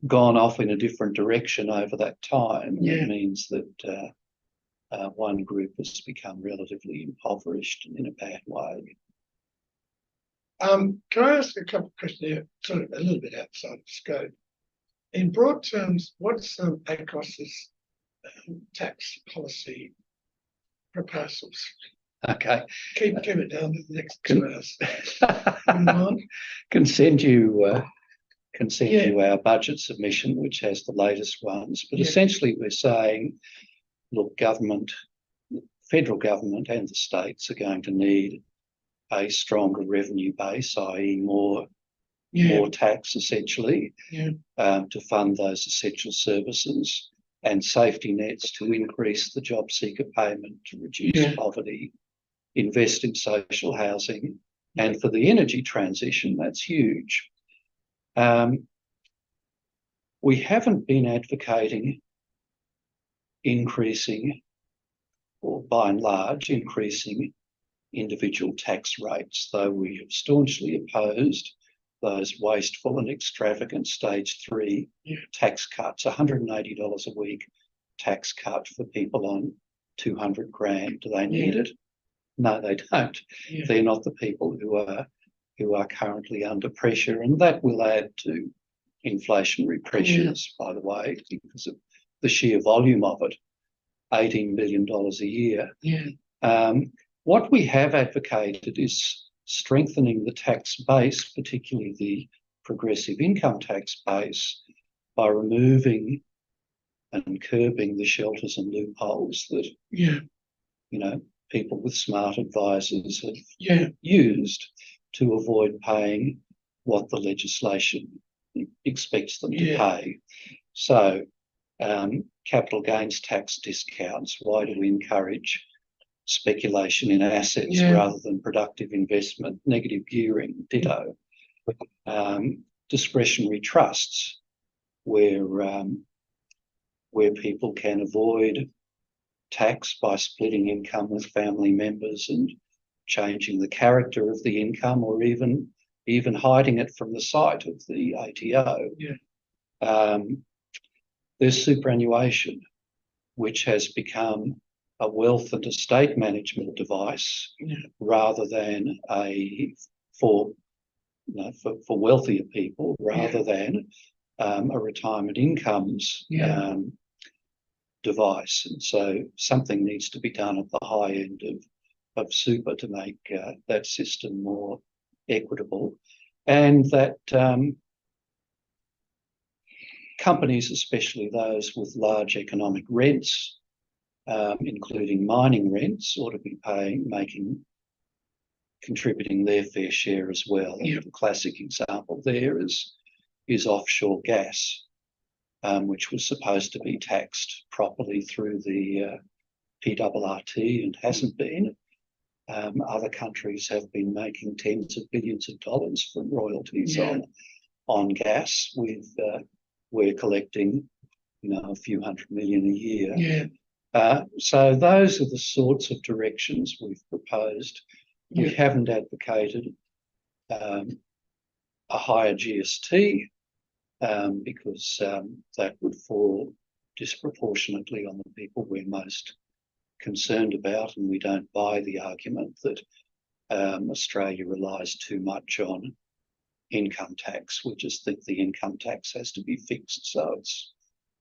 Speaker 7: gone off in a different direction over that time.
Speaker 2: Yeah.
Speaker 7: It means that one group has become relatively impoverished and in a bad way.
Speaker 2: can I ask a couple of questions here, sort of a little bit outside the scope? In broad terms, what's ACOS's tax policy proposals?
Speaker 7: Okay.
Speaker 2: Keep it down to the next 2 hours. Wouldn't mind?
Speaker 7: Can send you
Speaker 2: Yeah.
Speaker 7: you our budget submission, which has the latest ones. But
Speaker 2: Yeah.
Speaker 7: essentially, we're saying, look, federal government and the states are going to need a stronger revenue base, i.e. more tax, essentially, to fund those essential services, and safety nets to increase the job seeker payment, to reduce poverty, invest in social housing, and for the energy transition, that's huge. We haven't been advocating increasing, or by and large, increasing individual tax rates, though we have staunchly opposed those wasteful and extravagant stage 3 tax cuts. $180 a week tax cut for people on 200 grand. Do they need it? No, they don't.
Speaker 2: Yeah.
Speaker 7: They're not the people who are currently under pressure, and that will add to inflationary pressures, by the way, because of the sheer volume of it. $18 billion a year. What we have advocated is strengthening the tax base, particularly the progressive income tax base, by removing and curbing the shelters and loopholes that people with smart advisors have used to avoid paying what the legislation expects them to pay. So capital gains tax discounts, why do we encourage speculation in assets rather than productive investment? Negative gearing, ditto. Discretionary trusts, where people can avoid tax by splitting income with family members and changing the character of the income, or even hiding it from the sight of the ATO.
Speaker 2: Yeah.
Speaker 7: There's superannuation, which has become a wealth and estate management device,
Speaker 2: Yeah.
Speaker 7: rather than for wealthier people, rather than a retirement incomes
Speaker 2: Yeah.
Speaker 7: device. And so something needs to be done at the high end of super to make that system more equitable, and that companies, especially those with large economic rents, including mining rents, ought to be contributing their fair share as well.
Speaker 2: Yeah.
Speaker 7: The classic example there is offshore gas, which was supposed to be taxed properly through the PRRT and hasn't been. Other countries have been making tens of billions of dollars from royalties on gas. We're collecting, a few $100 million a year.
Speaker 2: Yeah.
Speaker 7: So those are the sorts of directions we've proposed. We haven't advocated a higher GST because that would fall disproportionately on the people we're most concerned about, and we don't buy the argument that Australia relies too much on income tax. We just think the income tax has to be fixed so it's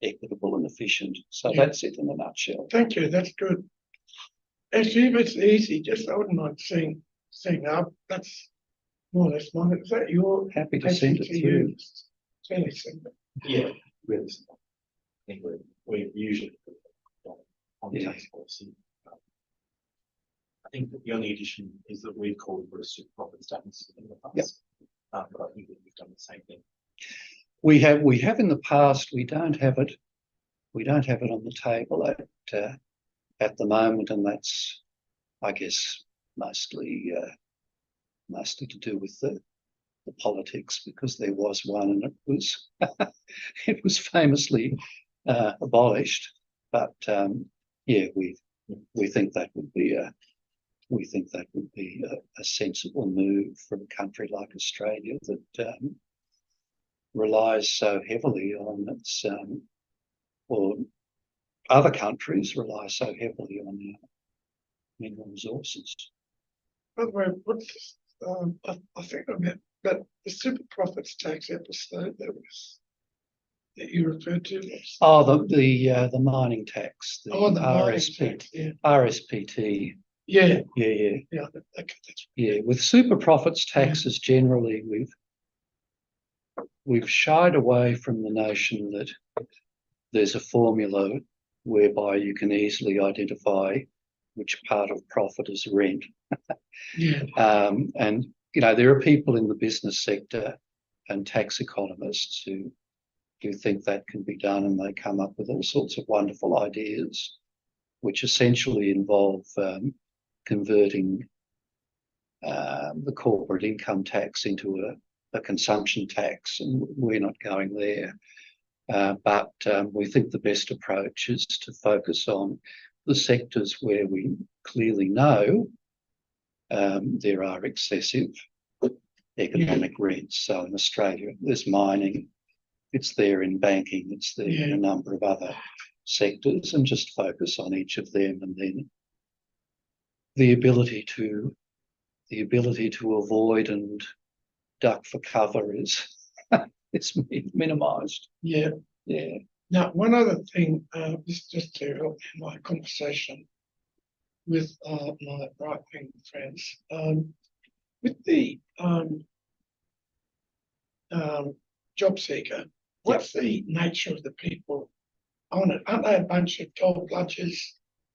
Speaker 7: equitable and efficient. So that's it in a nutshell.
Speaker 2: Thank you. That's good. Actually, if it's easy, just I wouldn't mind seeing up. That's more or less mine. Is that your
Speaker 7: Happy to send it through.
Speaker 2: Fairly simple.
Speaker 1: Yeah, really simple. I think we usually on the tax policy. I think that the only addition is that we've called for a super profit status in the past. But I think that we've done the same thing.
Speaker 7: We have in the past. We don't have it on the table at the moment, and that's, I guess, mostly to do with the politics, because there was one and it was famously abolished. But we think that would be a sensible move for a country like Australia that relies so heavily on its, or other countries rely so heavily on mineral resources.
Speaker 2: By the way, what's I think I meant, but the super profits tax episode that you referred to was
Speaker 7: The mining tax, the
Speaker 2: mining tax,
Speaker 7: RSPT.
Speaker 2: Yeah.
Speaker 7: Yeah.
Speaker 2: Okay, that's
Speaker 7: With super profits taxes, generally we've shied away from the notion that there's a formula whereby you can easily identify which part of profit is rent. And there are people in the business sector and tax economists who think that can be done, and they come up with all sorts of wonderful ideas, which essentially involve converting the corporate income tax into a consumption tax, and we're not going there. But we think the best approach is to focus on the sectors where we clearly know there are excessive economic rents. So in Australia, there's mining, it's there in banking, it's there in a number of other sectors, and just focus on each of them, and then the ability to avoid and duck for cover is minimised.
Speaker 2: Yeah. Now, one other thing, just to help in my conversation with my right-wing friends, with the job seeker, what's the nature of the people on it? Aren't they a bunch of gold bludgers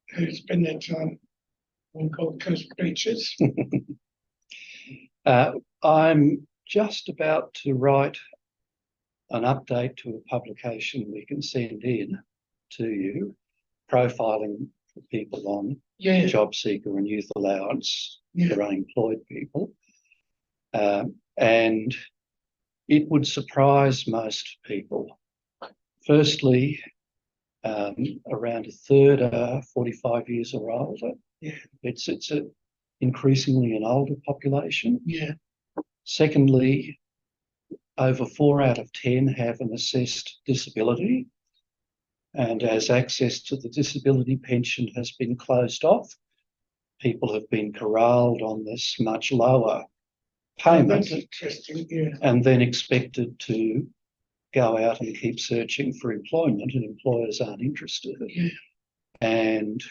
Speaker 2: who spend their time on Gold Coast beaches?
Speaker 7: I'm just about to write an update to a publication we can send in to you, profiling people on job seeker and youth allowance for unemployed people. And it would surprise most people. Firstly, around a third are 45 years or older. It's increasingly an older population.
Speaker 2: Yeah,
Speaker 7: Secondly, over 4 out of 10 have an assessed disability. And as access to the disability pension has been closed off, people have been corralled on this much lower payment
Speaker 2: that's interesting, yeah.
Speaker 7: and then expected to go out and keep searching for employment, and employers aren't interested.
Speaker 2: Yeah.
Speaker 7: And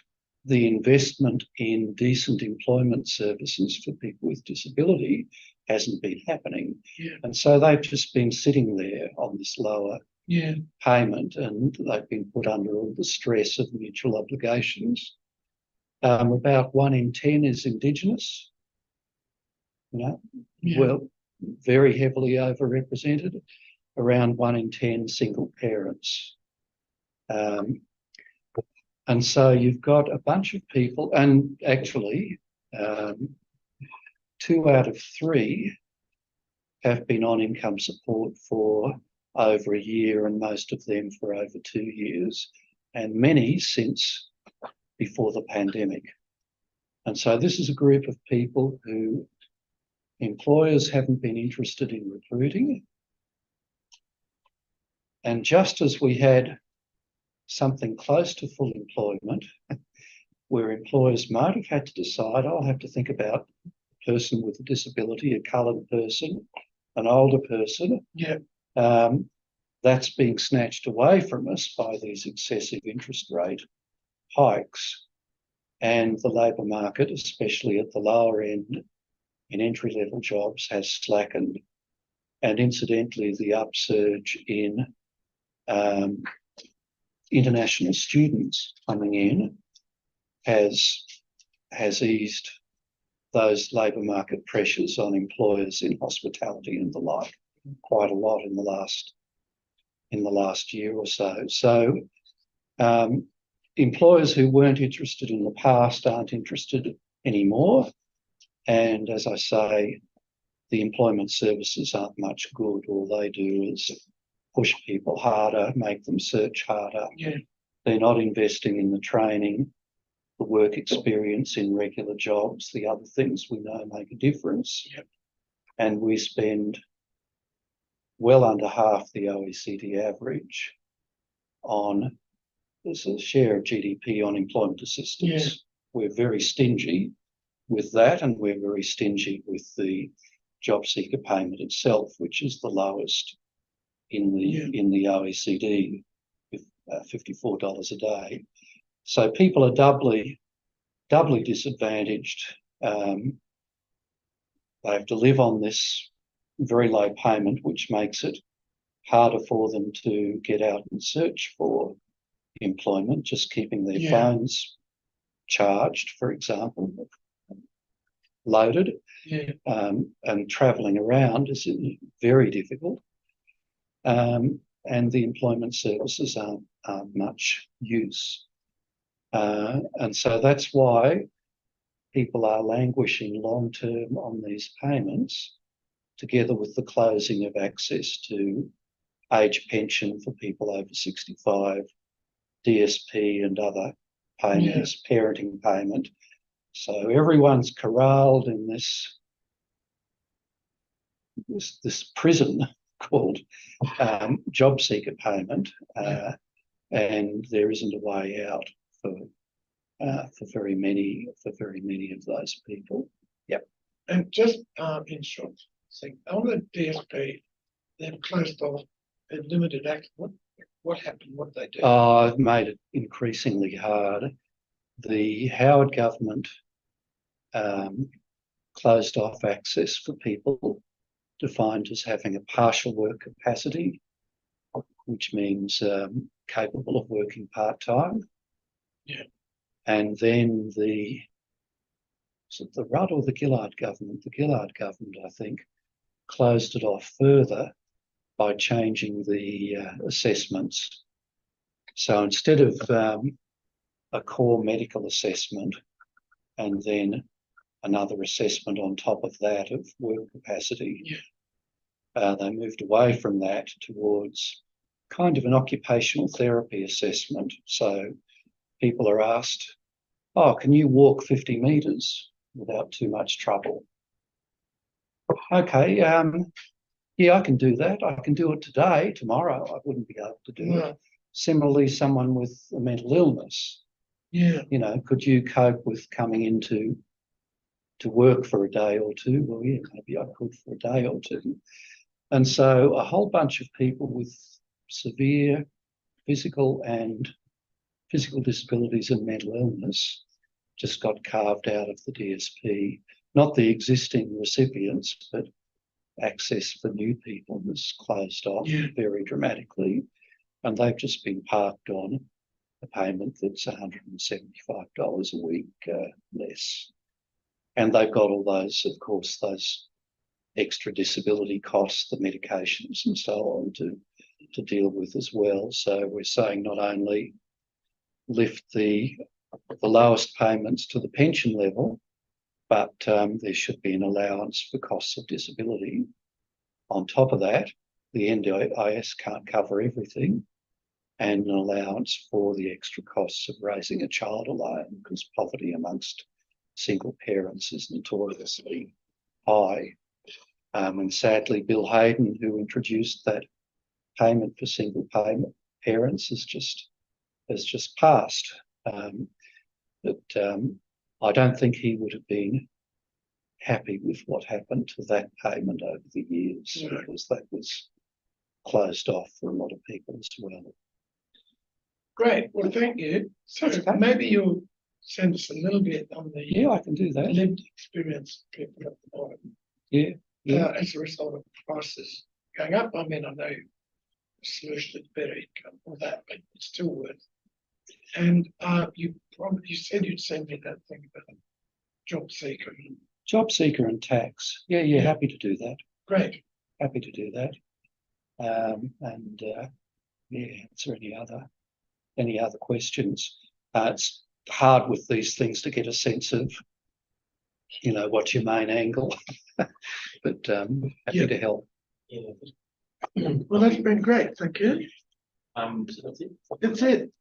Speaker 7: the investment in decent employment services for people with disability hasn't been happening.
Speaker 2: Yeah.
Speaker 7: And so they've just been sitting there on this lower
Speaker 2: Yeah,
Speaker 7: payment, and they've been put under all the stress of mutual obligations. About 1 in 10 is Indigenous,
Speaker 2: yeah.
Speaker 7: well, very heavily overrepresented. Around 1 in 10 single parents. And so you've got a bunch of people, and actually 2 out of 3 have been on income support for over a year, and most of them for over 2 years, and many since before the pandemic. And so this is a group of people who employers haven't been interested in recruiting. And just as we had something close to full employment, where employers might have had to decide, I'll have to think about a person with a disability, a coloured person, an older person.
Speaker 2: Yeah.
Speaker 7: That's being snatched away from us by these excessive interest rate hikes. And the labour market, especially at the lower end in entry-level jobs, has slackened. And incidentally, the upsurge in international students coming in has eased those labour market pressures on employers in hospitality and the like quite a lot in the last year or so. So employers who weren't interested in the past aren't interested anymore. And as I say, the employment services aren't much good. All they do is push people harder, make them search harder.
Speaker 2: Yeah.
Speaker 7: They're not investing in the training, the work experience in regular jobs, the other things we know make a difference.
Speaker 2: Yep.
Speaker 7: And we spend well under half the OECD average on as a share of GDP on employment assistance.
Speaker 2: Yeah.
Speaker 7: We're very stingy with that, and we're very stingy with the job seeker payment itself, which is the lowest in the OECD, with $54 a day. So people are doubly disadvantaged. They have to live on this very low payment, which makes it harder for them to get out and search for employment, just keeping their phones charged, for example, loaded, and travelling around is very difficult. And the employment services aren't much use. And so that's why people are languishing long-term on these payments, together with the closing of access to age pension for people over 65, DSP and other payments, parenting payment. So everyone's corralled in this prison called job seeker payment, and there isn't a way out for very many of those people. Yep.
Speaker 2: And just in short, on the DSP, they've closed off, they've limited access. What happened? What did they do?
Speaker 7: I've made it increasingly hard. The Howard government closed off access for people defined as having a partial work capacity, which means capable of working part-time.
Speaker 2: Yeah.
Speaker 7: And then the Rudd or the Gillard government? The Gillard government, I think, closed it off further by changing the assessments. So instead of a core medical assessment and then another assessment on top of that of work capacity, they moved away from that towards kind of an occupational therapy assessment. So people are asked, oh, can you walk 50 metres? without too much trouble. Okay, yeah, I can do that. I can do it today. Tomorrow, I wouldn't be able to do
Speaker 2: No.
Speaker 7: it. Similarly, someone with a mental illness,
Speaker 2: Yeah,
Speaker 7: you know, could you cope with coming into to work for a day or two? Well, yeah, maybe I could for a day or two. And so a whole bunch of people with severe physical disabilities and mental illness just got carved out of the DSP. Not the existing recipients, but access for new people was closed off
Speaker 2: Yeah.
Speaker 7: very dramatically. And they've just been parked on a payment that's $175 a week less. And they've got all those, of course, those extra disability costs, the medications and so on to deal with as well. So we're saying not only lift the lowest payments to the pension level, but there should be an allowance for costs of disability. On top of that, the NDIS can't cover everything, and an allowance for the extra costs of raising a child alone, because poverty amongst single parents is notoriously high. And sadly, Bill Hayden, who introduced that payment for single parents, has just passed. But I don't think he would have been happy with what happened to that payment over the years, because that was closed off for a lot of people as well.
Speaker 2: great. Well, thank you. So
Speaker 7: That's okay.
Speaker 2: maybe you'll send us a little bit on the
Speaker 7: Yeah, I can do that.
Speaker 2: lived experience of people at the bottom.
Speaker 7: Yeah, yeah.
Speaker 2: As a result of prices going up. I mean, I know the solution is better income or that, but it's still worth. And you said you'd send me that thing about job seeker.
Speaker 7: Job seeker and tax. Yeah,
Speaker 2: Yeah.
Speaker 7: happy to do that.
Speaker 2: Great.
Speaker 7: Happy to do that. Yeah, answer any other questions. It's hard with these things to get a sense of, you know, what's your main angle, but happy
Speaker 2: Yeah.
Speaker 7: to help.
Speaker 1: Yeah.
Speaker 2: Well, that's been great. Thank you.
Speaker 1: So that's it.
Speaker 2: That's it.